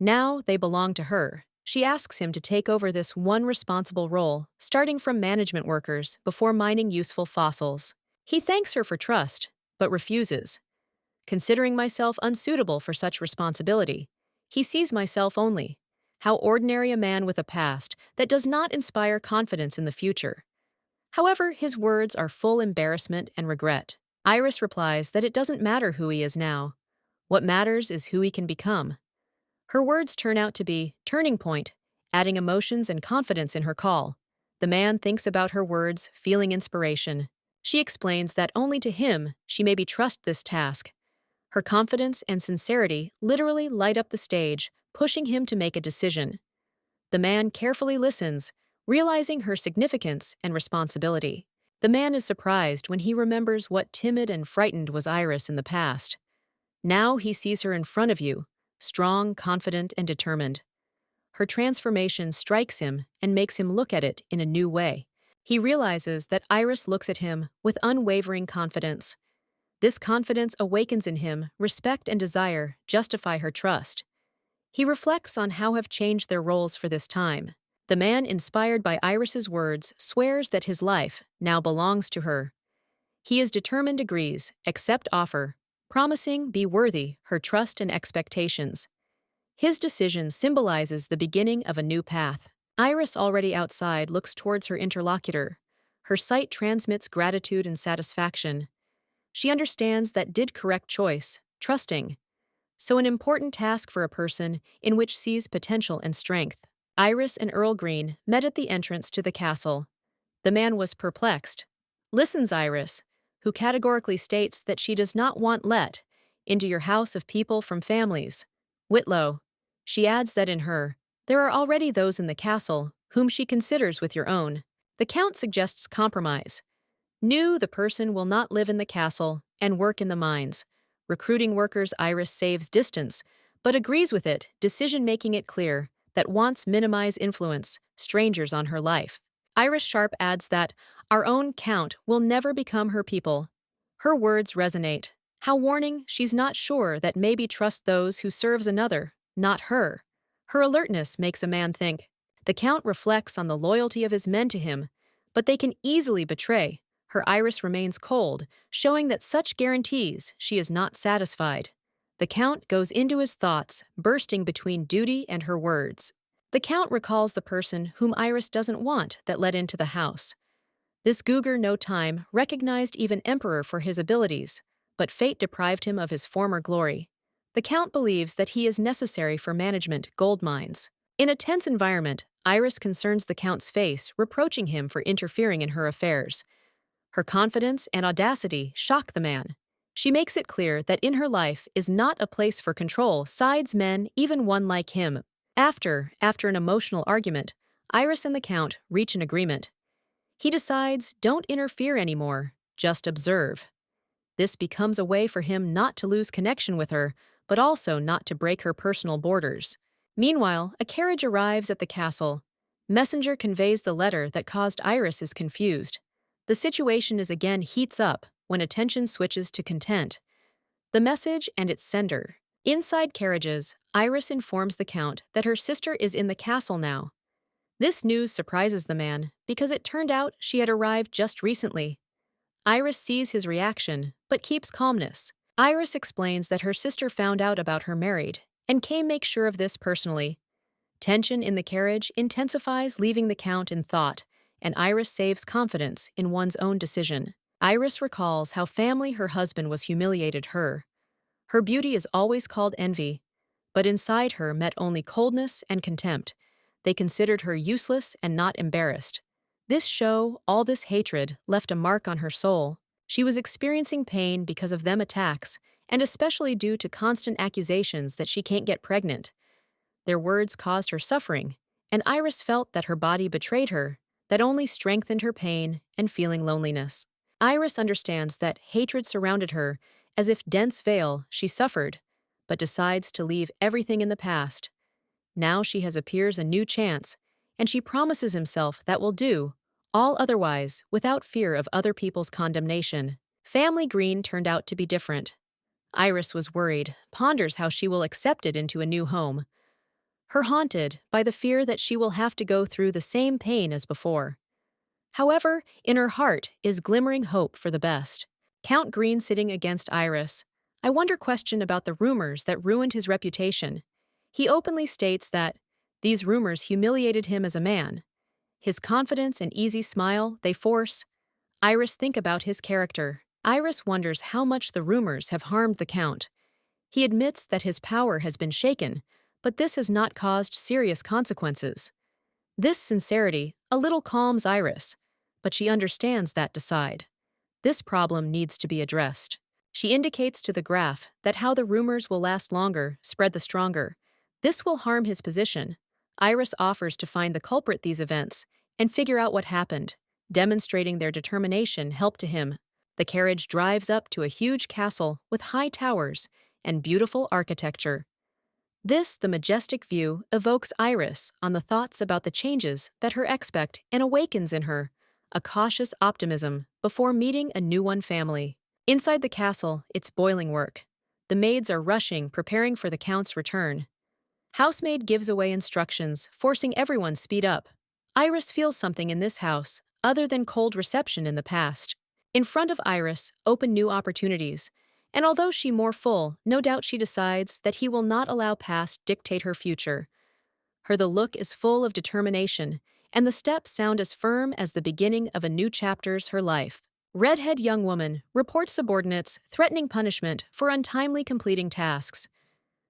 now they belong to her. She asks him to take over this one responsible role, starting from management workers before mining useful fossils. He thanks her for trust, but refuses. Considering myself unsuitable for such responsibility, he sees myself only. How ordinary a man with a past that does not inspire confidence in the future. However, his words are full embarrassment and regret. Iris replies that it doesn't matter who he is now. What matters is who he can become. Her words turn out to be turning point, adding emotions and confidence in her call. The man thinks about her words, feeling inspiration. She explains that only to him she may trust this task. Her confidence and sincerity literally light up the stage, pushing him to make a decision. The man carefully listens, realizing her significance and responsibility. The man is surprised when he remembers what timid and frightened was Iris in the past. Now he sees her in front of you, strong, confident, and determined. Her transformation strikes him and makes him look at it in a new way. He realizes that Iris looks at him with unwavering confidence. This confidence awakens in him respect and desire justify her trust. He reflects on how have changed their roles for this time. The man, inspired by Iris's words, swears that his life now belongs to her. He is determined, agrees, accept offer, promising be worthy her trust and expectations. His decision symbolizes the beginning of a new path. Iris, already outside, looks towards her interlocutor. Her sight transmits gratitude and satisfaction. She understands that did correct choice, trusting. So an important task for a person in which sees potential and strength. Iris and Earl Green met at the entrance to the castle. The man was perplexed. Listens Iris, who categorically states that she does not want let into your house of people from families. Whitlow. She adds that in her, there are already those in the castle whom she considers with your own. The Count suggests compromise. The person will not live in the castle and work in the mines. Recruiting workers Iris saves distance, but agrees with it, decision making it clear that wants minimize influence, strangers on her life. Iris Sharp adds that our own Count will never become her people. Her words resonate. How warning, she's not sure that maybe trust those who serves another, not her. Her alertness makes a man think. The Count reflects on the loyalty of his men to him, but they can easily betray. Her iris remains cold, showing that such guarantees she is not satisfied. The Count goes into his thoughts, bursting between duty and her words. The Count recalls the person whom Iris doesn't want that led into the house. This Guger no time recognized even Emperor for his abilities, but fate deprived him of his former glory. The Count believes that he is necessary for management gold mines. In a tense environment, Iris concerns the Count's face, reproaching him for interfering in her affairs. Her confidence and audacity shock the man. She makes it clear that in her life is not a place for control, sides men, even one like him. After an emotional argument, Iris and the Count reach an agreement. He decides, don't interfere anymore, just observe. This becomes a way for him not to lose connection with her, but also not to break her personal borders. Meanwhile, a carriage arrives at the castle. Messenger conveys the letter that caused Iris is confused. The situation is again heats up when attention switches to content. The message and its sender. Inside carriages, Iris informs the Count that her sister is in the castle now. This news surprises the man because it turned out she had arrived just recently. Iris sees his reaction, but keeps calmness. Iris explains that her sister found out about her married and came make sure of this personally. Tension in the carriage intensifies, leaving the Count in thought, and Iris saves confidence in one's own decision. Iris recalls how family her husband was humiliated her. Her beauty is always called envy, but inside her met only coldness and contempt. They considered her useless and not embarrassed. This show, all this hatred, left a mark on her soul. She was experiencing pain because of them attacks, and especially due to constant accusations that she can't get pregnant. Their words caused her suffering, and Iris felt that her body betrayed her, that only strengthened her pain and feeling loneliness. Iris understands that hatred surrounded her, as if dense veil she suffered, but decides to leave everything in the past. Now she has appears a new chance, and she promises himself that will do, all otherwise, without fear of other people's condemnation. Family Green turned out to be different. Iris was worried, ponders how she will accept it into a new home. Her haunted by the fear that she will have to go through the same pain as before. However, in her heart is glimmering hope for the best. Count Green sitting against Iris. I wonder question about the rumors that ruined his reputation. He openly states that these rumors humiliated him as a man. His confidence and easy smile, they force Iris think about his character. Iris wonders how much the rumors have harmed the Count. He admits that his power has been shaken, but this has not caused serious consequences. This sincerity a little calms Iris, but she understands that decide. This problem needs to be addressed. She indicates to the graph that how the rumors will last longer, spread the stronger. This will harm his position. Iris offers to find the culprit these events and figure out what happened, demonstrating their determination help to him. The carriage drives up to a huge castle with high towers and beautiful architecture. This, the majestic view, evokes Iris on the thoughts about the changes that her expect and awakens in her, a cautious optimism before meeting a new one family. Inside the castle, it's boiling work. The maids are rushing, preparing for the Count's return. Housemaid gives away instructions, forcing everyone speed up. Iris feels something in this house, other than cold reception in the past. In front of Iris, open new opportunities. And although she more full, no doubt she decides that he will not allow past dictate her future. Her the look is full of determination, and the steps sound as firm as the beginning of a new chapter's her life. Redhead young woman reports subordinates threatening punishment for untimely completing tasks.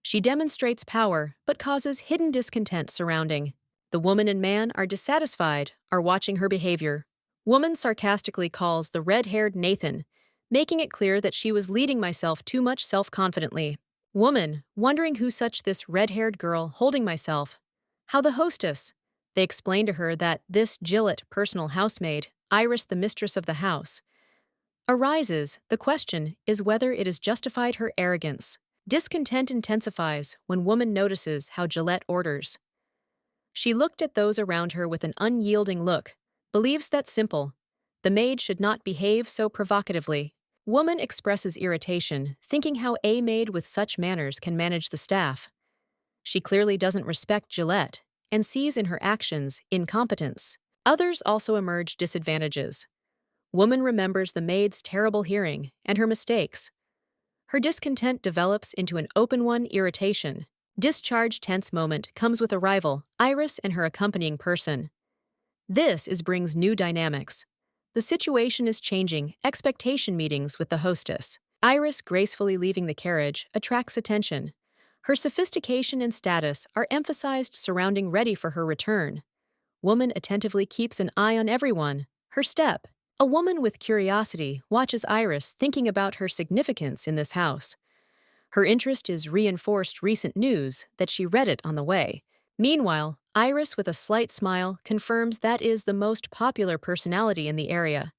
She demonstrates power, but causes hidden discontent surrounding. The woman and man are dissatisfied, are watching her behavior. Woman sarcastically calls the red-haired Nathan, making it clear that she was leading myself too much self-confidently. Woman, wondering who such this red-haired girl holding myself. How the hostess. They explain to her that this Gillette personal housemaid, Iris the mistress of the house, arises. The question is whether it has justified her arrogance. Discontent intensifies when woman notices how Gillette orders. She looked at those around her with an unyielding look, believes that simple. The maid should not behave so provocatively. Woman expresses irritation, thinking how a maid with such manners can manage the staff. She clearly doesn't respect Gillette and sees in her actions incompetence. Others also emerge disadvantages. Woman remembers the maid's terrible hearing and her mistakes. Her discontent develops into an open one irritation. Discharge tense moment comes with arrival, Iris and her accompanying person. This brings new dynamics. The situation is changing, expectation meetings with the hostess. Iris gracefully leaving the carriage attracts attention. Her sophistication and status are emphasized surrounding ready for her return. Woman attentively keeps an eye on everyone. Her step. A woman with curiosity watches Iris thinking about her significance in this house. Her interest is reinforced recent news that she read it on the way. Meanwhile, Iris with a slight smile confirms that is the most popular personality in the area.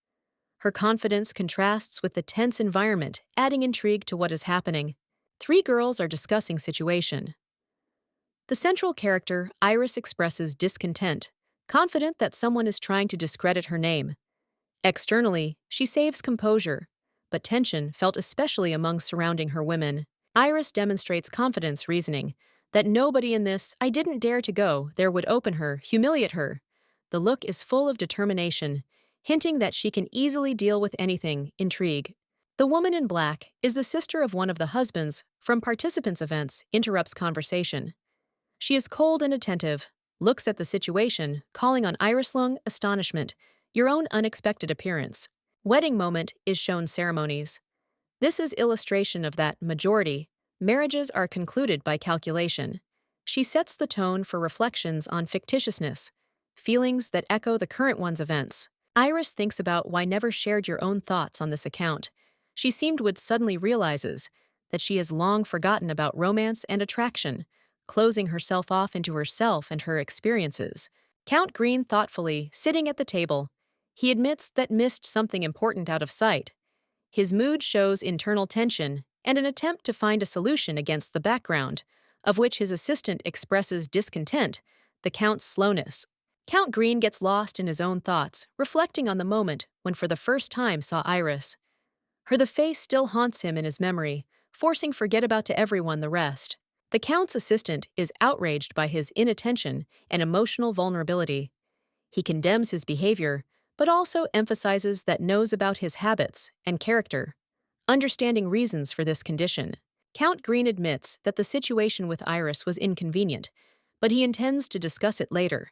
Her confidence contrasts with the tense environment, adding intrigue to what is happening. Three girls are discussing situation. The central character, Iris, expresses discontent, confident that someone is trying to discredit her name. Externally, she saves composure, but tension felt especially among surrounding her women. Iris demonstrates confidence reasoning, that nobody in this I didn't dare to go there would open her, humiliate her. The look is full of determination, hinting that she can easily deal with anything, intrigue. The woman in black is the sister of one of the husbands from participants' events, interrupts conversation. She is cold and attentive, looks at the situation, calling on Iris Lung astonishment, your own unexpected appearance. Wedding moment is shown ceremonies. This is illustration of that majority. Marriages are concluded by calculation. She sets the tone for reflections on fictitiousness, feelings that echo the current one's events. Iris thinks about why never shared your own thoughts on this account. She seemed would suddenly realizes that she has long forgotten about romance and attraction, closing herself off into herself and her experiences. Count Green thoughtfully, sitting at the table. He admits that missed something important out of sight. His mood shows internal tension and an attempt to find a solution against the background, of which his assistant expresses discontent, the Count's slowness. Count Green gets lost in his own thoughts, reflecting on the moment when for the first time saw Iris. The face still haunts him in his memory, forcing forget about to everyone the rest. The Count's assistant is outraged by his inattention and emotional vulnerability. He condemns his behavior, but also emphasizes that knows about his habits and character, understanding reasons for this condition. Count Green admits that the situation with Iris was inconvenient, but he intends to discuss it later.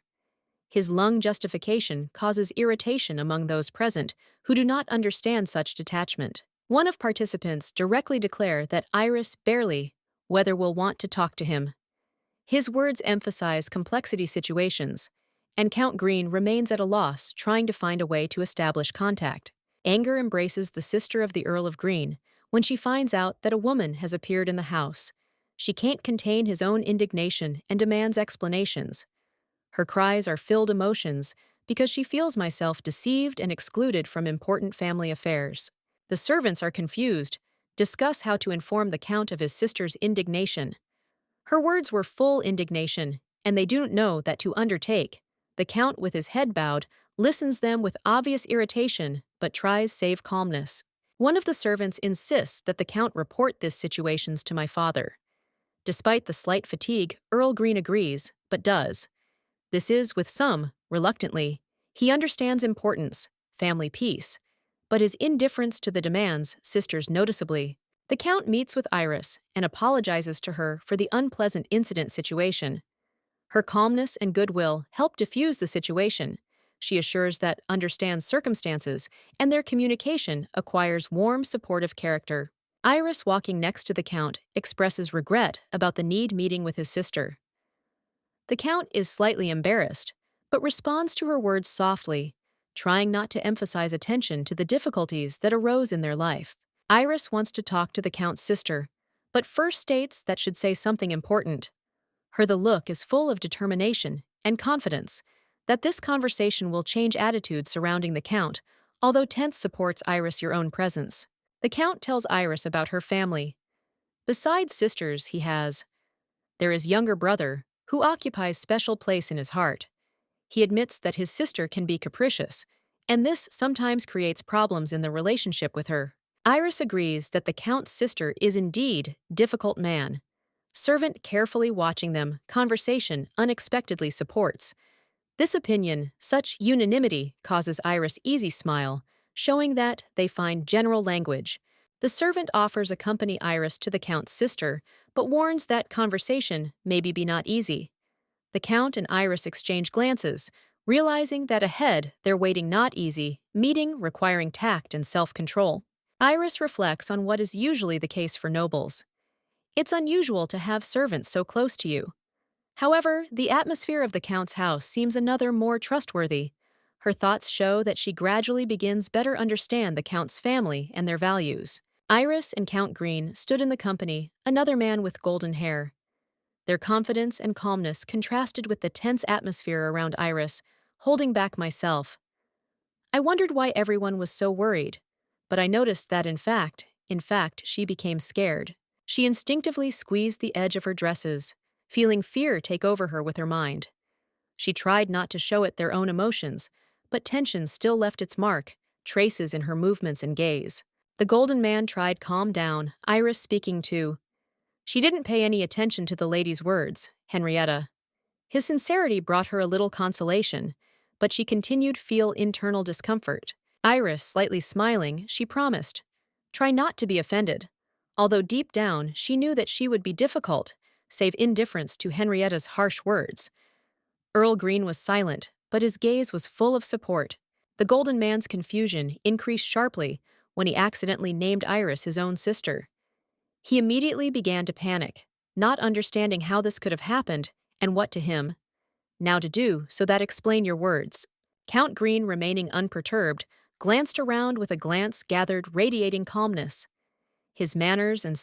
His lung justification causes irritation among those present who do not understand such detachment. One of participants directly declare that Iris barely whether will want to talk to him. His words emphasize complexity situations, and Count Green remains at a loss trying to find a way to establish contact. Anger embraces the sister of the Earl of Green when she finds out that a woman has appeared in the house. She can't contain his own indignation and demands explanations. Her cries are filled emotions because she feels myself deceived and excluded from important family affairs. The servants are confused, discuss how to inform the Count of his sister's indignation. Her words were full indignation, and they don't know that to undertake. The Count, with his head bowed, listens them with obvious irritation, but tries save calmness. One of the servants insists that the Count report this situations to my father. Despite the slight fatigue, Earl Green agrees, but does. This is, with some, reluctantly. He understands importance, family peace, but his indifference to the demands sisters noticeably. The Count meets with Iris and apologizes to her for the unpleasant incident situation. Her calmness and goodwill help diffuse the situation. She assures that understands circumstances, and their communication acquires warm, supportive character. Iris, walking next to the Count, expresses regret about the need meeting with his sister. The Count is slightly embarrassed, but responds to her words softly, trying not to emphasize attention to the difficulties that arose in their life. Iris wants to talk to the Count's sister, but first states that should say something important. The look is full of determination and confidence that this conversation will change attitudes surrounding the Count, although tense supports Iris your own presence. The Count tells Iris about her family. Besides sisters there is younger brother, who occupies special place in his heart. He admits that his sister can be capricious, and this sometimes creates problems in the relationship with her. Iris agrees that the Count's sister is indeed difficult man. Servant carefully watching them, conversation unexpectedly supports. This opinion, such unanimity, causes Iris easy smile, showing that they find general language. The servant offers accompany Iris to the Count's sister, but warns that conversation may be not easy. The Count and Iris exchange glances, realizing that ahead they're waiting not easy, meeting requiring tact and self-control. Iris reflects on what is usually the case for nobles. It's unusual to have servants so close to you. However, the atmosphere of the Count's house seems another more trustworthy. Her thoughts show that she gradually begins better understand the Count's family and their values. Iris and Count Green stood in the company, another man with golden hair. Their confidence and calmness contrasted with the tense atmosphere around Iris, holding back myself. I wondered why everyone was so worried, but I noticed that in fact, she became scared. She instinctively squeezed the edge of her dresses, feeling fear take over her with her mind. She tried not to show it their own emotions, but tension still left its mark, traces in her movements and gaze. The golden man tried calm down, Iris speaking too. She didn't pay any attention to the lady's words, Henrietta. His sincerity brought her a little consolation, but she continued feel internal discomfort. Iris, slightly smiling, she promised, "Try not to be offended," although deep down she knew that she would be difficult, save indifference to Henrietta's harsh words. Earl Green was silent, but his gaze was full of support. The golden man's confusion increased sharply when he accidentally named Iris his own sister. He immediately began to panic. not understanding how this could have happened and what to him now to do, so that explain your words. Count Green, remaining unperturbed, glanced around with a glance gathered radiating calmness. His manners and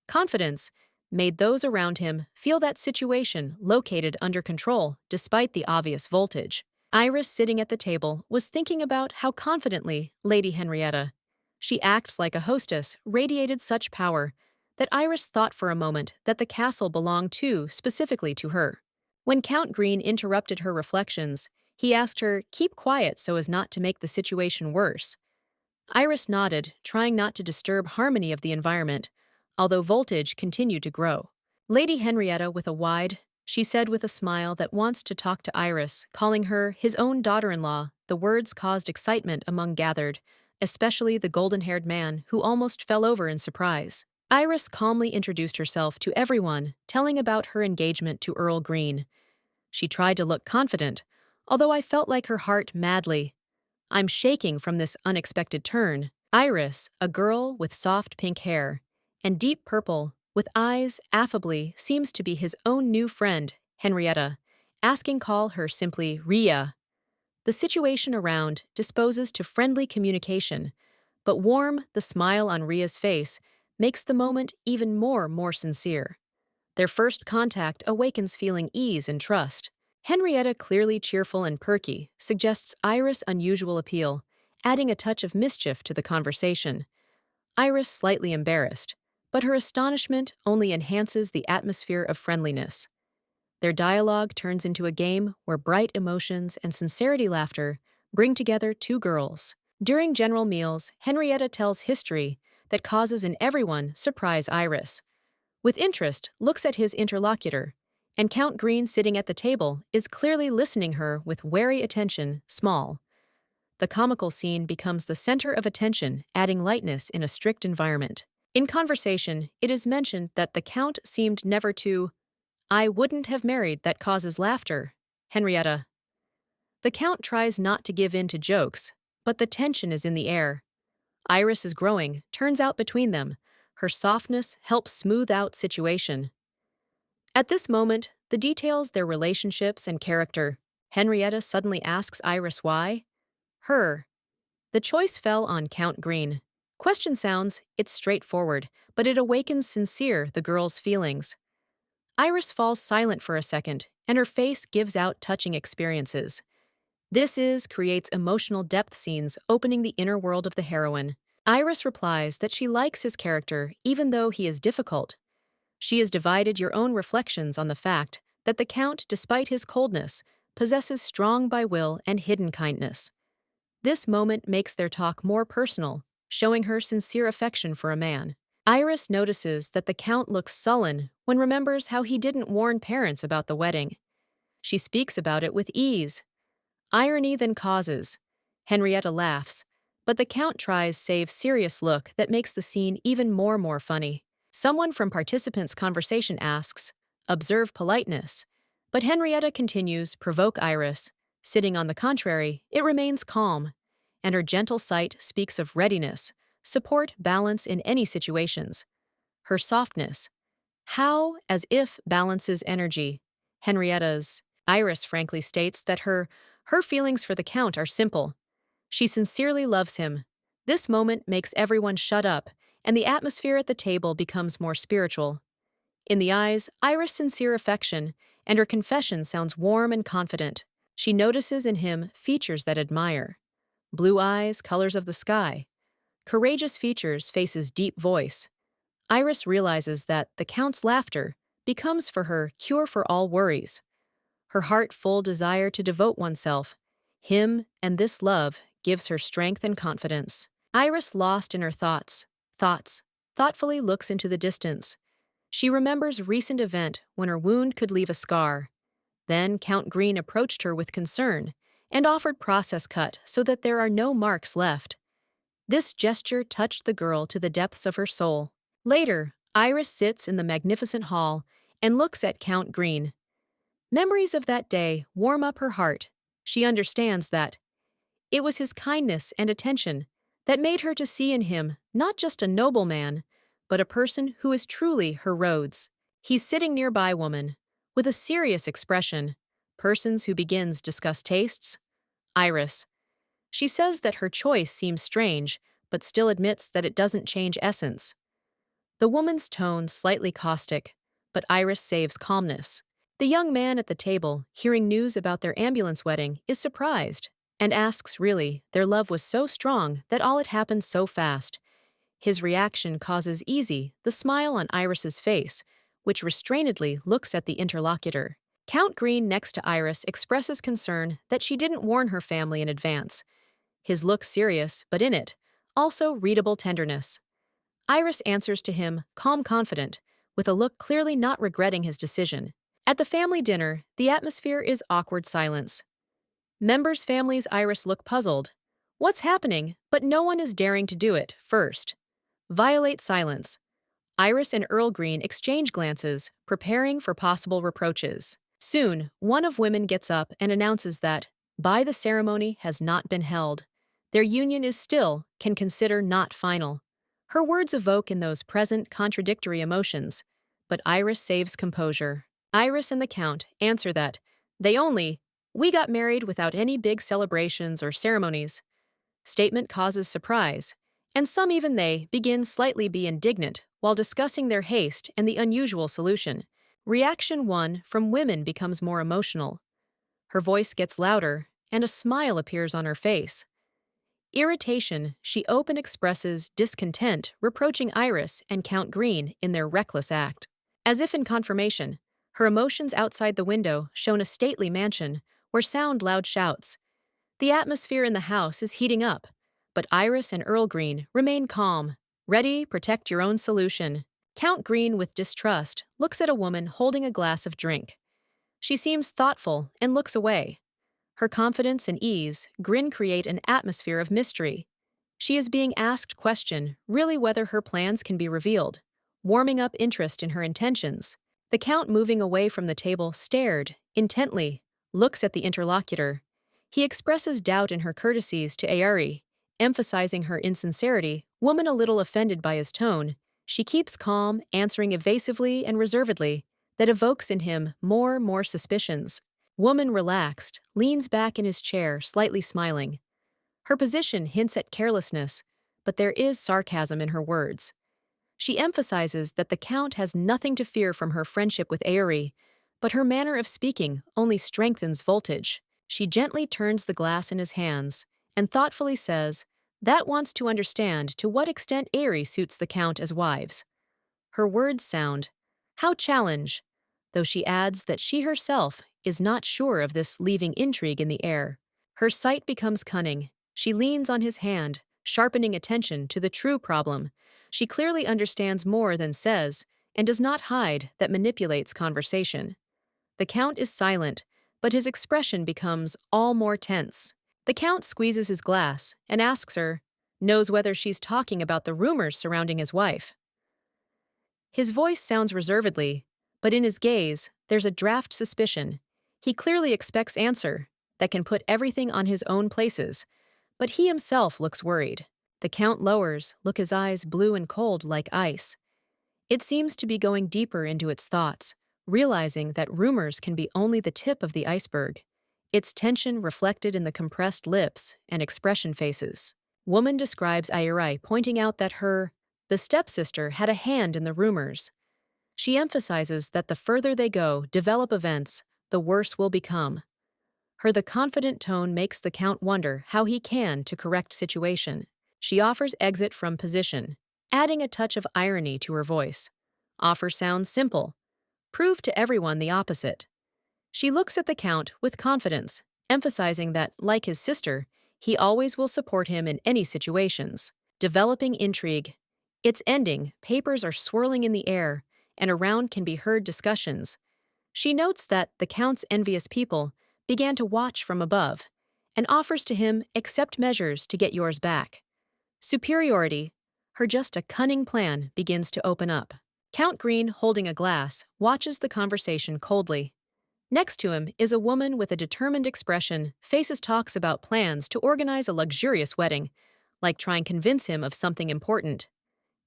confidence made those around him feel that situation located under control despite the obvious voltage. Iris, sitting at the table, was thinking about how confidently Lady Henrietta, she acts like a hostess, radiated such power that Iris thought for a moment that the castle belonged specifically to her. When Count Green interrupted her reflections, he asked her, "Keep quiet so as not to make the situation worse." Iris nodded, trying not to disturb harmony of the environment, although voltage continued to grow. Lady Henrietta, she said with a smile that wants to talk to Iris, calling her his own daughter-in-law. The words caused excitement among gathered, especially the golden-haired man who almost fell over in surprise. Iris calmly introduced herself to everyone, telling about her engagement to Earl Green. She tried to look confident, although I felt like her heart madly. I'm shaking from this unexpected turn. Iris, a girl with soft pink hair and deep purple, with eyes affably, seems to be his own new friend, Henrietta, call her simply Ria. The situation around disposes to friendly communication, but the smile on Ria's face makes the moment even more sincere. Their first contact awakens feeling ease and trust. Henrietta, clearly cheerful and perky, suggests Iris' unusual appeal, adding a touch of mischief to the conversation. Iris slightly embarrassed, but her astonishment only enhances the atmosphere of friendliness. Their dialogue turns into a game where bright emotions and sincerity laughter bring together two girls. During general meals, Henrietta tells history that causes in everyone surprise Iris. With interest, looks at his interlocutor, and Count Green, sitting at the table, is clearly listening her with wary attention. The comical scene becomes the center of attention, adding lightness in a strict environment. In conversation, it is mentioned that the Count seemed never to, "I wouldn't have married," that causes laughter. Henrietta. The Count tries not to give in to jokes, but the tension is in the air. Iris is growing, turns out between them. Her softness helps smooth out situation. At this moment, the details their relationships and character. Henrietta suddenly asks Iris why. Her. The choice fell on Count Green. Question sounds, it's straightforward, but it awakens the girl's feelings. Iris falls silent for a second, and her face gives out touching experiences. Creates emotional depth scenes opening the inner world of the heroine. Iris replies that she likes his character even though he is difficult. She has divided your own reflections on the fact that the Count, despite his coldness, possesses strong by will and hidden kindness. This moment makes their talk more personal, showing her sincere affection for a man. Iris notices that the Count looks sullen when remembers how he didn't warn parents about the wedding. She speaks about it with ease. Irony then causes. Henrietta laughs, but the Count tries save serious look that makes the scene even more funny. Someone from participants' conversation asks, "Observe politeness," but Henrietta continues, provoke Iris. Sitting on the contrary, it remains calm, and her gentle sight speaks of readiness, support, balance in any situations. Her softness, how, as if, balances energy. Henrietta's. Iris frankly states that her feelings for the Count are simple. She sincerely loves him. This moment makes everyone shut up, and the atmosphere at the table becomes more spiritual. In the eyes, Iris' sincere affection, and her confession sounds warm and confident. She notices in him features that admire. Blue eyes, colors of the sky. Courageous features, faces, deep voice. Iris realizes that the Count's laughter becomes for her cure for all worries. Her heart full desire to devote oneself, him and this love gives her strength and confidence. Iris, lost in her thoughtfully looks into the distance. She remembers recent event when her wound could leave a scar. Then Count Green approached her with concern and offered process cut so that there are no marks left. This gesture touched the girl to the depths of her soul. Later, Iris sits in the magnificent hall and looks at Count Green. Memories of that day warm up her heart. She understands that it was his kindness and attention that made her to see in him not just a noble man, but a person who is truly her Rhodes. He's sitting nearby woman, with a serious expression. Persons who begins discuss tastes. Iris. She says that her choice seems strange, but still admits that it doesn't change essence. The woman's tone slightly caustic, but Iris saves calmness. The young man at the table, hearing news about their ambulance wedding, is surprised and asks really, their love was so strong that all it happened so fast. His reaction causes easy, the smile on Iris's face, which restrainedly looks at the interlocutor. Count Green next to Iris expresses concern that she didn't warn her family in advance. His look serious, but in it, also readable tenderness. Iris answers to him, calm confident, with a look clearly not regretting his decision. At the family dinner, the atmosphere is awkward silence. Members' families Iris look puzzled. What's happening? But no one is daring to do it first. Violate silence. Iris and Earl Green exchange glances, preparing for possible reproaches. Soon, one of women gets up and announces that, the ceremony has not been held. Their union is still, can consider not final. Her words evoke in those present contradictory emotions, but Iris saves composure. Iris and the Count answer that, we got married without any big celebrations or ceremonies. Statement causes surprise, and some even they begin slightly be indignant while discussing their haste and the unusual solution. Reaction 1 from women becomes more emotional. Her voice gets louder, and a smile appears on her face. Irritation, she open expresses discontent, reproaching Iris and Count Green in their reckless act. As if in confirmation, her emotions outside the window shown a stately mansion where sound loud shouts. The atmosphere in the house is heating up, but Iris and Earl Green remain calm. Ready, protect your own solution. Count Green, with distrust, looks at a woman holding a glass of drink. She seems thoughtful and looks away. Her confidence and ease, grin create an atmosphere of mystery. She is being asked question, really whether her plans can be revealed, warming up interest in her intentions. The Count, moving away from the table, stared, intently, looks at the interlocutor. He expresses doubt in her courtesies to Aeri, emphasizing her insincerity. Woman a little offended by his tone, she keeps calm, answering evasively and reservedly, that evokes in him more suspicions. Woman relaxed, leans back in his chair, slightly smiling. Her position hints at carelessness, but there is sarcasm in her words. She emphasizes that the Count has nothing to fear from her friendship with Aeri, but her manner of speaking only strengthens voltage. She gently turns the glass in his hands and thoughtfully says, that wants to understand to what extent Aeri suits the Count as wives. Her words sound, how challenge, though she adds that she herself is not sure of this, leaving intrigue in the air. Her sight becomes cunning. She leans on his hand, sharpening attention to the true problem. She clearly understands more than says, and does not hide that manipulates conversation. The Count is silent, but his expression becomes all more tense. The Count squeezes his glass and asks her, knows whether she's talking about the rumors surrounding his wife. His voice sounds reservedly, but in his gaze, there's a draft suspicion. He clearly expects answer that can put everything on his own places, but he himself looks worried. The Count lowers, look his eyes blue and cold like ice. It seems to be going deeper into its thoughts, realizing that rumors can be only the tip of the iceberg. Its tension reflected in the compressed lips and expression faces. Woman describes Aeri, pointing out that the stepsister had a hand in the rumors. She emphasizes that the further they go, develop events, the worse will become. The confident tone makes the Count wonder how he can to correct situation. She offers exit from position, adding a touch of irony to her voice. Offer sounds simple. Prove to everyone the opposite. She looks at the Count with confidence, emphasizing that, like his sister, he always will support him in any situations. Developing intrigue. Its ending, papers are swirling in the air, and around can be heard discussions. She notes that the Count's envious people began to watch from above, and offers to him accept measures to get yours back. Superiority, just a cunning plan, begins to open up. Count Green, holding a glass, watches the conversation coldly. Next to him is a woman with a determined expression, faces talks about plans to organize a luxurious wedding, like trying to convince him of something important.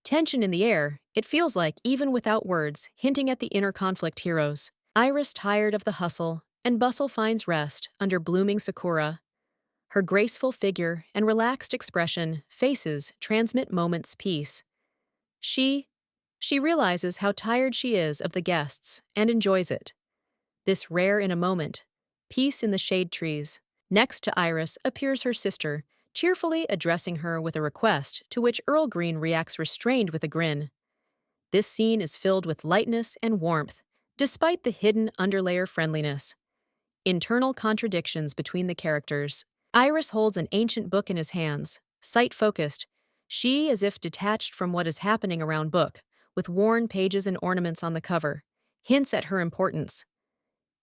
Tension in the air, it feels like, even without words, hinting at the inner conflict heroes. Iris, tired of the hustle and bustle, finds rest under blooming sakura. Her graceful figure and relaxed expression faces transmit moments peace. She she realizes how tired she is of the guests and enjoys it. This rare in a moment. Peace in the shade trees. Next to Iris appears her sister, cheerfully addressing her with a request to which Earl Green reacts restrained with a grin. This scene is filled with lightness and warmth, despite the hidden underlayer friendliness. Internal contradictions between the characters. Iris holds an ancient book in his hands, sight-focused, she as if detached from what is happening around book, with worn pages and ornaments on the cover, hints at her importance.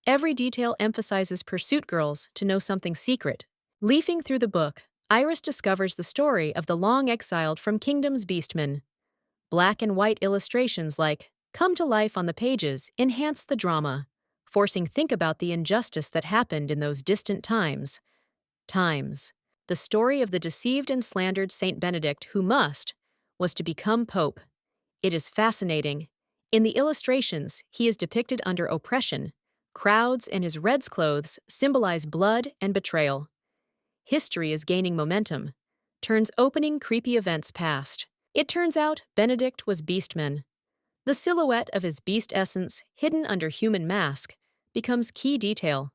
Every detail emphasizes pursuit girls to know something secret. Leafing through the book, Iris discovers the story of the long exiled from kingdom's beastmen. Black and white illustrations like come to life on the pages enhance the drama, forcing think about the injustice that happened in those distant times. The story of the deceived and slandered Saint Benedict who was to become pope. It is fascinating. In the illustrations, he is depicted under oppression. Crowds and his red's clothes symbolize blood and betrayal. History is gaining momentum. Turns opening creepy events past. It turns out Benedict was beastman. The silhouette of his beast essence, hidden under human mask, becomes key detail.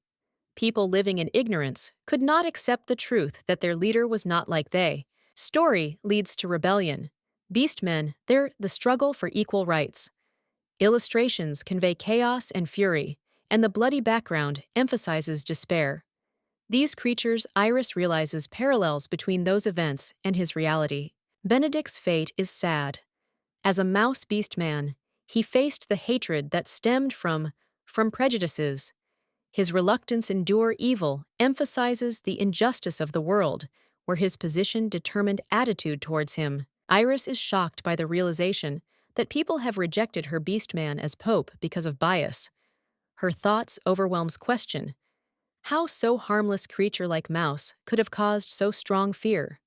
People living in ignorance could not accept the truth that their leader was not like they. Story leads to rebellion. Beastmen, they're the struggle for equal rights. Illustrations convey chaos and fury, and the bloody background emphasizes despair. These creatures, Iris realizes parallels between those events and his reality. Benedict's fate is sad. As a mouse beast man, he faced the hatred that stemmed from prejudices. His reluctance to endure evil emphasizes the injustice of the world, where his position determined attitude towards him. Iris is shocked by the realization that people have rejected her beastman as pope because of bias. Her thoughts overwhelms question. How so harmless creature like mouse could have caused so strong fear?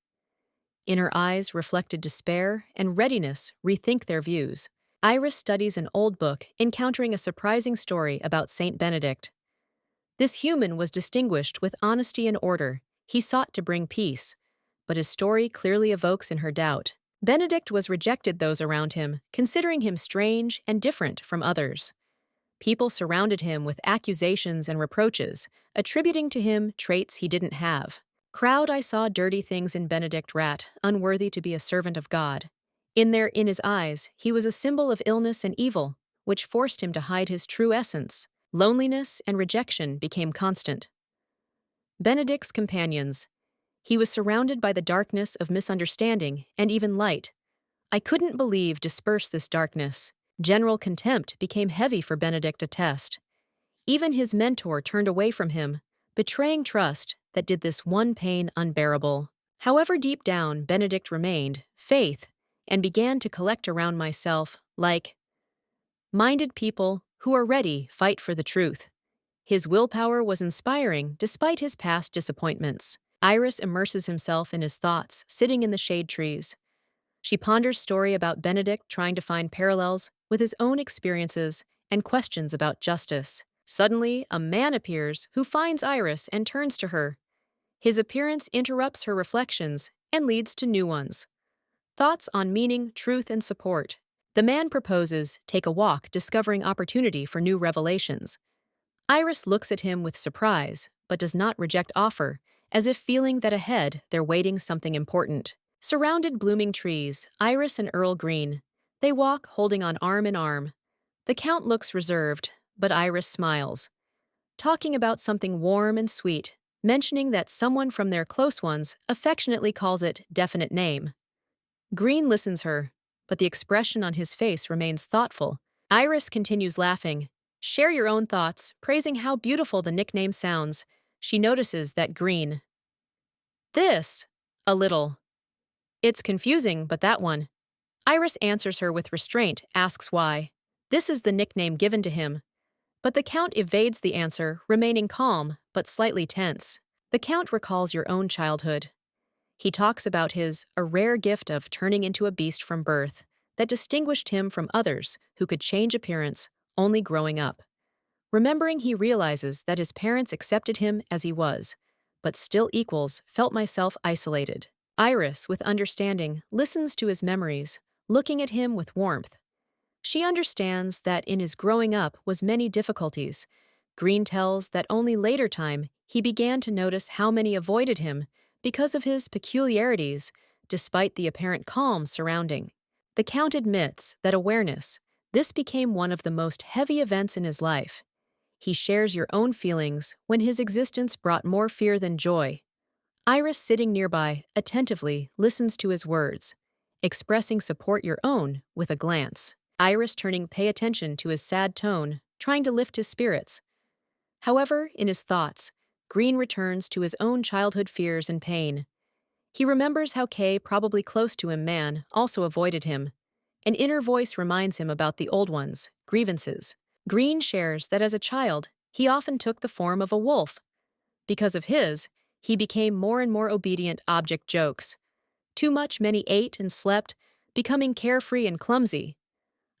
In her eyes reflected despair and readiness rethink their views. Iris studies an old book, encountering a surprising story about Saint Benedict. This human was distinguished with honesty and order. He sought to bring peace, but his story clearly evokes in her doubt. Benedict was rejected those around him, considering him strange and different from others. People surrounded him with accusations and reproaches, attributing to him traits he didn't have. Crowd I saw dirty things in Benedict rat, unworthy to be a servant of God. In his eyes, he was a symbol of illness and evil, which forced him to hide his true essence. Loneliness and rejection became constant. Benedict's companions. He was surrounded by the darkness of misunderstanding and even light. I couldn't believe disperse this darkness. General contempt became heavy for Benedict to test. Even his mentor turned away from him, betraying trust that did this one pain unbearable. However, deep down, Benedict remained, faith, and began to collect around myself, like-minded people who are ready fight for the truth. His willpower was inspiring despite his past disappointments. Iris immerses himself in his thoughts, sitting in the shade trees. She ponders story about Benedict trying to find parallels with his own experiences and questions about justice. Suddenly, a man appears who finds Iris and turns to her. His appearance interrupts her reflections and leads to new ones. Thoughts on meaning, truth, and support. The man proposes, take a walk, discovering opportunity for new revelations. Iris looks at him with surprise, but does not reject offer, as if feeling that ahead they're waiting something important. Surrounded blooming trees, Iris and Earl Green. They walk holding on arm in arm. The Count looks reserved, but Iris smiles, talking about something warm and sweet, mentioning that someone from their close ones affectionately calls it definite name. Green listens her, but the expression on his face remains thoughtful. Iris continues laughing. Share your own thoughts, praising how beautiful the nickname sounds. She notices that Green. A little. It's confusing, but that one. Iris answers her with restraint, asks why. This is the nickname given to him. But the Count evades the answer, remaining calm, but slightly tense. The Count recalls your own childhood. He talks about a rare gift of turning into a beast from birth. that distinguished him from others who could change appearance only growing up. Remembering, he realizes that his parents accepted him as he was, but still equals felt myself isolated. Iris, with understanding, listens to his memories, looking at him with warmth. She understands that in his growing up was many difficulties. Green tells that only later time he began to notice how many avoided him because of his peculiarities, despite the apparent calm surrounding. The Count admits that awareness, this became one of the most heavy events in his life. He shares your own feelings when his existence brought more fear than joy. Iris, sitting nearby, attentively listens to his words, expressing support your own with a glance. Iris turning pay attention to his sad tone, trying to lift his spirits. However, in his thoughts, Green returns to his own childhood fears and pain. He remembers how Kay, probably close to him man, also avoided him. An inner voice reminds him about the old ones, grievances. Green shares that as a child, he often took the form of a wolf. Because of his, he became more and more obedient object jokes. Too much many ate and slept, becoming carefree and clumsy.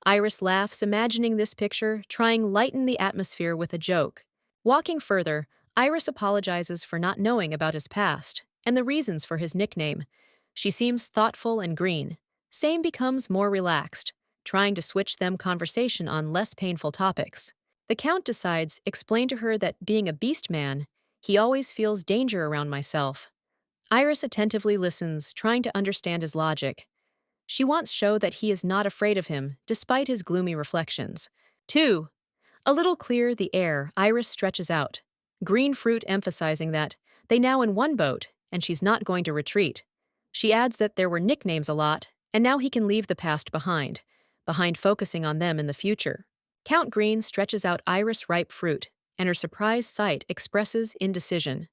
Iris laughs, imagining this picture, trying lighten the atmosphere with a joke. Walking further, Iris apologizes for not knowing about his past and the reasons for his nickname. She seems thoughtful and Green. Same becomes more relaxed, trying to switch them conversation on less painful topics. The Count decides, explain to her that being a beast man, he always feels danger around myself. Iris attentively listens, trying to understand his logic. She wants to show that he is not afraid of him, despite his gloomy reflections. 2. A little clear the air, Iris stretches out. Green fruit emphasizing that they now in one boat, and she's not going to retreat. She adds that there were nicknames a lot, and now he can leave the past behind focusing on them in the future. Count Green stretches out Iris ripe fruit, and her surprised sight expresses indecision.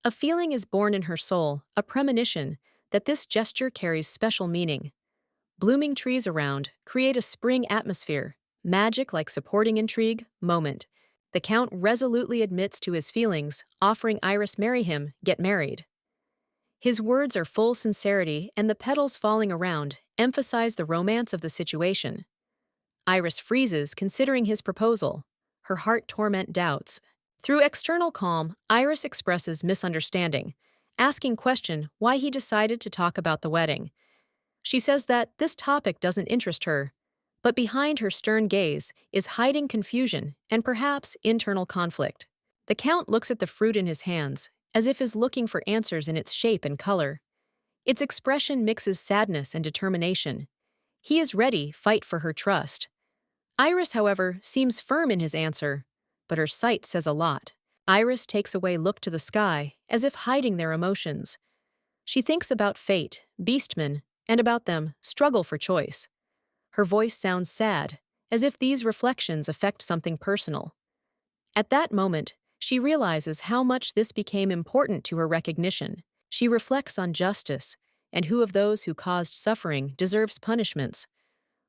A feeling is born in her soul, a premonition that this gesture carries special meaning. Blooming trees around create a spring atmosphere, magic like supporting intrigue, moment. The Count resolutely admits to his feelings, offering Iris marry him, get married. His words are full sincerity, and the petals falling around emphasize the romance of the situation. Iris freezes, considering his proposal. Her heart torment doubts. Through external calm, Iris expresses misunderstanding, asking question why he decided to talk about the wedding. She says that this topic doesn't interest her, but behind her stern gaze is hiding confusion and perhaps internal conflict. The Count looks at the fruit in his hands, as if is looking for answers in its shape and color. Its expression mixes sadness and determination. He is ready, fight for her trust. Iris, however, seems firm in his answer, but her sight says a lot. Iris takes away look to the sky, as if hiding their emotions. She thinks about fate, beastmen, and about them, struggle for choice. Her voice sounds sad, as if these reflections affect something personal. At that moment, she realizes how much this became important to her recognition. She reflects on justice, and who of those who caused suffering deserves punishments.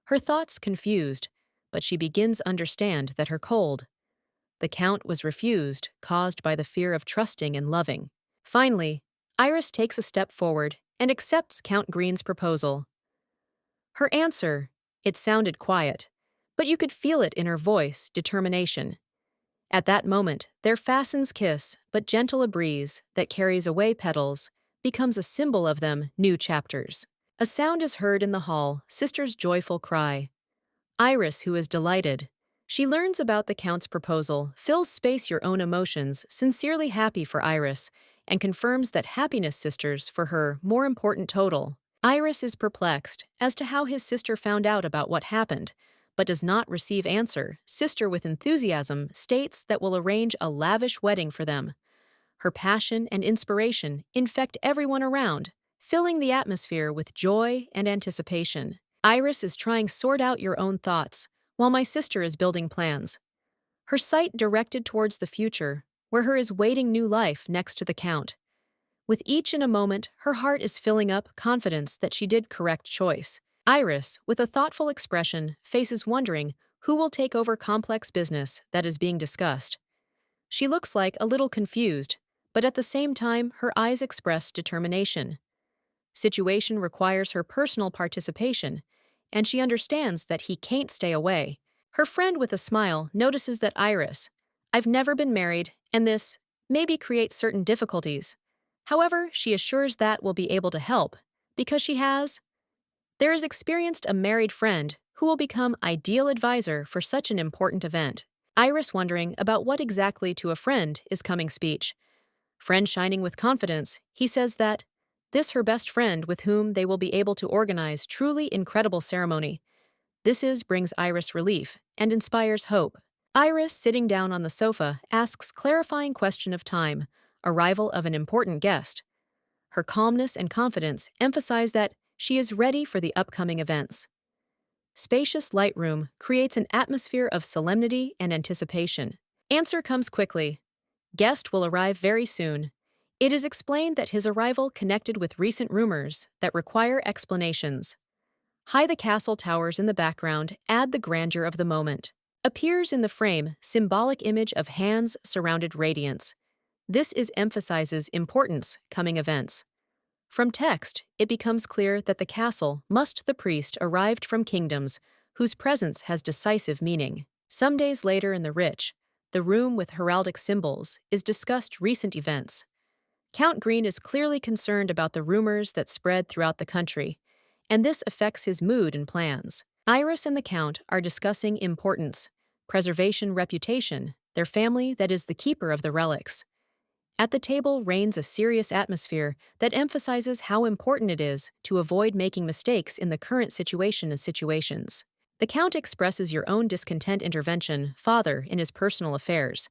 Her thoughts confused, but she begins understand that her cold. The Count was refused, caused by the fear of trusting and loving. Finally, Iris takes a step forward and accepts Count Green's proposal. Her answer, it sounded quiet, but you could feel it in her voice, determination. At that moment, there fastens kiss, but gentle a breeze that carries away petals, becomes a symbol of them, new chapters. A sound is heard in the hall, sister's joyful cry. Iris, who is delighted, she learns about the Count's proposal, fills space your own emotions, sincerely happy for Iris, and confirms that happiness sisters for her more important total. Iris is perplexed as to how his sister found out about what happened, but does not receive answer. Sister with enthusiasm states that will arrange a lavish wedding for them. Her passion and inspiration infect everyone around, filling the atmosphere with joy and anticipation. Iris is trying sort out your own thoughts, while my sister is building plans. Her sight directed towards the future, where her is waiting new life next to the Count. With each in a moment, her heart is filling up confidence that she did correct choice. Iris, with a thoughtful expression, faces wondering who will take over complex business that is being discussed. She looks like a little confused, but at the same time, her eyes express determination. Situation requires her personal participation, and she understands that he can't stay away. Her friend with a smile notices that Iris, "I've never been married, and this maybe creates certain difficulties." However, she assures that will be able to help, because there is experienced a married friend who will become ideal advisor for such an important event. Iris wondering about what exactly to a friend is coming speech. Friend shining with confidence, he says that this her best friend with whom they will be able to organize truly incredible ceremony. Brings Iris relief and inspires hope. Iris, sitting down on the sofa, asks clarifying question of time, arrival of an important guest. Her calmness and confidence emphasize that she is ready for the upcoming events. Spacious light room creates an atmosphere of solemnity and anticipation. Answer comes quickly. Guest will arrive very soon. It is explained that his arrival connected with recent rumors that require explanations. High the castle towers in the background add the grandeur of the moment. Appears in the frame symbolic image of hands surrounded radiance. Emphasizes importance coming events. From text, it becomes clear that the castle must the priest arrived from kingdoms whose presence has decisive meaning. Some days later in the room with heraldic symbols is discussed recent events. Count Green is clearly concerned about the rumors that spread throughout the country, and this affects his mood and plans. Iris and the Count are discussing importance, preservation, reputation, their family that is the keeper of the relics. At the table reigns a serious atmosphere that emphasizes how important it is to avoid making mistakes in the current situation of situations. The Count expresses your own discontent intervention, father, in his personal affairs.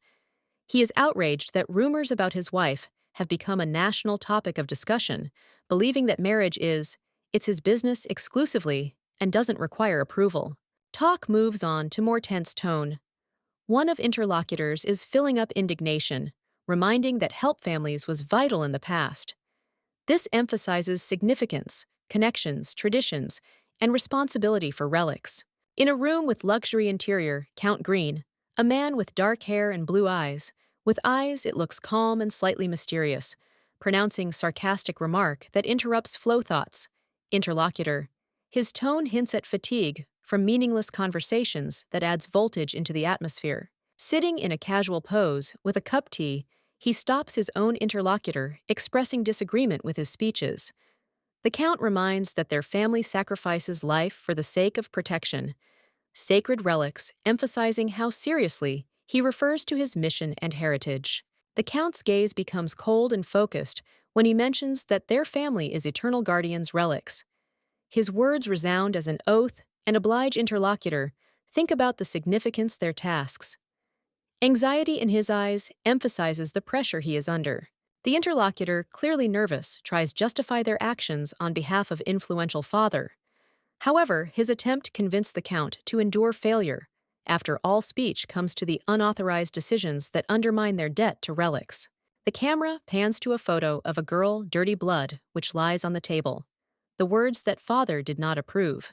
He is outraged that rumors about his wife have become a national topic of discussion, believing that it's his business exclusively and doesn't require approval. Talk moves on to more tense tone. One of interlocutors is filling up indignation, reminding that help families was vital in the past. This emphasizes significance, connections, traditions, and responsibility for relics. In a room with luxury interior, Count Green, a man with dark hair and blue eyes, it looks calm and slightly mysterious, pronouncing sarcastic remark that interrupts flow thoughts. Interlocutor. His tone hints at fatigue from meaningless conversations that adds voltage into the atmosphere. Sitting in a casual pose with a cup tea, he stops his own interlocutor, expressing disagreement with his speeches. The Count reminds that their family sacrifices life for the sake of protection. Sacred relics, emphasizing how seriously he refers to his mission and heritage. The Count's gaze becomes cold and focused when he mentions that their family is eternal guardians' relics. His words resound as an oath and oblige interlocutor, think about the significance their tasks. Anxiety in his eyes emphasizes the pressure he is under. The interlocutor, clearly nervous, tries justify their actions on behalf of influential father. However, his attempt convinced the Count to endure failure. After all speech comes to the unauthorized decisions that undermine their debt to relics. The camera pans to a photo of a girl, dirty blood, which lies on the table. The words that father did not approve.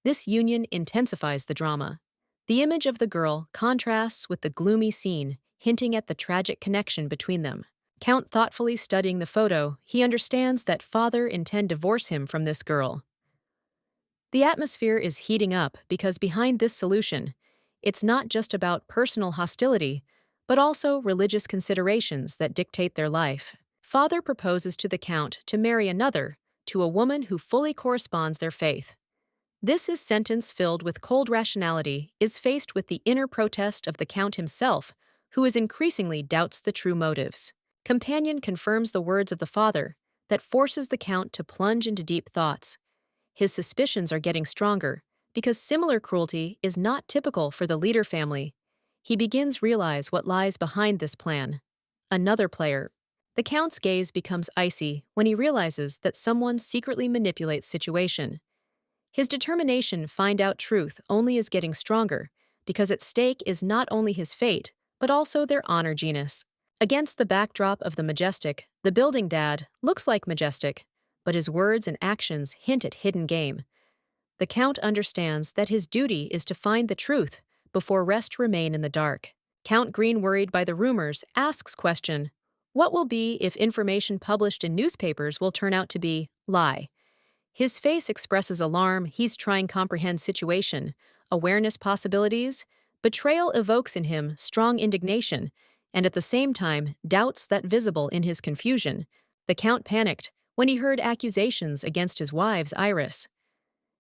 This union intensifies the drama. The image of the girl contrasts with the gloomy scene, hinting at the tragic connection between them. Count thoughtfully studying the photo, he understands that father intend divorce him from this girl. The atmosphere is heating up because behind this solution, it's not just about personal hostility, but also religious considerations that dictate their life. Father proposes to the Count to marry another, to a woman who fully corresponds their faith. Sentence filled with cold rationality is faced with the inner protest of the Count himself, who is increasingly doubts the true motives. Companion confirms the words of the father, that forces the Count to plunge into deep thoughts. His suspicions are getting stronger, because similar cruelty is not typical for the leader family. He begins realize what lies behind this plan. Another player. The Count's gaze becomes icy when he realizes that someone secretly manipulates situation. His determination find out truth only is getting stronger, because at stake is not only his fate, but also their honor genus. Against the backdrop of the majestic, the building dad looks like majestic, but his words and actions hint at hidden game. The Count understands that his duty is to find the truth before rest remain in the dark. Count Green, worried by the rumors, asks question, what will be if information published in newspapers will turn out to be lie? His face expresses alarm. He's trying comprehend situation, awareness possibilities. Betrayal evokes in him strong indignation, and at the same time, doubts that visible in his confusion. The Count panicked when he heard accusations against his wife's Iris.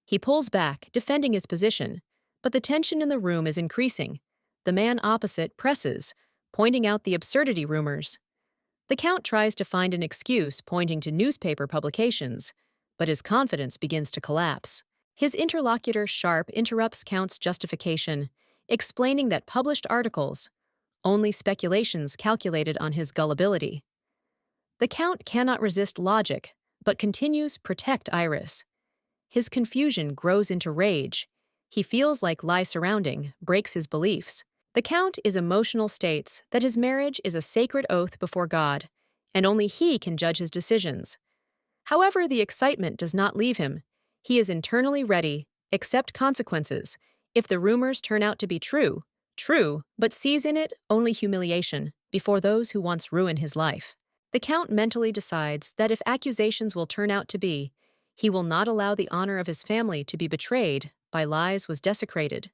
He pulls back, defending his position, but the tension in the room is increasing. The man opposite presses, pointing out the absurdity rumors. The Count tries to find an excuse, pointing to newspaper publications, but his confidence begins to collapse. His interlocutor Sharp interrupts Count's justification, explaining that published articles, only speculations calculated on his gullibility. The Count cannot resist logic, but continues protect Iris. His confusion grows into rage. He feels like lie surrounding, breaks his beliefs. The Count is emotional states that his marriage is a sacred oath before God, and only he can judge his decisions. However, the excitement does not leave him. He is internally ready, accept consequences. If the rumors turn out to be true, but sees in it only humiliation before those who once ruined his life. The Count mentally decides that if accusations will turn out to be, he will not allow the honor of his family to be betrayed by lies was desecrated.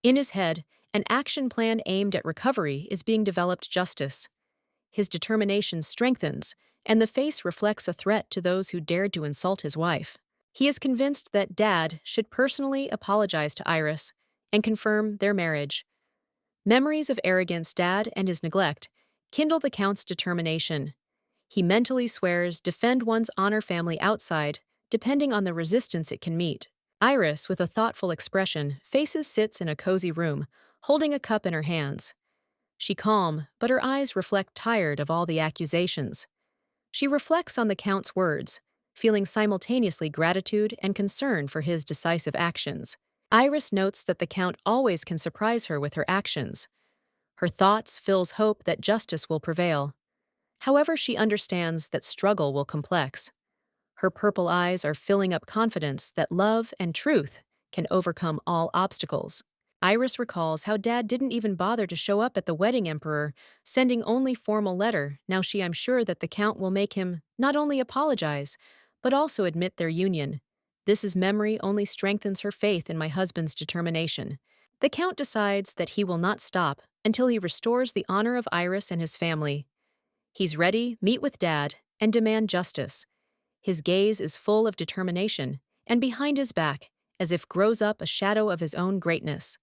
In his head, an action plan aimed at recovery is being developed justice. His determination strengthens, and the face reflects a threat to those who dared to insult his wife. He is convinced that Dad should personally apologize to Iris and confirm their marriage. Memories of arrogance, Dad, and his neglect kindle the Count's determination. He mentally swears defend one's honor family outside, depending on the resistance it can meet. Iris, with a thoughtful expression, sits in a cozy room, holding a cup in her hands. She calm, but her eyes reflect tired of all the accusations. She reflects on the Count's words, feeling simultaneously gratitude and concern for his decisive actions. Iris notes that the Count always can surprise her with her actions. Her thoughts fills hope that justice will prevail. However, she understands that struggle will complex. Her purple eyes are filling up confidence that love and truth can overcome all obstacles. Iris recalls how Dad didn't even bother to show up at the wedding emperor, sending only formal letter. Now I'm sure that the Count will make him not only apologize, but also admit their union. This memory only strengthens her faith in my husband's determination. The Count decides that he will not stop until he restores the honor of Iris and his family. He's ready, meet with Dad, and demand justice. His gaze is full of determination, and behind his back, as if grows up a shadow of his own greatness.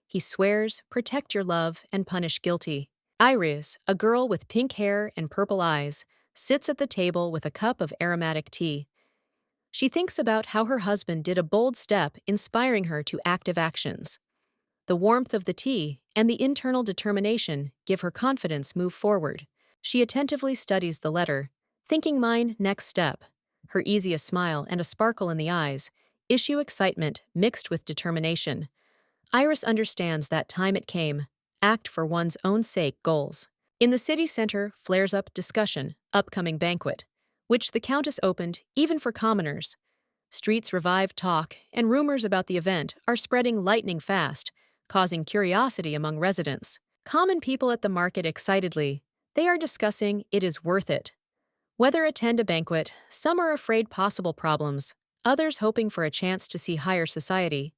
He swears, protect your love and punish guilty. Iris, a girl with pink hair and purple eyes, sits at the table with a cup of aromatic tea. She thinks about how her husband did a bold step, inspiring her to active actions. The warmth of the tea and the internal determination give her confidence move forward. She attentively studies the letter, thinking mine next step. Her easiest smile and a sparkle in the eyes issue excitement mixed with determination. Iris understands that time it came, act for one's own sake goals. In the city center flares up discussion, upcoming banquet, which the Countess opened even for commoners. Streets revive talk, and rumors about the event are spreading lightning fast, causing curiosity among residents. Common people at the market excitedly, they are discussing it is worth it. Whether attend a banquet, some are afraid possible problems, others hoping for a chance to see higher society.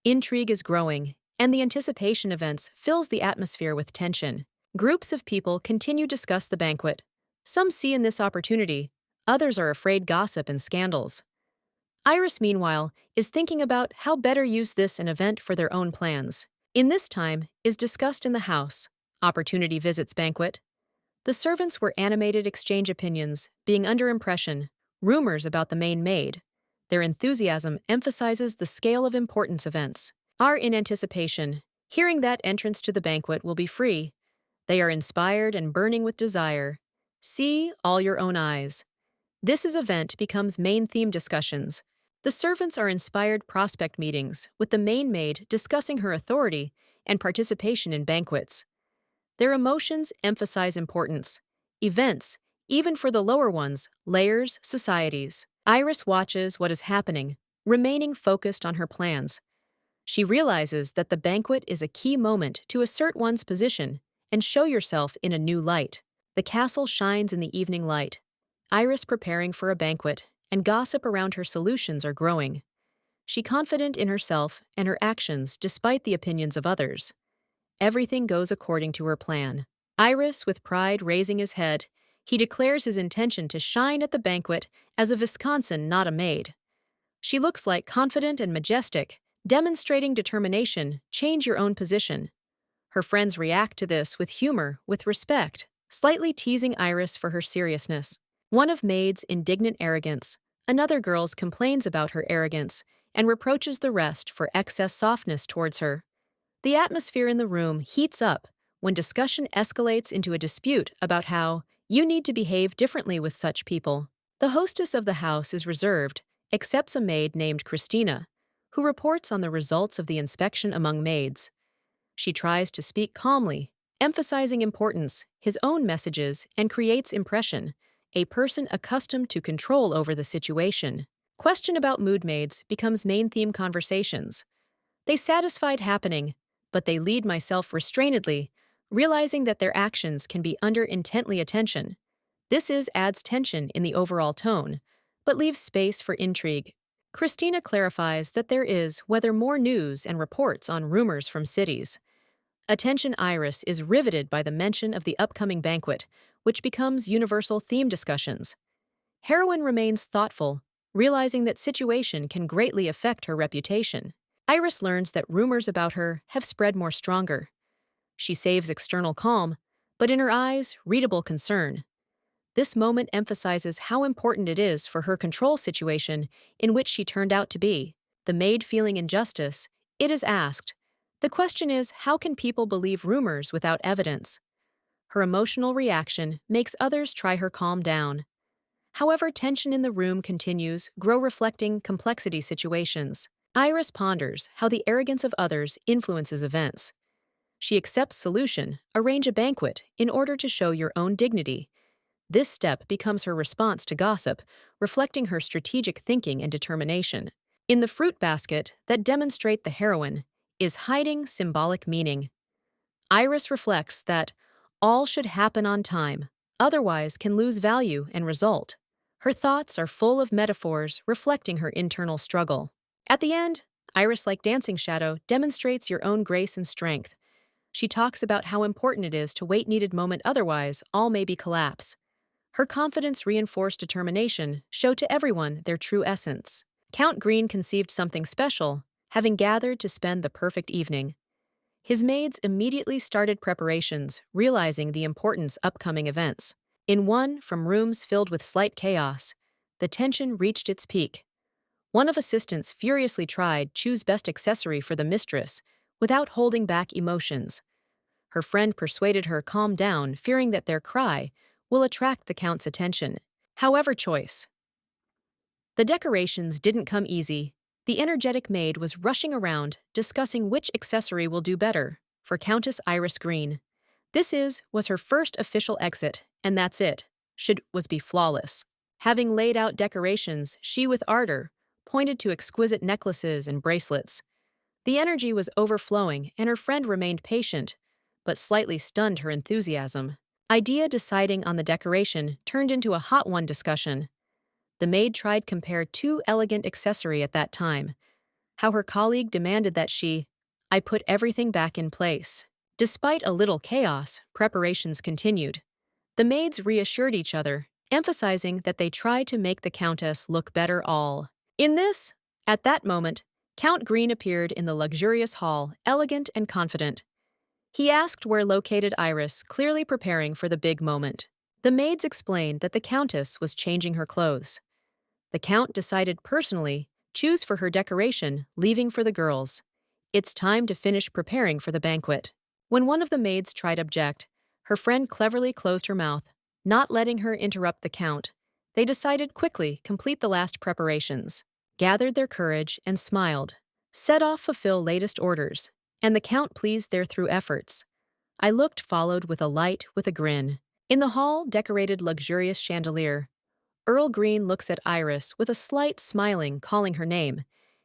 Intrigue is growing, and the anticipation events fills the atmosphere with tension. Groups of people continue to discuss the banquet. Some see in this opportunity, others are afraid gossip and scandals. Iris, meanwhile, is thinking about how better use this an event for their own plans. In this time is discussed in the house. Opportunity visits banquet. The servants were animated exchange opinions, being under impression, rumors about the main maid. Their enthusiasm emphasizes the scale of importance events. Are in anticipation, hearing that entrance to the banquet will be free. They are inspired and burning with desire. See all your own eyes. This event becomes main theme discussions. The servants are inspired prospect meetings, with the main maid discussing her authority and participation in banquets. Their emotions emphasize importance. Events, even for the lower ones, layers, societies. Iris watches what is happening, remaining focused on her plans. She realizes that the banquet is a key moment to assert one's position and show yourself in a new light. The castle shines in the evening light. Iris preparing for a banquet, and gossip around her solutions are growing. She's confident in herself and her actions despite the opinions of others. Everything goes according to her plan. Iris, with pride raising his head, he declares his intention to shine at the banquet as a Wisconsin, not a maid. She looks like confident and majestic, demonstrating determination, change your own position. Her friends react to this with humor, with respect, slightly teasing Iris for her seriousness. One of Maid's indignant arrogance, another girl's complains about her arrogance, and reproaches the rest for excess softness towards her. The atmosphere in the room heats up when discussion escalates into a dispute about how you need to behave differently with such people. The hostess of the house is reserved, accepts a maid named Christina, who reports on the results of the inspection among maids. She tries to speak calmly, emphasizing importance, his own messages, and creates impression, a person accustomed to control over the situation. Question about mood maids becomes main theme conversations. They satisfied happening, but they lead myself restrainedly, realizing that their actions can be under intently attention. This adds tension in the overall tone, but leaves space for intrigue. Christina clarifies that there is whether more news and reports on rumors from cities. Attention Iris is riveted by the mention of the upcoming banquet, which becomes universal theme discussions. Heroine remains thoughtful, realizing that situation can greatly affect her reputation. Iris learns that rumors about her have spread more stronger. She saves external calm, but in her eyes, readable concern. This moment emphasizes how important it is for her control situation in which she turned out to be. The maid feeling injustice, it is asked. The question is, how can people believe rumors without evidence? Her emotional reaction makes others try her calm down. However, tension in the room continues, reflecting complexity situations. Iris ponders how the arrogance of others influences events. She accepts solution, arrange a banquet, in order to show your own dignity. This step becomes her response to gossip, reflecting her strategic thinking and determination. In the fruit basket that demonstrate the heroine is hiding symbolic meaning. Iris reflects that all should happen on time, otherwise can lose value and result. Her thoughts are full of metaphors reflecting her internal struggle. At the end, Iris, like dancing shadow, demonstrates your own grace and strength. She talks about how important it is to wait needed moment, otherwise all may be collapse. Her confidence reinforced determination show to everyone their true essence. Count Green conceived something special, having gathered to spend the perfect evening. His maids immediately started preparations, realizing the importance upcoming events. In one from rooms filled with slight chaos, the tension reached its peak. One of assistants furiously tried choose best accessory for the mistress, without holding back emotions. Her friend persuaded her calm down, fearing that their cry will attract the count's attention. However, choice. The decorations didn't come easy. The energetic maid was rushing around, discussing which accessory will do better for Countess Iris Green. Was her first official exit, and that's it. Was be flawless. Having laid out decorations, she with ardor pointed to exquisite necklaces and bracelets. The energy was overflowing, and her friend remained patient, but slightly stunned her enthusiasm. Idea deciding on the decoration turned into a hot one discussion. The maid tried compare two elegant accessory at that time. How her colleague demanded that I put everything back in place. Despite a little chaos, preparations continued. The maids reassured each other, emphasizing that they tried to make the Countess look better all. At that moment, Count Green appeared in the luxurious hall, elegant and confident. He asked where located Iris, clearly preparing for the big moment. The maids explained that the Countess was changing her clothes. The Count decided personally, choose for her decoration, leaving for the girls. It's time to finish preparing for the banquet. When one of the maids tried object, her friend cleverly closed her mouth, not letting her interrupt the Count. They decided quickly complete the last preparations, gathered their courage and smiled, set off fulfill latest orders, and the Count pleased their through efforts. I looked followed with a light with a grin. In the hall, decorated luxurious chandelier. Earl Green looks at Iris with a slight smiling, calling her name.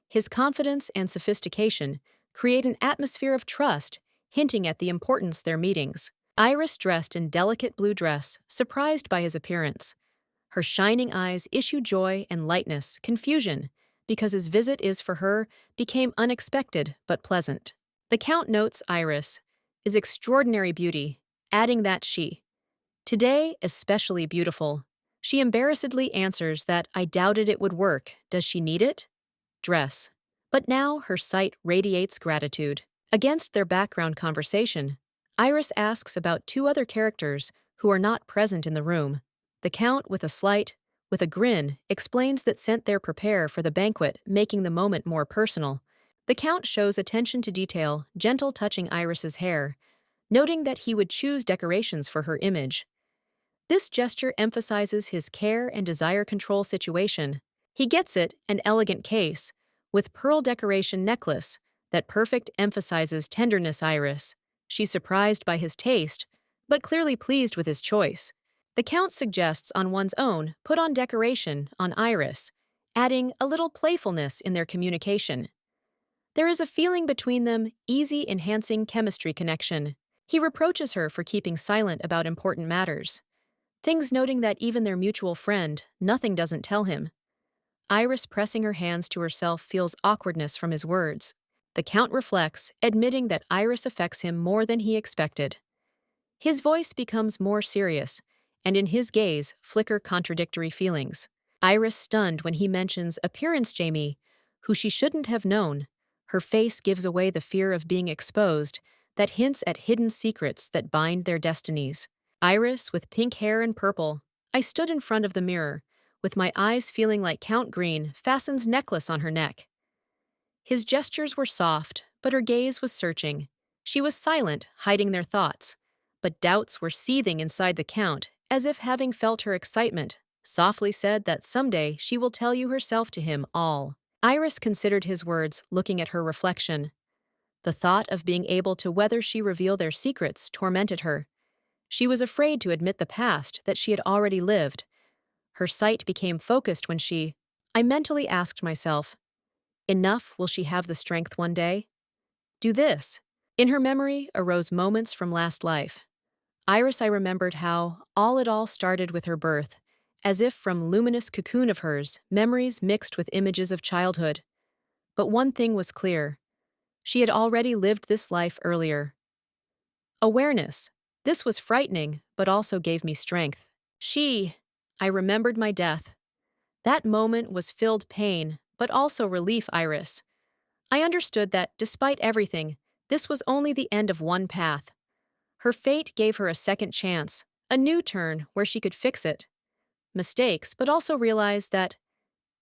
His confidence and sophistication create an atmosphere of trust, hinting at the importance their meetings. Iris dressed in delicate blue dress, surprised by his appearance. Her shining eyes issue joy and lightness, confusion, because his visit is for her, became unexpected but pleasant. The Count notes Iris is extraordinary beauty, adding that she, today especially beautiful. She embarrassedly answers that I doubted it would work. Does she need it? Dress. But now her sight radiates gratitude. Against their background conversation, Iris asks about two other characters who are not present in the room. The Count, with a grin, explains that sent there prepare for the banquet, making the moment more personal. The Count shows attention to detail, gentle touching Iris's hair, noting that he would choose decorations for her image. This gesture emphasizes his care and desire control situation. He gets it, an elegant case, with pearl decoration necklace, that perfect emphasizes tenderness Iris. She's surprised by his taste, but clearly pleased with his choice. The Count suggests on one's own, put on decoration on Iris, adding a little playfulness in their communication. There is a feeling between them, easy enhancing chemistry connection. He reproaches her for keeping silent about important matters. Things noting that even their mutual friend, nothing doesn't tell him. Iris pressing her hands to herself feels awkwardness from his words. The Count reflects, admitting that Iris affects him more than he expected. His voice becomes more serious, and in his gaze flicker contradictory feelings. Iris stunned when he mentions appearance Jamie, who she shouldn't have known. Her face gives away the fear of being exposed, that hints at hidden secrets that bind their destinies. Iris, with pink hair and purple, I stood in front of the mirror, with my eyes feeling like Count Green, fastens necklace on her neck. His gestures were soft, but her gaze was searching. She was silent, hiding their thoughts, but doubts were seething inside the Count, as if having felt her excitement, softly said that someday she will tell you herself to him all. Iris considered his words, looking at her reflection. The thought of being able to whether she reveal their secrets tormented her. She was afraid to admit the past that she had already lived. Her sight became focused when I mentally asked myself, enough, will she have the strength one day? Do this. In her memory arose moments from last life. Iris, I remembered how it all started with her birth, as if from luminous cocoon of hers, memories mixed with images of childhood. But one thing was clear. She had already lived this life earlier. Awareness. This was frightening, but also gave me strength. I remembered my death. That moment was filled pain, but also relief, Iris. I understood that, despite everything, this was only the end of one path. Her fate gave her a second chance, a new turn where she could fix it. Mistakes, but also realize that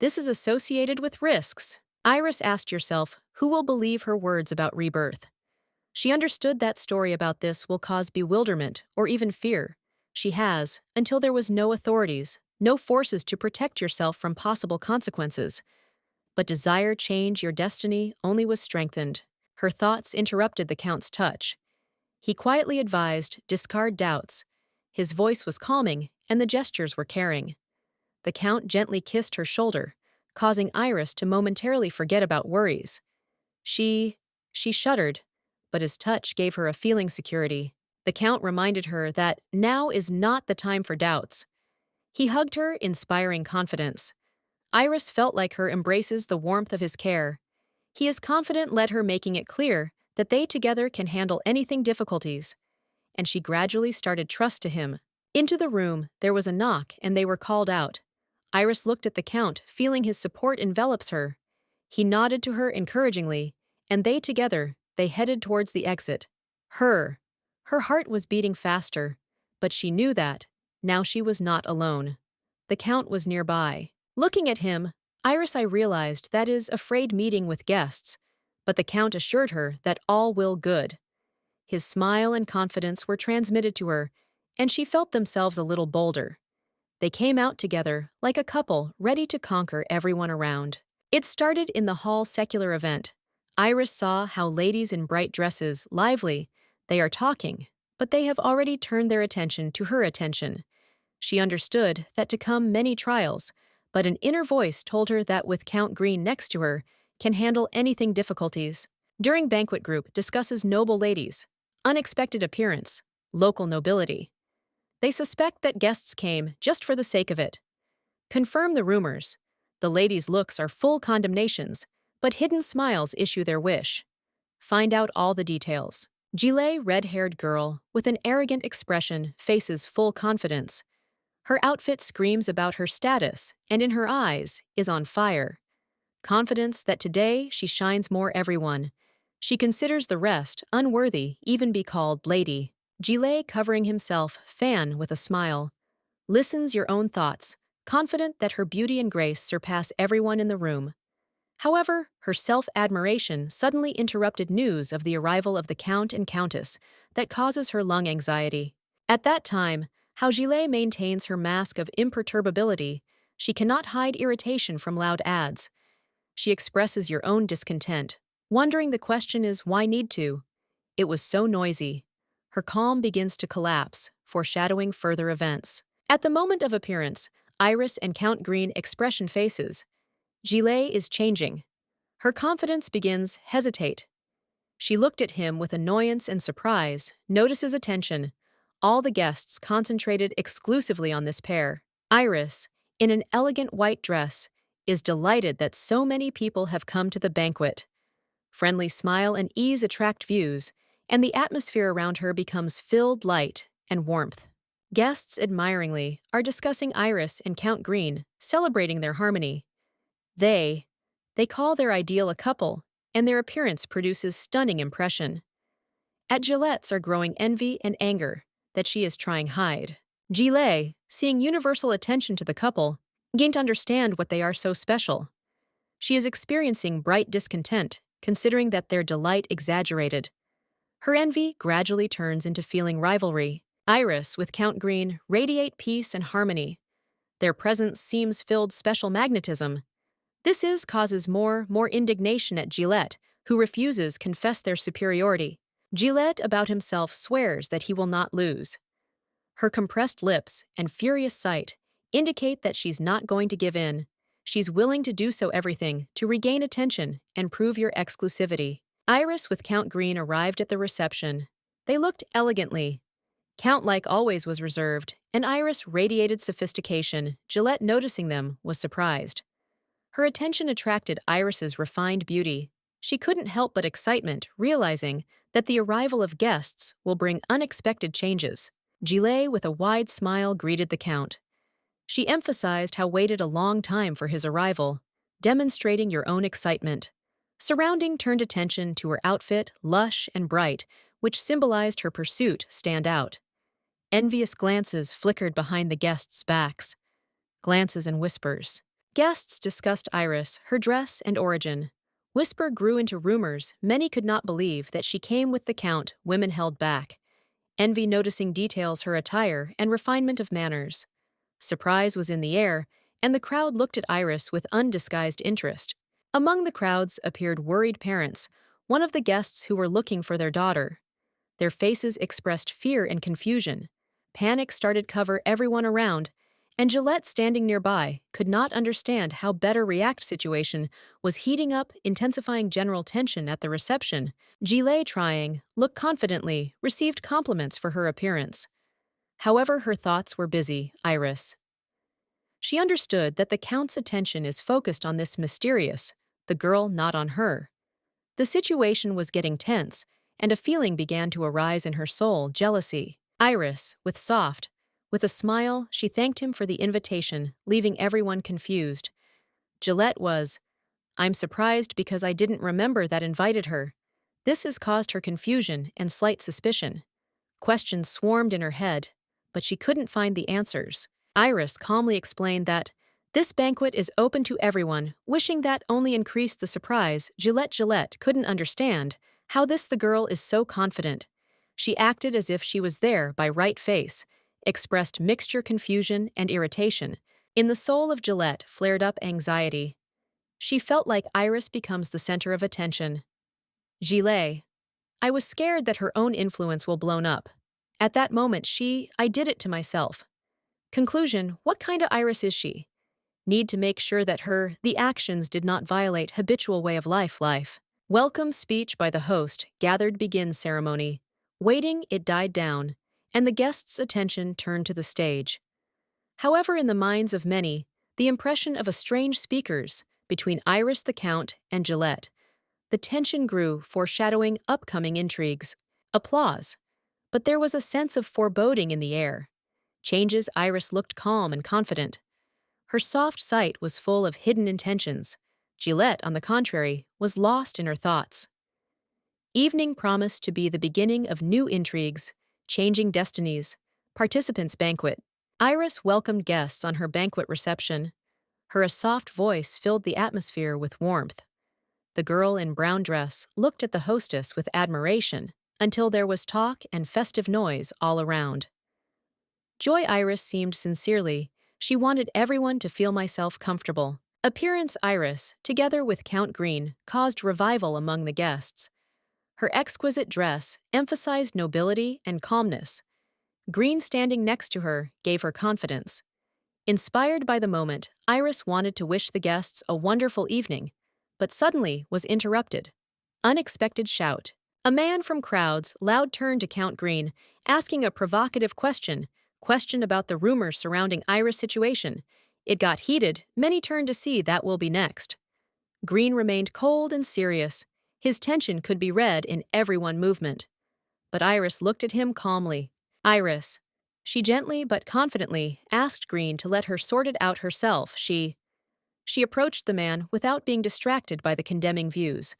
this is associated with risks. Iris asked herself, who will believe her words about rebirth? She understood that story about this will cause bewilderment or even fear. She has, until there was no authorities, no forces to protect yourself from possible consequences. But desire change your destiny only was strengthened. Her thoughts interrupted the Count's touch. He quietly advised, discard doubts. His voice was calming, and the gestures were caring. The Count gently kissed her shoulder, causing Iris to momentarily forget about worries. She shuddered, but his touch gave her a feeling security. The Count reminded her that now is not the time for doubts. He hugged her, inspiring confidence. Iris felt like her embraces the warmth of his care. He is confident, led her, making it clear that they together can handle anything difficulties. And she gradually started trust to him. Into the room, there was a knock, and they were called out. Iris looked at the Count, feeling his support envelops her. He nodded to her encouragingly, and they headed towards the exit. Her heart was beating faster, but she knew that, now she was not alone. The Count was nearby. Looking at him, I realized that is afraid meeting with guests, but the Count assured her that all will good. His smile and confidence were transmitted to her, and she felt themselves a little bolder. They came out together, like a couple ready to conquer everyone around. It started in the hall secular event. Iris saw how ladies in bright dresses, lively, they are talking, but they have already turned their attention to her attention. She understood that to come many trials, but an inner voice told her that with Count Green next to her, can handle anything difficulties. During banquet group discusses noble ladies, unexpected appearance, local nobility. They suspect that guests came just for the sake of it. confirm the rumors. The ladies' looks are full condemnations, but hidden smiles issue their wish. Find out all the details. Gilet, red-haired girl, with an arrogant expression, faces full confidence. Her outfit screams about her status, and in her eyes is on fire. Confidence that today she shines more everyone. She considers the rest unworthy even be called lady. Gilet, covering himself, fan with a smile. Listens your own thoughts, confident that her beauty and grace surpass everyone in the room. However, her self-admiration suddenly interrupted news of the arrival of the Count and Countess that causes her lung anxiety. At that time, how Gilet maintains her mask of imperturbability, she cannot hide irritation from loud ads. She expresses your own discontent, wondering the question is why need to? It was so noisy. Her calm begins to collapse, foreshadowing further events. At the moment of appearance, Iris and Count Green expression faces. Gilet is changing. Her confidence begins hesitate. She looked at him with annoyance and surprise, notices attention. All the guests concentrated exclusively on this pair. Iris, in an elegant white dress, is delighted that so many people have come to the banquet. Friendly smile and ease attract views, and the atmosphere around her becomes filled light and warmth. Guests admiringly are discussing Iris and Count Green, celebrating their harmony. They call their ideal a couple, and their appearance produces stunning impression. At Gilette's are growing envy and anger that she is trying hide. Gilet, seeing universal attention to the couple, can't understand what they are so special. She is experiencing bright discontent, considering that their delight exaggerated. Her envy gradually turns into feeling rivalry. Iris with Count Green radiate peace and harmony. Their presence seems filled special magnetism. Causes more indignation at Gillette, who refuses confess their superiority. Gillette about himself swears that he will not lose. Her compressed lips and furious sight indicate that she's not going to give in. She's willing to do so everything to regain attention and prove your exclusivity. Iris with Count Green arrived at the reception. They looked elegantly. Count, like always, was reserved, and Iris radiated sophistication. Gillette, noticing them, was surprised. Her attention attracted Iris's refined beauty. She couldn't help but excitement, realizing that the arrival of guests will bring unexpected changes. Gilet, with a wide smile, greeted the Count. She emphasized how waited a long time for his arrival, demonstrating your own excitement. Surrounding turned attention to her outfit, lush and bright, which symbolized her pursuit, stand out. Envious glances flickered behind the guests' backs. Glances and whispers. Guests discussed Iris, her dress, and origin. Whisper grew into rumors. Many could not believe that she came with the Count. Women held back. Envy noticing details, her attire, and refinement of manners. Surprise was in the air, and the crowd looked at Iris with undisguised interest. Among the crowds appeared worried parents, one of the guests who were looking for their daughter. Their faces expressed fear and confusion. Panic started cover everyone around, and Gillette, standing nearby, could not understand how better react. Situation was heating up, intensifying general tension at the reception. Gillette, trying, look confidently, received compliments for her appearance. However, her thoughts were busy. Iris. She understood that the Count's attention is focused on this mysterious, the girl, not on her. The situation was getting tense, and a feeling began to arise in her soul, jealousy. Iris, with a smile, she thanked him for the invitation, leaving everyone confused. Gillette was, I'm surprised because I didn't remember that invited her. This has caused her confusion and slight suspicion. Questions swarmed in her head, but she couldn't find the answers. Iris calmly explained that this banquet is open to everyone, wishing that only increased the surprise. Gillette couldn't understand how the girl is so confident. She acted as if she was there by right face, expressed mixture confusion and irritation. In the soul of Gillette flared up anxiety. She felt like Iris becomes the center of attention. Gillette. I was scared that her own influence will blown up. At that moment I did it to myself. Conclusion, what kind of Iris is she? Need to make sure that the actions did not violate habitual way of life. Welcome speech by the host, gathered begin ceremony. Waiting, it died down, and the guests' attention turned to the stage. However, in the minds of many, the impression of a strange speakers between Iris the Count and Gillette. The tension grew, foreshadowing upcoming intrigues. Applause. But there was a sense of foreboding in the air. Changes, Iris looked calm and confident. Her soft sight was full of hidden intentions. Gillette, on the contrary, was lost in her thoughts. Evening promised to be the beginning of new intrigues, changing destinies. Participants' banquet. Iris welcomed guests on her banquet reception. Her soft voice filled the atmosphere with warmth. The girl in brown dress looked at the hostess with admiration until there was talk and festive noise all around. Joy Iris seemed sincerely. She wanted everyone to feel myself comfortable. Appearance Iris, together with Count Green, caused revival among the guests. Her exquisite dress emphasized nobility and calmness. Green standing next to her gave her confidence. Inspired by the moment, Iris wanted to wish the guests a wonderful evening, but suddenly was interrupted. Unexpected shout. A man from crowds loud turned to Count Green, asking a provocative question about the rumors surrounding Iris' situation. It got heated, many turned to see that will be next. Green remained cold and serious. His tension could be read in every one movement. But Iris looked at him calmly. Iris. She gently but confidently asked Green to let her sort it out herself. She approached the man without being distracted by the condemning views.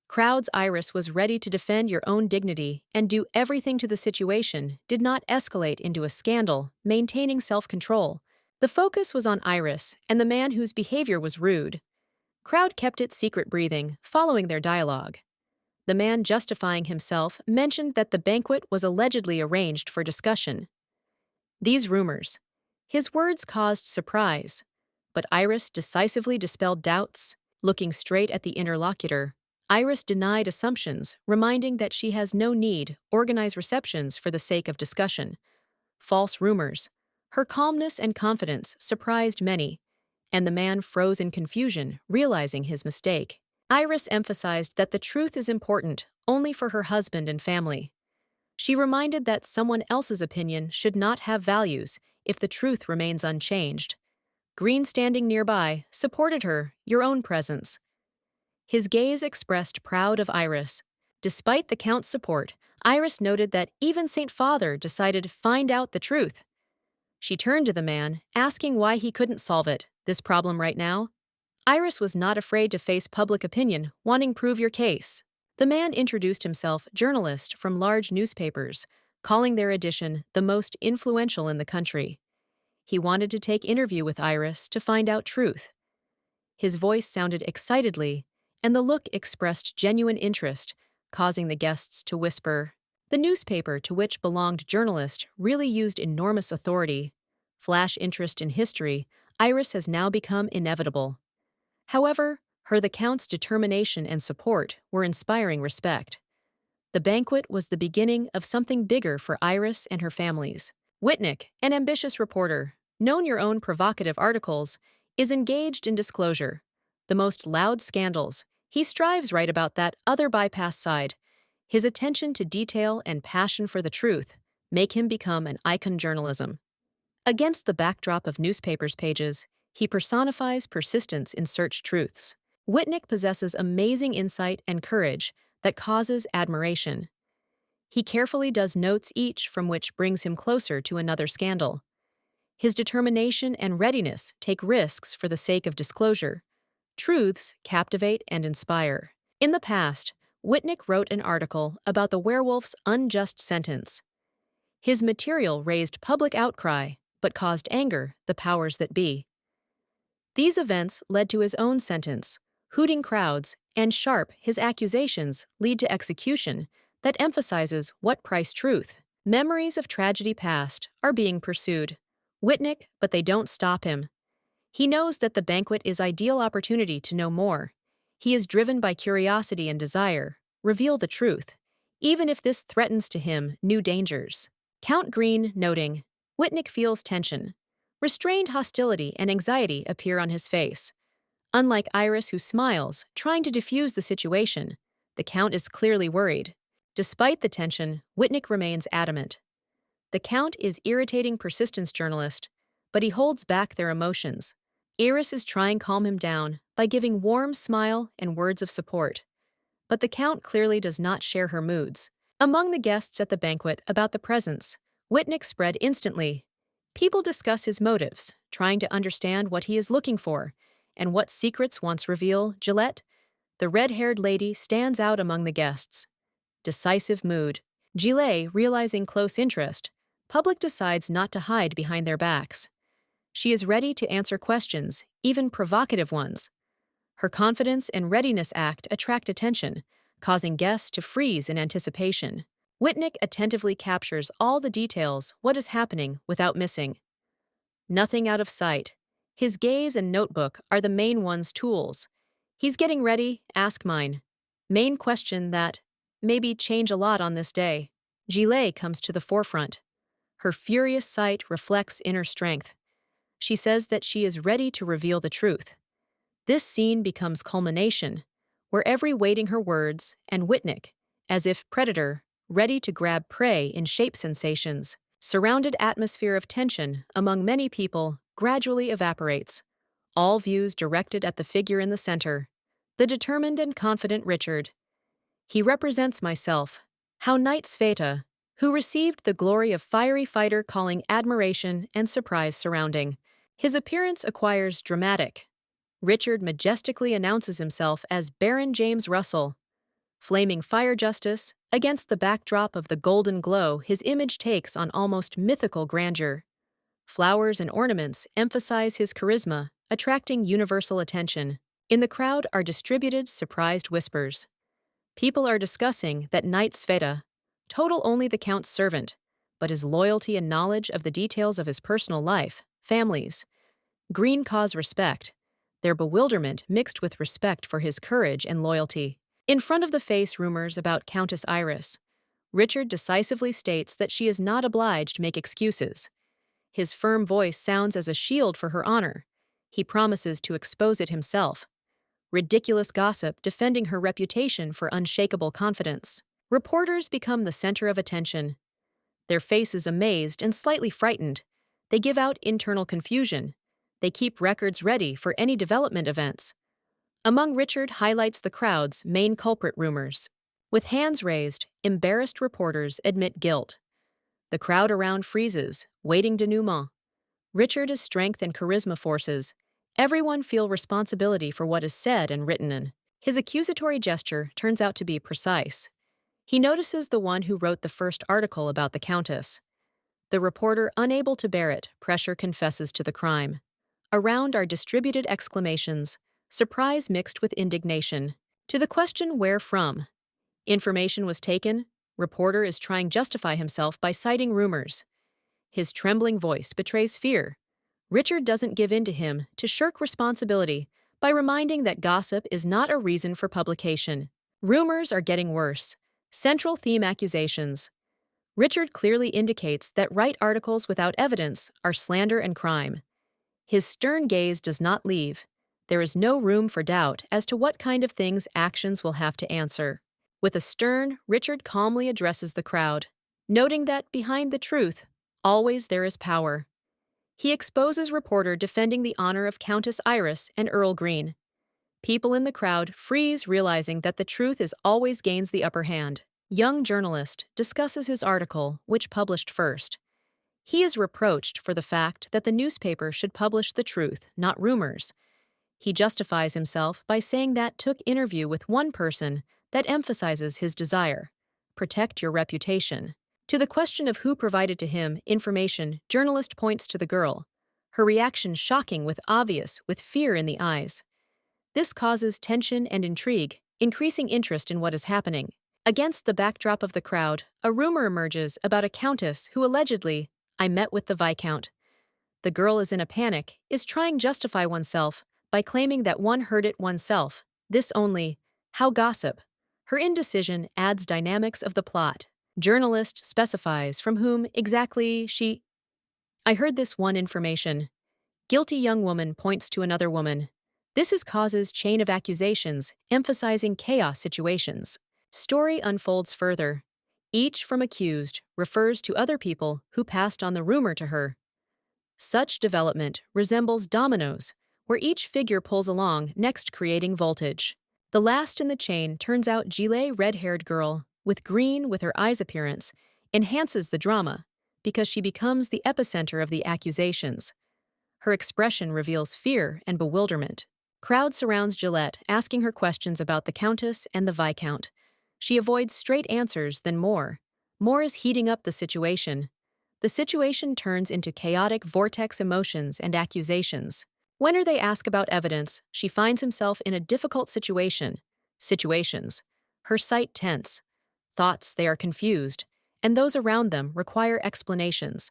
Crowds Iris was ready to defend your own dignity and do everything to the situation did not escalate into a scandal, maintaining self-control. The focus was on Iris and the man whose behavior was rude. Crowd kept its secret breathing, following their dialogue. The man justifying himself mentioned that the banquet was allegedly arranged for discussion. These rumors. His words caused surprise, but Iris decisively dispelled doubts. Looking straight at the interlocutor, Iris denied assumptions, reminding that she has no need organize receptions for the sake of discussion. False rumors. Her calmness and confidence surprised many, and the man froze in confusion, realizing his mistake. Iris emphasized that the truth is important only for her husband and family. She reminded that someone else's opinion should not have values if the truth remains unchanged. Green, standing nearby, supported her, your own presence. His gaze expressed proud of Iris. Despite the Count's support, Iris noted that even Saint Father decided to find out the truth. She turned to the man, asking why he couldn't solve this problem right now. Iris was not afraid to face public opinion, wanting prove your case. The man introduced himself, journalist from large newspapers, calling their edition the most influential in the country. He wanted to take interview with Iris to find out truth. His voice sounded excitedly, and the look expressed genuine interest, causing the guests to whisper. The newspaper to which belonged journalist really used enormous authority. Flash interest in history, Iris has now become inevitable. However, the Count's determination and support were inspiring respect. The banquet was the beginning of something bigger for Iris and her families. Whitnick, an ambitious reporter, known your own provocative articles, is engaged in disclosure. The most loud scandals. He strives right about that other bypass side. His attention to detail and passion for the truth make him become an icon journalism. Against the backdrop of newspapers' pages, he personifies persistence in search truths. Whitnick possesses amazing insight and courage that causes admiration. He carefully does notes each from which brings him closer to another scandal. His determination and readiness take risks for the sake of disclosure. Truths captivate and inspire. In the past, Whitnick wrote an article about the werewolf's unjust sentence. His material raised public outcry, but caused anger, the powers that be. These events led to his own sentence. Hooting crowds, and sharp his accusations lead to execution that emphasizes what price truth. Memories of tragedy past are being pursued. Whitnick, but they don't stop him. He knows that the banquet is ideal opportunity to know more. He is driven by curiosity and desire. Reveal the truth, even if this threatens to him new dangers. Count Green noting, Whitnick feels tension. Restrained hostility and anxiety appear on his face. Unlike Iris, who smiles, trying to diffuse the situation, the Count is clearly worried. Despite the tension, Whitnick remains adamant. The Count is irritating persistence journalist, but he holds back their emotions. Iris is trying to calm him down by giving warm smile and words of support. But the Count clearly does not share her moods. Among the guests at the banquet about the presents, Whitnick spread instantly. People discuss his motives, trying to understand what he is looking for, and what secrets once reveal. Gillette, the red-haired lady, stands out among the guests. Decisive mood. Gillet, realizing close interest, public decides not to hide behind their backs. She is ready to answer questions, even provocative ones. Her confidence and readiness act attract attention, causing guests to freeze in anticipation. Whitnick attentively captures all the details, what is happening, without missing. Nothing out of sight. His gaze and notebook are the main one's tools. He's getting ready, ask mine. Main question that maybe change a lot on this day. Gillet comes to the forefront. Her furious sight reflects inner strength. She says that she is ready to reveal the truth. This scene becomes culmination, where every waiting her words, and Whitnick, as if predator, ready to grab prey in shape sensations. Surrounded atmosphere of tension among many people gradually evaporates, all views directed at the figure in the center, the determined and confident Richard. He represents myself, how Knight Sveta, who received the glory of fiery fighter, calling admiration and surprise surrounding. His appearance acquires dramatic. Richard majestically announces himself as Baron James Russell. Flaming fire justice, against the backdrop of the golden glow, his image takes on almost mythical grandeur. Flowers and ornaments emphasize his charisma, attracting universal attention. In the crowd are distributed surprised whispers. People are discussing that Knight Sveta, total only the Count's servant, but his loyalty and knowledge of the details of his personal life, families. Green cause respect, their bewilderment mixed with respect for his courage and loyalty. In front of the face rumors about Countess Iris, Richard decisively states that she is not obliged to make excuses. His firm voice sounds as a shield for her honor. He promises to expose it himself. Ridiculous gossip defending her reputation for unshakable confidence. Reporters become the center of attention. Their faces amazed and slightly frightened. They give out internal confusion. They keep records ready for any development events. Among Richard highlights the crowd's main culprit rumors. With hands raised, embarrassed reporters admit guilt. The crowd around freezes, waiting denouement. Richard is strength and charisma forces. Everyone feel responsibility for what is said and written in. His accusatory gesture turns out to be precise. He notices the one who wrote the first article about the Countess. The reporter, unable to bear it, pressure confesses to the crime. Around are distributed exclamations, surprise mixed with indignation. To the question where from, information was taken, reporter is trying to justify himself by citing rumors. His trembling voice betrays fear. Richard doesn't give in to him to shirk responsibility by reminding that gossip is not a reason for publication. Rumors are getting worse. Central theme accusations. Richard clearly indicates that write articles without evidence are slander and crime. His stern gaze does not leave. There is no room for doubt as to what kind of things actions will have to answer. With a stern, Richard calmly addresses the crowd, noting that behind the truth, always there is power. He exposes reporter defending the honor of Countess Iris and Earl Green. People in the crowd freeze, realizing that the truth is always gains the upper hand. Young journalist discusses his article, which published first. He is reproached for the fact that the newspaper should publish the truth, not rumors. He justifies himself by saying that took interview with one person that emphasizes his desire. Protect your reputation. To the question of who provided to him information, journalist points to the girl. Her reaction shocking with fear in the eyes. This causes tension and intrigue, increasing interest in what is happening. Against the backdrop of the crowd, a rumor emerges about a countess who allegedly, I met with the Viscount. The girl is in a panic, is trying to justify oneself by claiming that one heard it oneself. This only, how gossip. Her indecision adds dynamics of the plot. Journalist specifies from whom exactly she. I heard this one information. Guilty young woman points to another woman. This causes chain of accusations, emphasizing chaos situations. Story unfolds further. Each from accused refers to other people who passed on the rumor to her. Such development resembles dominoes, where each figure pulls along, next creating voltage. The last in the chain turns out gilet red-haired girl, with green with her eyes appearance, enhances the drama, because she becomes the epicenter of the accusations. Her expression reveals fear and bewilderment. Crowd surrounds Gillette, asking her questions about the Countess and the Viscount. She avoids straight answers, then more. More is heating up the situation. The situation turns into chaotic vortex emotions and accusations. Whenever they ask about evidence, she finds himself in a difficult situations. Her sight tense. Thoughts, they are confused, and those around them require explanations.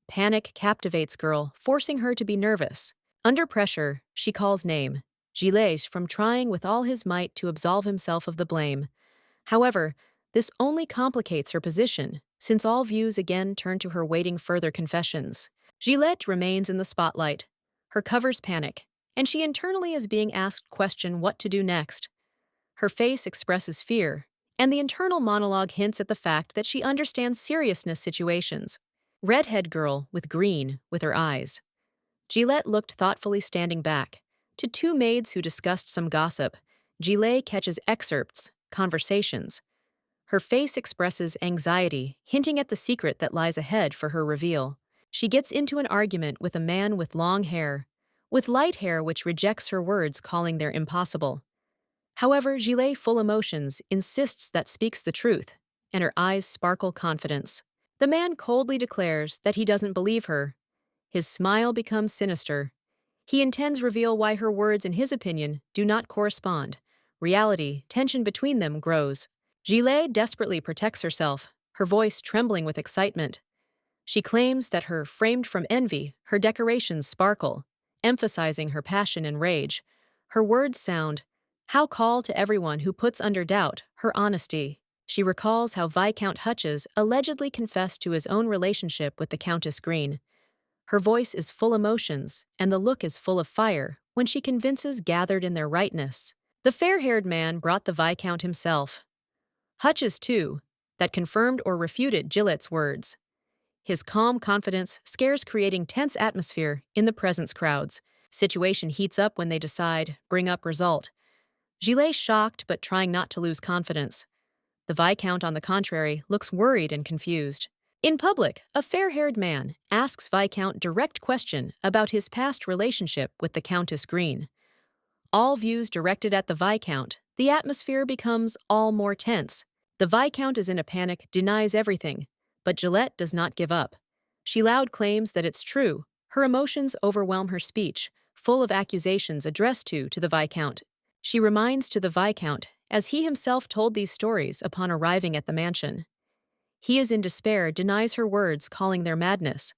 Panic captivates girl, forcing her to be nervous. Under pressure, she calls name, Gilles from trying with all his might to absolve himself of the blame. However, this only complicates her position, since all views again turn to her waiting further confessions. Gillette remains in the spotlight. Her covers panic, and she internally is being asked question what to do next. Her face expresses fear, and the internal monologue hints at the fact that she understands seriousness situations. Redhead girl with green with her eyes. Gillette looked thoughtfully standing back. To two maids who discussed some gossip, Gillette catches excerpts, conversations. Her face expresses anxiety, hinting at the secret that lies ahead for her reveal. She gets into an argument with a man with long hair, with light hair which rejects her words calling them impossible. However, Gillette, full emotions, insists that speaks the truth, and her eyes sparkle confidence. The man coldly declares that he doesn't believe her. His smile becomes sinister. He intends reveal why her words, in his opinion, do not correspond. Reality, tension between them grows. Gillette desperately protects herself, her voice trembling with excitement. She claims that her framed from envy, her decorations sparkle, emphasizing her passion and rage. Her words sound, how call to everyone who puts under doubt her honesty. She recalls how Viscount Hutches allegedly confessed to his own relationship with the Countess Green. Her voice is full emotions, and the look is full of fire when she convinces gathered in their rightness. The fair-haired man brought the Viscount himself. Hutches, too, that confirmed or refuted Gillette's words. His calm confidence scares, creating tense atmosphere in the presence crowds. Situation heats up when they decide, bring up result. Gillette shocked but trying not to lose confidence. The Viscount, on the contrary, looks worried and confused. In public, a fair-haired man asks Viscount direct question about his past relationship with the Countess Green. All views directed at the Viscount, the atmosphere becomes all more tense. The Viscount is in a panic, denies everything, but Gillette does not give up. She loud claims that it's true. Her emotions overwhelm her speech, full of accusations addressed to the Viscount. She reminds to the Viscount, as he himself told these stories upon arriving at the mansion. He is in despair, denies her words, calling their madness.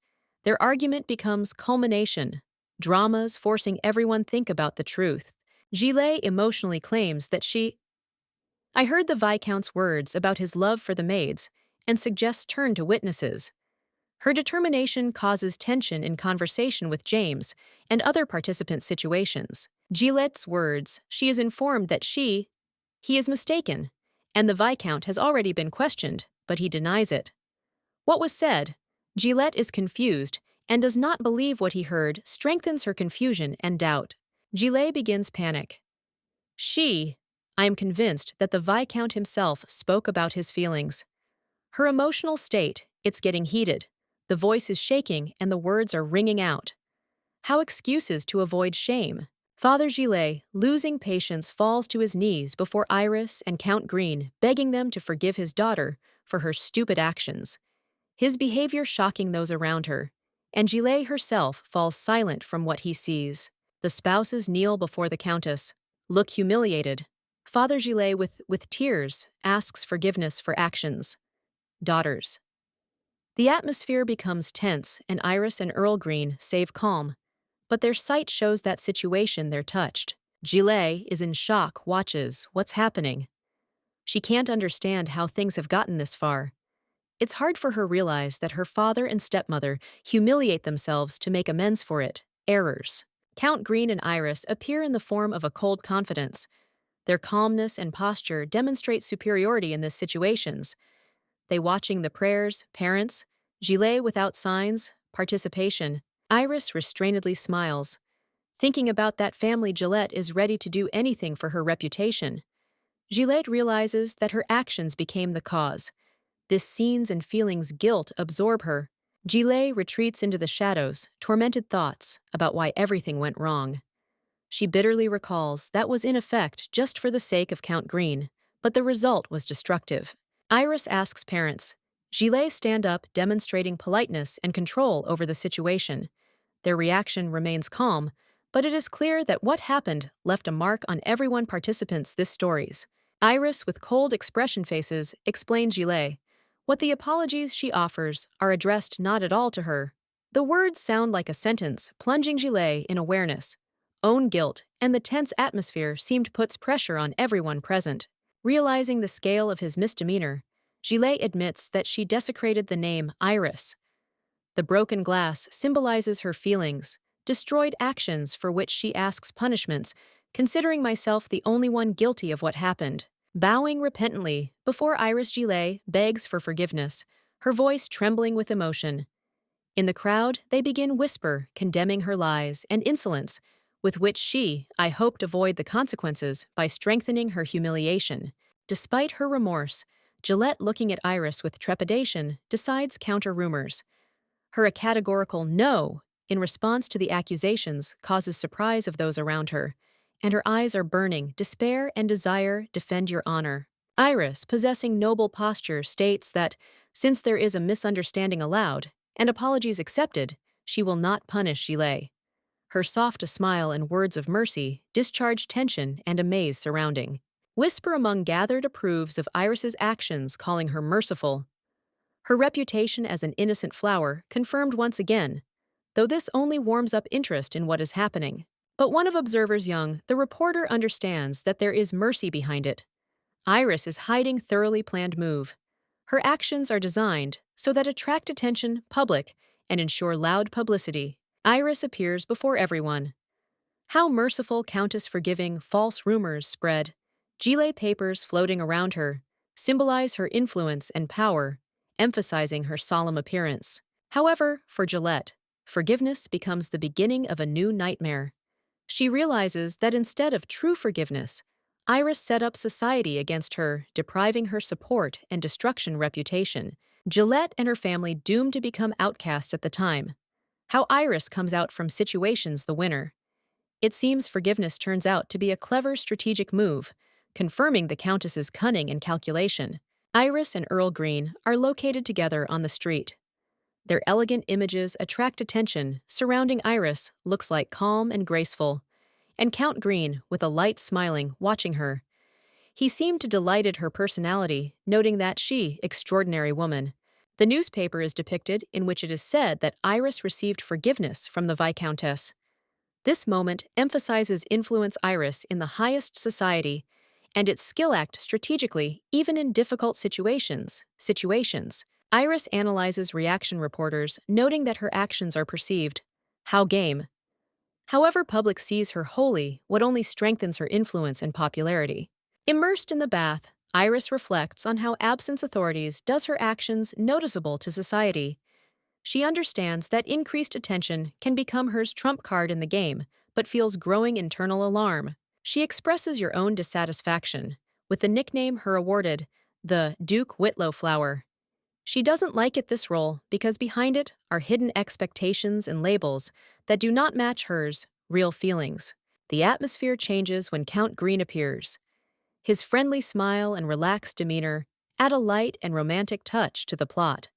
Their argument becomes culmination, dramas forcing everyone think about the truth. Gillette emotionally claims that I heard the Viscount's words about his love for the maids and suggests turn to witnesses. Her determination causes tension in conversation with James and other participant situations. Gillette's words, she is informed that he is mistaken, and the Viscount has already been questioned, but he denies it. What was said? Gillette is confused and does not believe what he heard, strengthens her confusion and doubt. Gillette begins panic. I am convinced that the Viscount himself spoke about his feelings. Her emotional state, it's getting heated. The voice is shaking and the words are ringing out. How excuses to avoid shame. Father Gillette, losing patience, falls to his knees before Iris and Count Green, begging them to forgive his daughter for her stupid actions. His behavior shocking those around her, and Gillette herself falls silent from what he sees. The spouses kneel before the Countess, look humiliated. Father Gillette, with tears, asks forgiveness for actions. Daughters. The atmosphere becomes tense, and Iris and Earl Green save calm. But their sight shows that situation they're touched. Gillette is in shock, watches what's happening. She can't understand how things have gotten this far. It's hard for her to realize that her father and stepmother humiliate themselves to make amends for errors. Count Green and Iris appear in the form of a cold confidence. Their calmness and posture demonstrate superiority in these situations. They watching the prayers, parents, Gillette without signs, participation. Iris restrainedly smiles. Thinking about that family, Gillette is ready to do anything for her reputation. Gillette realizes that her actions became the cause. This scenes and feelings guilt absorb her. Gillette retreats into the shadows, tormented thoughts about why everything went wrong. She bitterly recalls that was in effect just for the sake of Count Green, but the result was destructive. Iris asks parents. Gillette stand up, demonstrating politeness and control over the situation. Their reaction remains calm, but it is clear that what happened left a mark on everyone participants this stories. Iris, with cold expression faces, explains Gillette. What the apologies she offers are addressed not at all to her. The words sound like a sentence, plunging Gillette in awareness. Own guilt and the tense atmosphere seemed puts pressure on everyone present. Realizing the scale of his misdemeanor, Gillette admits that she desecrated the name Iris. The broken glass symbolizes her feelings, destroyed actions for which she asks punishments, considering myself the only one guilty of what happened. Bowing repentantly before Iris, Gillette begs for forgiveness, her voice trembling with emotion. In the crowd, they begin whisper, condemning her lies and insolence, with which she, I hoped, avoid the consequences by strengthening her humiliation. Despite her remorse, Gillette, looking at Iris with trepidation, decides counter rumors. Her a categorical no in response to the accusations causes surprise of those around her, and her eyes are burning, despair and desire defend your honor. Iris, possessing noble posture, states that, since there is a misunderstanding allowed, and apologies accepted, she will not punish Gillette. Her soft smile and words of mercy discharge tension and amaze surrounding. Whisper among gathered approves of Iris's actions, calling her merciful. Her reputation as an innocent flower confirmed once again, though this only warms up interest in what is happening. But one of observers young, the reporter understands that there is mercy behind it. Iris is hiding thoroughly planned move. Her actions are designed so that attract attention, public, and ensure loud publicity. Iris appears before everyone. How merciful Countess forgiving false rumors spread. Gillette papers floating around her symbolize her influence and power, emphasizing her solemn appearance. However, for Gillette, forgiveness becomes the beginning of a new nightmare. She realizes that instead of true forgiveness, Iris set up society against her, depriving her support and destruction reputation. Gillette and her family doomed to become outcasts at the time. How Iris comes out from situations the winner. It seems forgiveness turns out to be a clever strategic move, confirming the Countess's cunning and calculation. Iris and Earl Green are located together on the street. Their elegant images attract attention. Surrounding Iris looks like calm and graceful, and Count Green, with a light smiling, watching her. He seemed to delighted her personality, noting that she, extraordinary woman. The newspaper is depicted in which it is said that Iris received forgiveness from the Viscountess. This moment emphasizes influence Iris in the highest society, and its skill act strategically even in difficult situations. Iris analyzes reaction reporters, noting that her actions are perceived. How game. However, public sees her wholly, what only strengthens her influence and popularity. Immersed in the bath, Iris reflects on how absence authorities does her actions noticeable to society. She understands that increased attention can become her trump card in the game, but feels growing internal alarm. She expresses your own dissatisfaction, with the nickname her awarded, the Duke Whitlow Flower. She doesn't like it this role because behind it are hidden expectations and labels that do not match hers real feelings. The atmosphere changes when Count Green appears. His friendly smile and relaxed demeanor add a light and romantic touch to the plot.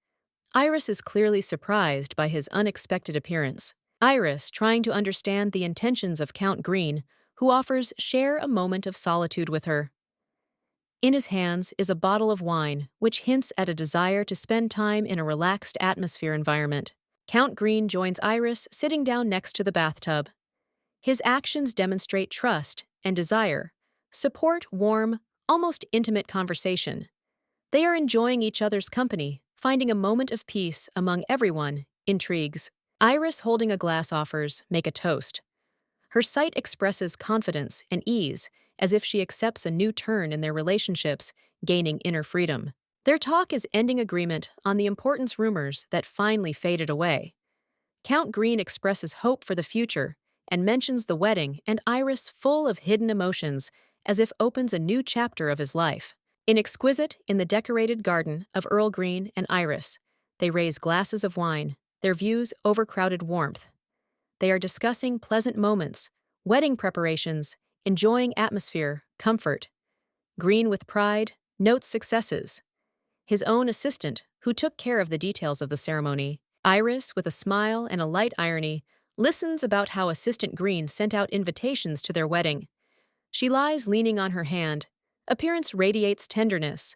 Iris is clearly surprised by his unexpected appearance. Iris, trying to understand the intentions of Count Green, who offers share a moment of solitude with her. In his hands is a bottle of wine, which hints at a desire to spend time in a relaxed atmosphere environment. Count Green joins Iris sitting down next to the bathtub. His actions demonstrate trust and desire, support warm, almost intimate conversation. They are enjoying each other's company, finding a moment of peace among everyone, intrigues. Iris, holding a glass, offers, make a toast. Her sight expresses confidence and ease, as if she accepts a new turn in their relationships, gaining inner freedom. Their talk is ending agreement on the importance rumors that finally faded away. Count Green expresses hope for the future, and mentions the wedding, and Iris, full of hidden emotions, as if opens a new chapter of his life. In the decorated garden of Earl Green and Iris, they raise glasses of wine, their views overcrowded warmth. They are discussing pleasant moments, wedding preparations, enjoying atmosphere, comfort. Green, with pride, notes successes. His own assistant, who took care of the details of the ceremony. Iris, with a smile and a light irony, listens about how Assistant Green sent out invitations to their wedding. She lies leaning on her hand. Appearance radiates tenderness.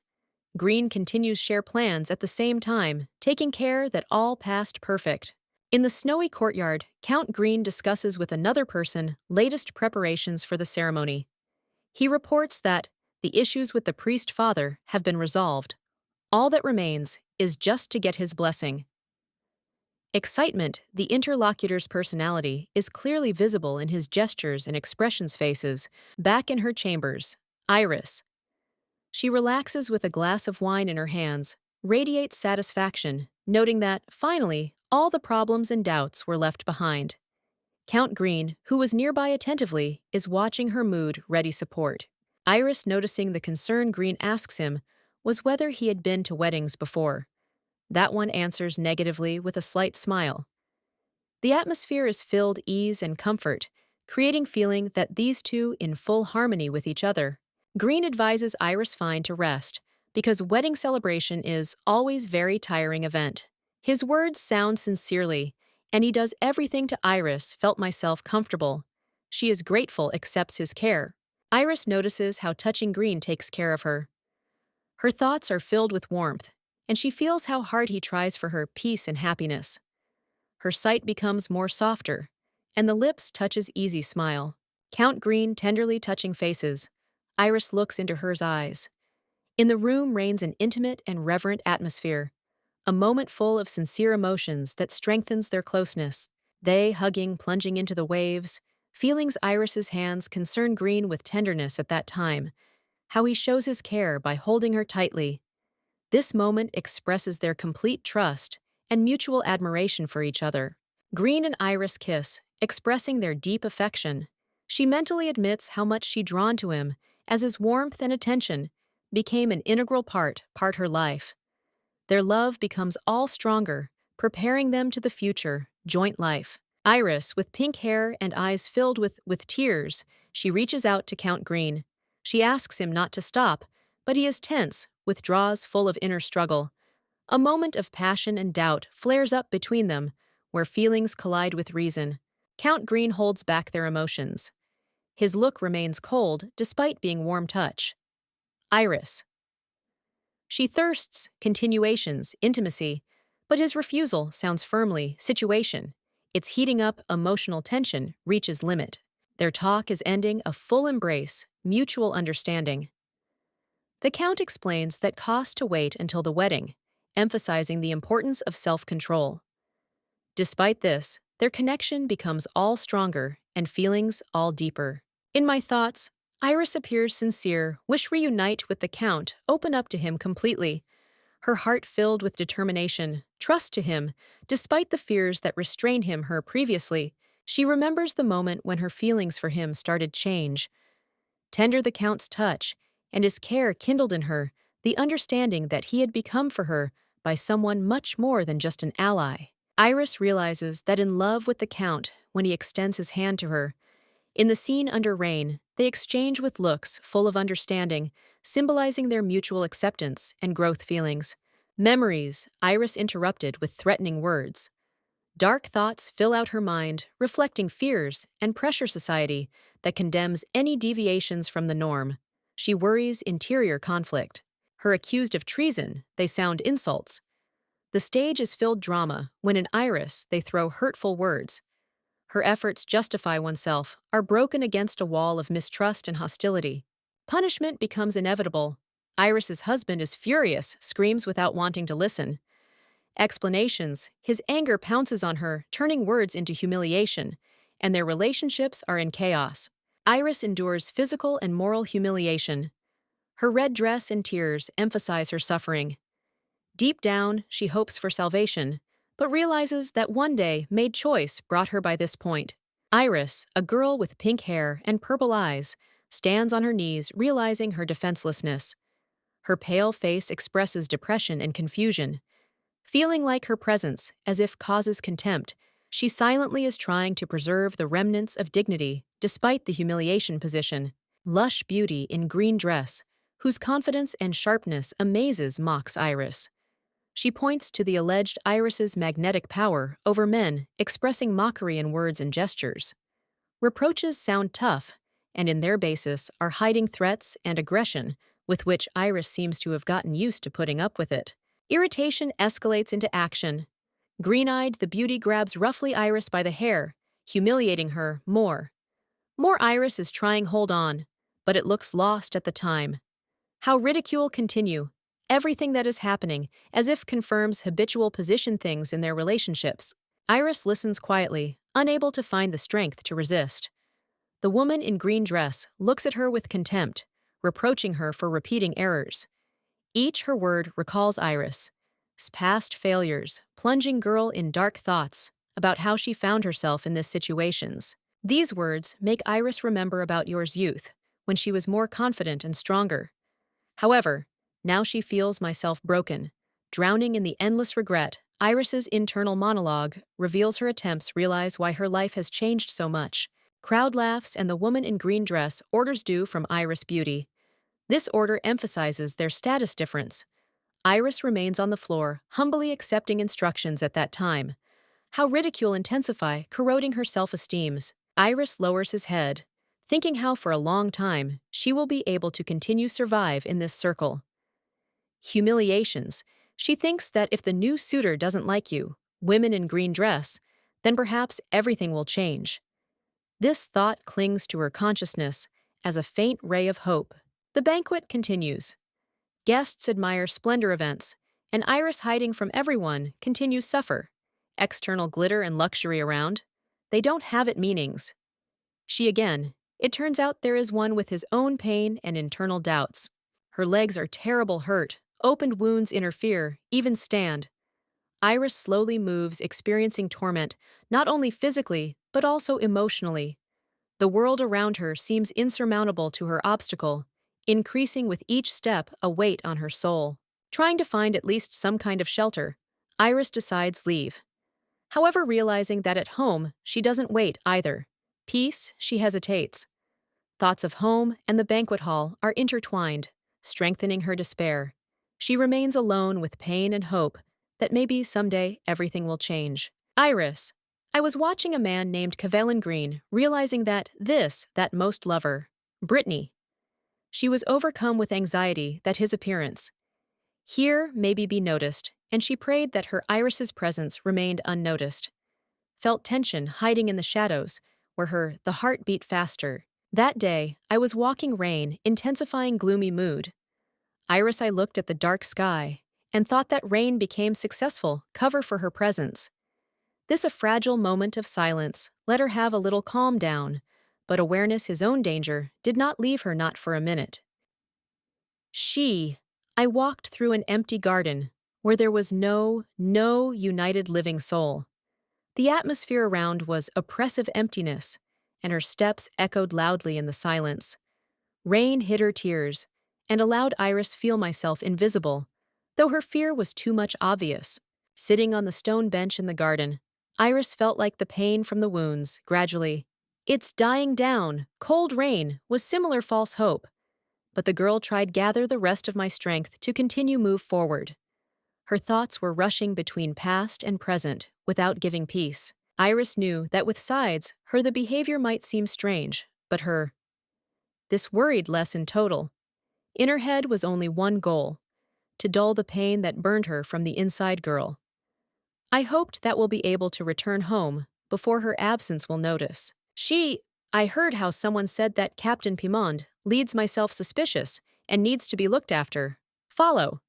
Green continues share plans at the same time, taking care that all passed perfect. In the snowy courtyard, Count Green discusses with another person latest preparations for the ceremony. He reports that the issues with the priest father have been resolved. All that remains is just to get his blessing. Excitement, the interlocutor's personality, is clearly visible in his gestures and expressions faces. Back in her chambers, Iris. She relaxes with a glass of wine in her hands, radiates satisfaction, noting that, finally, all the problems and doubts were left behind. Count Green, who was nearby attentively, is watching her mood, ready support. Iris, noticing the concern Green asks him, was whether he had been to weddings before. That one answers negatively with a slight smile. The atmosphere is filled ease and comfort, creating feeling that these two in full harmony with each other. Green advises Iris Fine to rest, because wedding celebration is always very tiring event. His words sound sincerely, and he does everything to Iris felt myself comfortable. She is grateful, accepts his care. Iris notices how touching Green takes care of her. Her thoughts are filled with warmth, and she feels how hard he tries for her peace and happiness. Her sight becomes more softer, and the lips touches easy smile. Count Green tenderly touching faces. Iris looks into her eyes. In the room reigns an intimate and reverent atmosphere, a moment full of sincere emotions that strengthens their closeness. They hugging, plunging into the waves. Feelings Iris's hands concern Green with tenderness at that time, how he shows his care by holding her tightly. This moment expresses their complete trust and mutual admiration for each other. Green and Iris kiss, expressing their deep affection. She mentally admits how much she's drawn to him, as his warmth and attention became an integral part her life. Their love becomes all stronger, preparing them to the future, joint life. Iris, with pink hair and eyes filled with tears, she reaches out to Count Green. She asks him not to stop, but he is tense, withdraws full of inner struggle. A moment of passion and doubt flares up between them, where feelings collide with reason. Count Green holds back their emotions. His look remains cold despite being warm touch. Iris. She thirsts continuations, intimacy, but his refusal sounds firmly situation. Its heating up emotional tension reaches limit. Their talk is ending a full embrace, mutual understanding. The Count explains that cost to wait until the wedding, emphasizing the importance of self-control. Despite this, their connection becomes all stronger and feelings all deeper. In my thoughts, Iris appears sincere, wish reunite with the Count, open up to him completely. Her heart filled with determination, trust to him, despite the fears that restrained her previously. She remembers the moment when her feelings for him started change. Tender the Count's touch, and his care kindled in her the understanding that he had become for her by someone much more than just an ally. Iris realizes that in love with the Count when he extends his hand to her. In the scene under rain, they exchange with looks full of understanding, symbolizing their mutual acceptance and growth feelings. Memories, Iris interrupted with threatening words. Dark thoughts fill out her mind, reflecting fears and pressure society that condemns any deviations from the norm. She worries interior conflict. Her accused of treason, they sound insults. The stage is filled drama when in Iris they throw hurtful words. Her efforts justify oneself are broken against a wall of mistrust and hostility. Punishment becomes inevitable. Iris's husband is furious, screams without wanting to listen. Explanations, his anger pounces on her, turning words into humiliation, and their relationships are in chaos. Iris endures physical and moral humiliation. Her red dress and tears emphasize her suffering. Deep down, she hopes for salvation, but realizes that one day made choice brought her by this point. Iris, a girl with pink hair and purple eyes, stands on her knees realizing her defenselessness. Her pale face expresses depression and confusion. Feeling like her presence, as if causes contempt, she silently is trying to preserve the remnants of dignity despite the humiliation position. Lush beauty in green dress, whose confidence and sharpness amazes mocks Iris. She points to the alleged Iris's magnetic power over men, expressing mockery in words and gestures. Reproaches sound tough, and in their basis are hiding threats and aggression, with which Iris seems to have gotten used to putting up with it. Irritation escalates into action. Green-eyed, the beauty grabs roughly Iris by the hair, humiliating her more. More Iris is trying hold on, but it looks lost at the time. How ridicule continue. Everything that is happening, as if confirms habitual position things in their relationships. Iris listens quietly, unable to find the strength to resist. The woman in green dress looks at her with contempt, reproaching her for repeating errors. Each her word recalls Iris' past failures, plunging girl in dark thoughts about how she found herself in these situations. These words make Iris remember about yours youth, when she was more confident and stronger. However, now she feels myself broken, drowning in the endless regret. Iris's internal monologue reveals her attempts realize why her life has changed so much. Crowd laughs and the woman in green dress orders due from Iris Beauty. This order emphasizes their status difference. Iris remains on the floor, humbly accepting instructions at that time. How ridicule intensify, corroding her self-esteem. Iris lowers his head, thinking how for a long time she will be able to continue survive in this circle. Humiliations. She thinks that if the new suitor doesn't like you, women in green dress, then perhaps everything will change. This thought clings to her consciousness as a faint ray of hope. The banquet continues. Guests admire splendor events, and Iris, hiding from everyone, continues suffer. External glitter and luxury around. They don't have it meanings. She again. It turns out there is one with his own pain and internal doubts. Her legs are terrible hurt, opened wounds interfere, even stand. Iris slowly moves, experiencing torment, not only physically, but also emotionally. The world around her seems insurmountable to her obstacle, increasing with each step a weight on her soul. Trying to find at least some kind of shelter, Iris decides leave. However, realizing that at home, she doesn't wait either. Peace, she hesitates. Thoughts of home and the banquet hall are intertwined, strengthening her despair. She remains alone with pain and hope that maybe someday everything will change. Iris. I was watching a man named Cavellin Green, realizing that that most lover, Brittany. She was overcome with anxiety that his appearance here maybe be noticed, and she prayed that her Iris's presence remained unnoticed. Felt tension hiding in the shadows, where the heart beat faster. That day, I was walking rain, intensifying gloomy mood. Iris, I looked at the dark sky, and thought that rain became successful cover for her presence. This a fragile moment of silence let her have a little calm down, but awareness his own danger did not leave her not for a minute. I walked through an empty garden, where there was no united living soul. The atmosphere around was oppressive emptiness, and her steps echoed loudly in the silence. Rain hid her tears, and allowed Iris feel myself invisible, though her fear was too much obvious. Sitting on the stone bench in the garden, Iris felt like the pain from the wounds, gradually. It's dying down. Cold rain was similar false hope. But the girl tried gather the rest of my strength to continue move forward. Her thoughts were rushing between past and present, without giving peace. Iris knew that with sides, the behavior might seem strange, but this worried less in total. In her head was only one goal: to dull the pain that burned her from the inside girl. I hoped that we'll be able to return home before her absence will notice. I heard how someone said that Captain Pimond leads myself suspicious and needs to be looked after. Follow.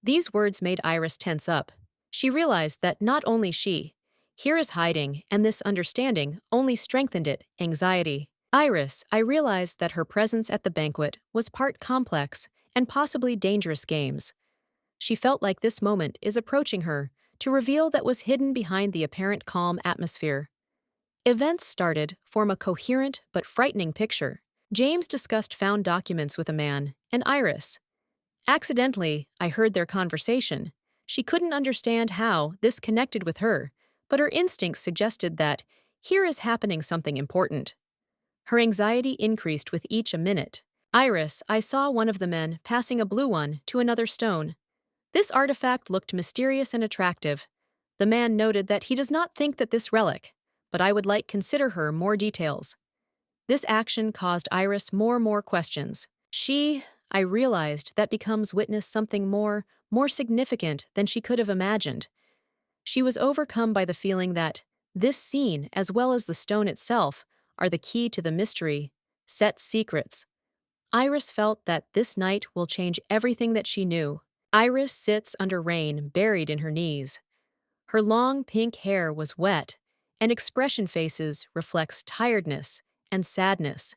These words made Iris tense up. She realized that not only here is hiding, and this understanding only strengthened it, anxiety. Iris, I realized that her presence at the banquet was part complex and possibly dangerous games. She felt like this moment is approaching her to reveal that was hidden behind the apparent calm atmosphere. Events started form a coherent but frightening picture. James discussed found documents with a man, and Iris. Accidentally, I heard their conversation. She couldn't understand how this connected with her, but her instincts suggested that here is happening something important. Her anxiety increased with each a minute. Iris, I saw one of the men passing a blue one to another stone. This artifact looked mysterious and attractive. The man noted that he does not think that this relic, but I would like consider her more details. This action caused Iris more questions. I realized that becomes witness something more significant than she could have imagined. She was overcome by the feeling that this scene, as well as the stone itself, are the key to the mystery, set secrets. Iris felt that this night will change everything that she knew. Iris sits under rain, buried in her knees. Her long pink hair was wet, and expression faces reflects tiredness and sadness.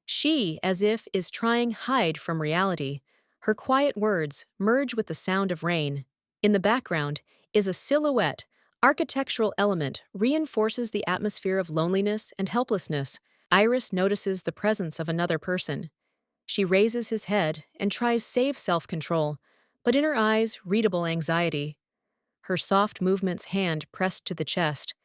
She, as if, is trying hide from reality. Her quiet words merge with the sound of rain. In the background is a silhouette. Architectural element reinforces the atmosphere of loneliness and helplessness. Iris notices the presence of another person. She raises his head and tries save self-control, but in her eyes, readable anxiety. Her soft movements hand pressed to the chest.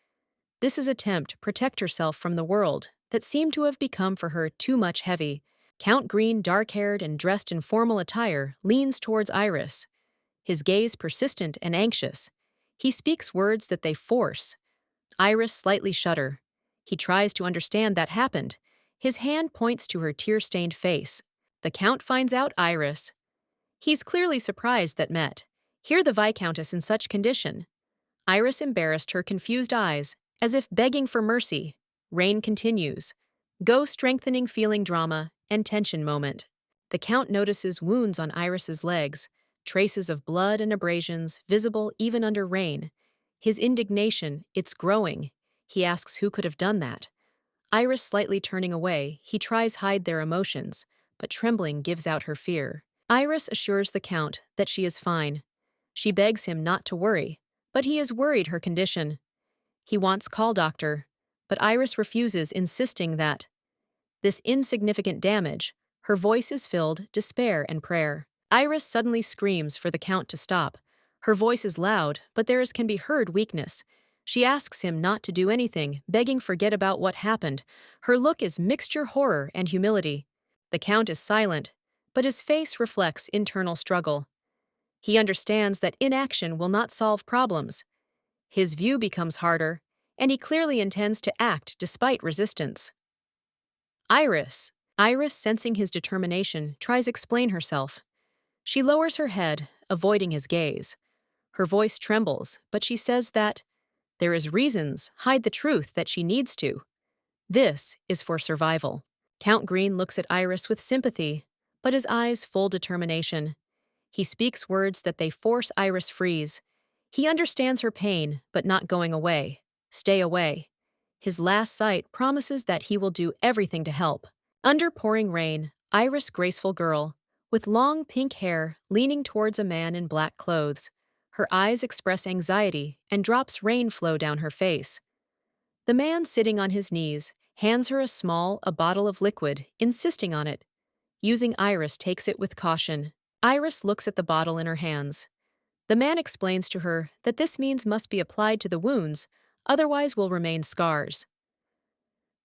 This is attempt to protect herself from the world that seemed to have become for her too much heavy. Count Green, dark-haired and dressed in formal attire, leans towards Iris. His gaze persistent and anxious. He speaks words that they force. Iris slightly shudder. He tries to understand that happened. His hand points to her tear-stained face. The Count finds out Iris. He's clearly surprised that met. Here the Viscountess in such condition. Iris embarrassed her confused eyes, as if begging for mercy. Rain continues. Go strengthening feeling drama and tension moment. The Count notices wounds on Iris's legs, traces of blood and abrasions visible even under rain. His indignation, it's growing. He asks who could have done that. Iris slightly turning away, he tries hide their emotions, but trembling gives out her fear. Iris assures the Count that she is fine. She begs him not to worry, but he is worried her condition. He wants call doctor, but Iris refuses, insisting that this insignificant damage, her voice is filled despair and prayer. Iris suddenly screams for the Count to stop. Her voice is loud, but can be heard weakness. She asks him not to do anything, begging forget about what happened. Her look is mixture horror and humility. The Count is silent, but his face reflects internal struggle. He understands that inaction will not solve problems. His view becomes harder, and he clearly intends to act despite resistance. Iris, sensing his determination, tries to explain herself. She lowers her head, avoiding his gaze. Her voice trembles, but she says that there is reasons, hide the truth that she needs to. This is for survival. Count Green looks at Iris with sympathy, but his eyes full determination. He speaks words that they force Iris freeze. He understands her pain, but not going away. Stay away. His last sight promises that he will do everything to help. Under pouring rain, Iris, graceful girl, with long pink hair, leaning towards a man in black clothes. Her eyes express anxiety, and drops rain flow down her face. The man sitting on his knees hands her a bottle of liquid, insisting on it. Using Iris takes it with caution. Iris looks at the bottle in her hands. The man explains to her that this means must be applied to the wounds, otherwise will remain scars.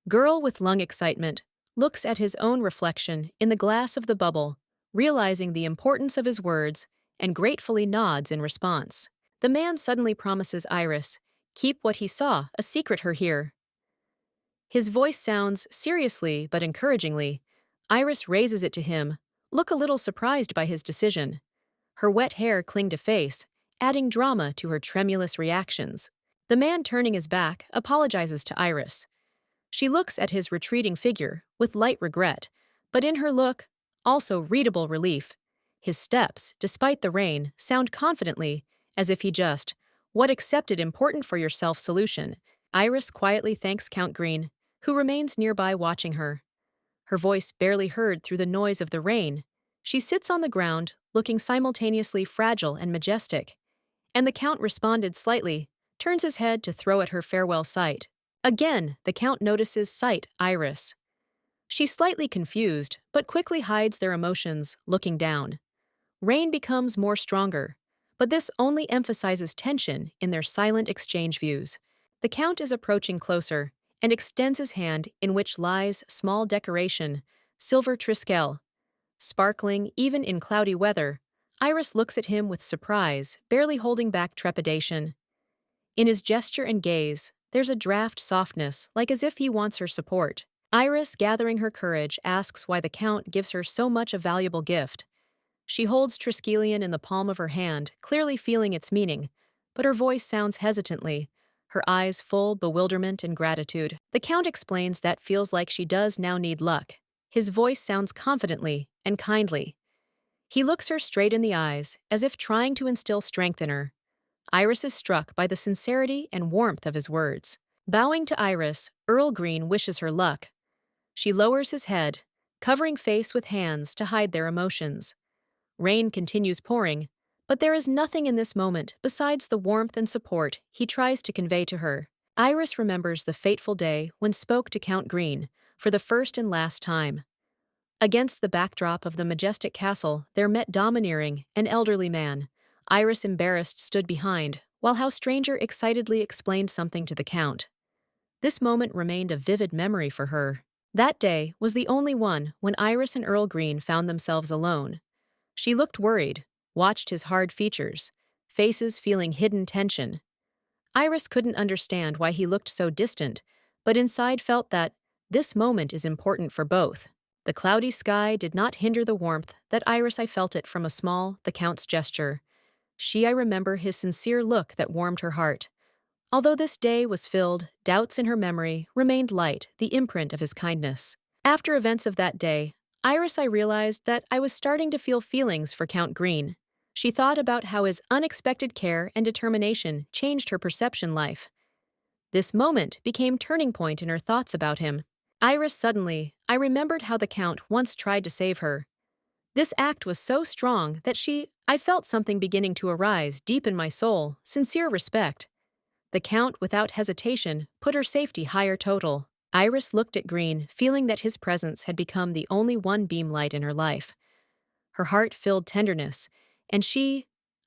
Girl with lung excitement looks at his own reflection in the glass of the bubble, realizing the importance of his words, and gratefully nods in response. The man suddenly promises Iris, keep what he saw a secret her here. His voice sounds seriously but encouragingly. Iris raises it to him, look a little surprised by his decision. Her wet hair cling to face, adding drama to her tremulous reactions. The man turning his back apologizes to Iris. She looks at his retreating figure with light regret, but in her look, also readable relief. His steps, despite the rain, sound confidently, as if he just, what accepted important for yourself solution. Iris quietly thanks Count Green, who remains nearby watching her. Her voice barely heard through the noise of the rain. She sits on the ground, looking simultaneously fragile and majestic. And the Count responded slightly, turns his head to throw at her farewell sight. Again, the Count notices sight Iris. She's slightly confused, but quickly hides their emotions, looking down. Rain becomes more stronger, but this only emphasizes tension in their silent exchange views. The Count is approaching closer and extends his hand in which lies small decoration, silver triskel. Sparkling even in cloudy weather, Iris looks at him with surprise, barely holding back trepidation. In his gesture and gaze, there's a draft softness, like as if he wants her support. Iris, gathering her courage, asks why the Count gives her so much a valuable gift. She holds Triskelion in the palm of her hand, clearly feeling its meaning, but her voice sounds hesitantly, her eyes full bewilderment and gratitude. The Count explains that feels like she does now need luck. His voice sounds confidently and kindly. He looks her straight in the eyes, as if trying to instill strength in her. Iris is struck by the sincerity and warmth of his words. Bowing to Iris, Earl Green wishes her luck. She lowers his head, covering face with hands to hide their emotions. Rain continues pouring, but there is nothing in this moment besides the warmth and support he tries to convey to her. Iris remembers the fateful day when spoke to Count Green for the first and last time. Against the backdrop of the majestic castle, there met domineering, an elderly man. Iris, embarrassed, stood behind, while How Stranger excitedly explained something to the Count. This moment remained a vivid memory for her. That day was the only one when Iris and Earl Green found themselves alone. She looked worried, watched his hard features, faces feeling hidden tension. Iris couldn't understand why he looked so distant, but inside felt that this moment is important for both. The cloudy sky did not hinder the warmth that I felt it from the Count's gesture. I remember his sincere look that warmed her heart. Although this day was filled, doubts in her memory remained light, the imprint of his kindness. After events of that day, I realized that I was starting to feel feelings for Count Green. She thought about how his unexpected care and determination changed her perception life. This moment became turning point in her thoughts about him. I remembered how the Count once tried to save her. This act was so strong that I felt something beginning to arise deep in my soul, sincere respect. The Count, without hesitation, put her safety higher total. Iris looked at Green, feeling that his presence had become the only one beam light in her life. Her heart filled tenderness, and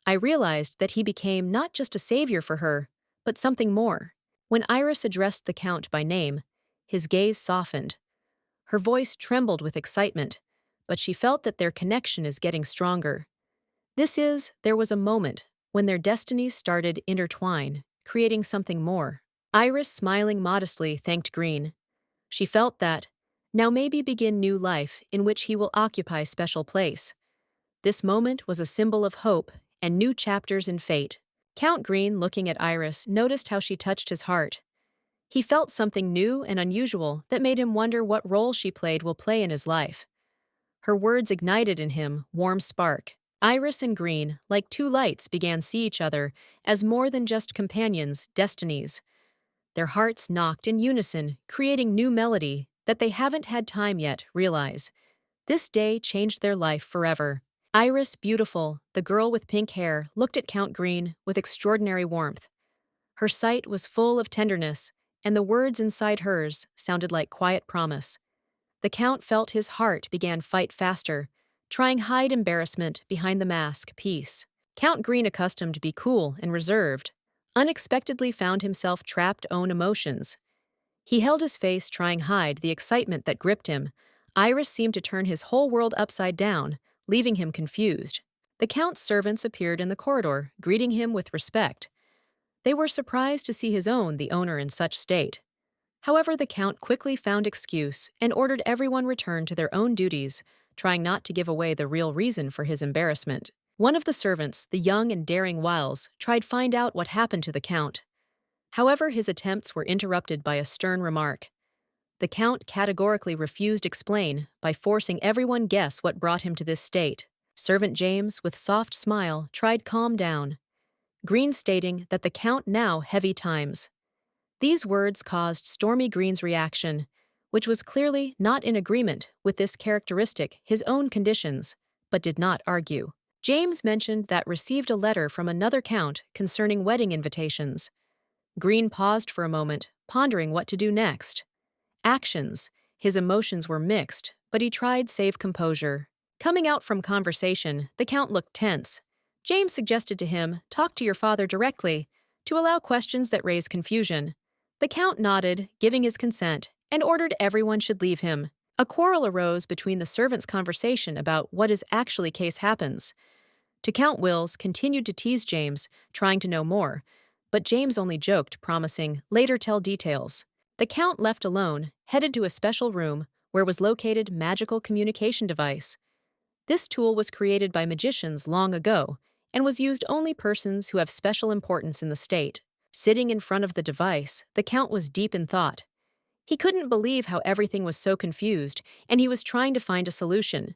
I realized that he became not just a savior for her, but something more. When Iris addressed the Count by name, his gaze softened. Her voice trembled with excitement, but she felt that their connection is getting stronger. There was a moment when their destinies started intertwine, creating something more. Iris, smiling modestly, thanked Green. She felt that, now maybe begin new life in which he will occupy special place. This moment was a symbol of hope and new chapters in fate. Count Green, looking at Iris, noticed how she touched his heart. He felt something new and unusual that made him wonder what role she will play in his life. Her words ignited in him warm spark. Iris and Green, like two lights, began to see each other as more than just companions, destinies. Their hearts knocked in unison, creating new melody that they haven't had time yet realize. This day changed their life forever. Iris, beautiful, the girl with pink hair, looked at Count Green with extraordinary warmth. Her sight was full of tenderness, and the words inside hers sounded like quiet promise. The Count felt his heart began fight faster, trying hide embarrassment behind the mask, peace. Count Green, accustomed to be cool and reserved, unexpectedly found himself trapped own emotions. He held his face, trying hide the excitement that gripped him. Iris seemed to turn his whole world upside down, leaving him confused. The Count's servants appeared in the corridor, greeting him with respect. They were surprised to see the owner, in such state. However, the Count quickly found excuse and ordered everyone return to their own duties, trying not to give away the real reason for his embarrassment. One of the servants, the young and daring Wiles, tried to find out what happened to the Count. However, his attempts were interrupted by a stern remark. The Count categorically refused to explain by forcing everyone guess what brought him to this state. Servant James, with soft smile, tried to calm down. Green stating that the Count now heavy times. These words caused Stormy Green's reaction, which was clearly not in agreement with this characteristic, his own conditions, but did not argue. James mentioned that received a letter from another Count concerning wedding invitations. Green paused for a moment, pondering what to do next. Actions. His emotions were mixed, but he tried save composure. Coming out from conversation, the Count looked tense. James suggested to him, talk to your father directly, to allow questions that raise confusion. The Count nodded, giving his consent, and ordered everyone should leave him. A quarrel arose between the servants' conversation about what is actually case happens. To Count Wills continued to tease James, trying to know more, but James only joked, promising, later tell details. The Count left alone, headed to a special room where was located magical communication device. This tool was created by magicians long ago and was used only persons who have special importance in the state. Sitting in front of the device, the Count was deep in thought. He couldn't believe how everything was so confused, and he was trying to find a solution.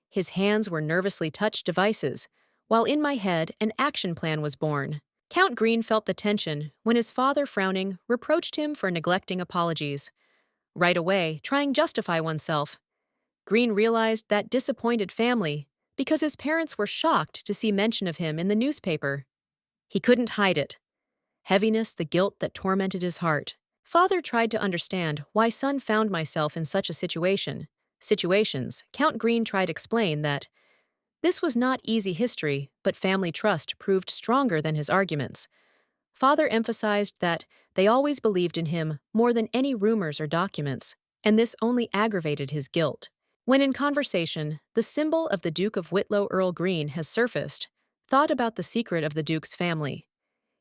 His hands were nervously touched devices, while in my head an action plan was born. Count Green felt the tension when his father, frowning, reproached him for neglecting apologies. Right away, trying justify oneself, Green realized that disappointed family because his parents were shocked to see mention of him in the newspaper. He couldn't hide it. Heaviness, the guilt that tormented his heart. Father tried to understand why son found myself in such a situations. Count Green tried to explain that this was not easy history, but family trust proved stronger than his arguments. Father emphasized that they always believed in him more than any rumors or documents, and this only aggravated his guilt. When in conversation, the symbol of the Duke of Whitlow Earl Green has surfaced, thought about the secret of the Duke's family.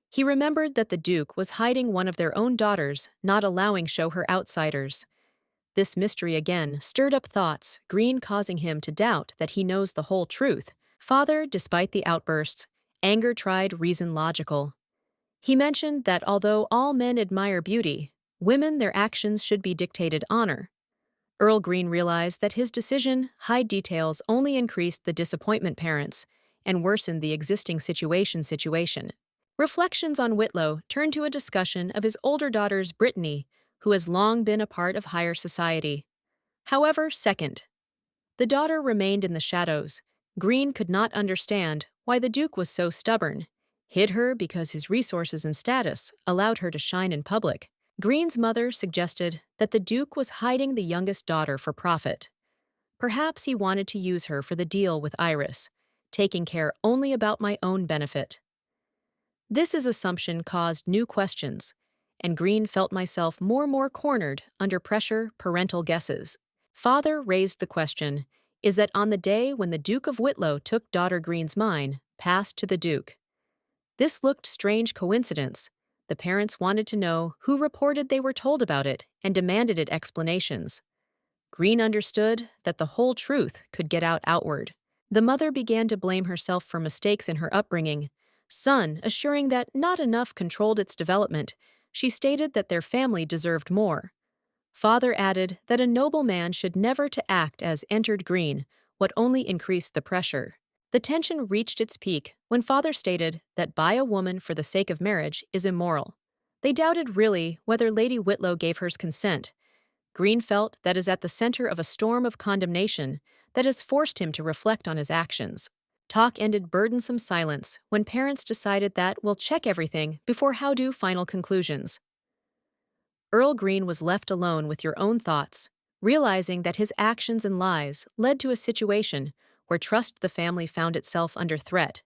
He remembered that the Duke was hiding one of their own daughters, not allowing show her outsiders. This mystery again stirred up thoughts, Green causing him to doubt that he knows the whole truth. Father, despite the outbursts, anger tried reason logical. He mentioned that although all men admire beauty, women their actions should be dictated honor. Earl Green realized that his decision, hide details, only increased the disappointment parents and worsened the existing situation. Reflections on Whitlow turned to a discussion of his older daughter's Brittany, who has long been a part of higher society. However, second, the daughter remained in the shadows. Green could not understand why the Duke was so stubborn, hid her because his resources and status allowed her to shine in public. Green's mother suggested that the Duke was hiding the youngest daughter for profit. Perhaps he wanted to use her for the deal with Iris, taking care only about my own benefit. This assumption caused new questions, and Green felt myself more and more cornered under pressure, parental guesses. Father raised the question, is that on the day when the Duke of Whitlow took daughter Green's mine, passed to the Duke. This looked strange coincidence. The parents wanted to know who reported they were told about it and demanded it explanations. Green understood that the whole truth could get out outward. The mother began to blame herself for mistakes in her upbringing. Son, assuring that not enough controlled its development, she stated that their family deserved more. Father added that a noble man should never to act as entered Green, what only increased the pressure. The tension reached its peak when Father stated that buy a woman for the sake of marriage is immoral. They doubted really whether Lady Whitlow gave hers consent. Green felt that is at the center of a storm of condemnation that has forced him to reflect on his actions. Talk ended burdensome silence when parents decided that we'll check everything before how do final conclusions. Earl Green was left alone with your own thoughts, realizing that his actions and lies led to a situation where trust the family found itself under threat.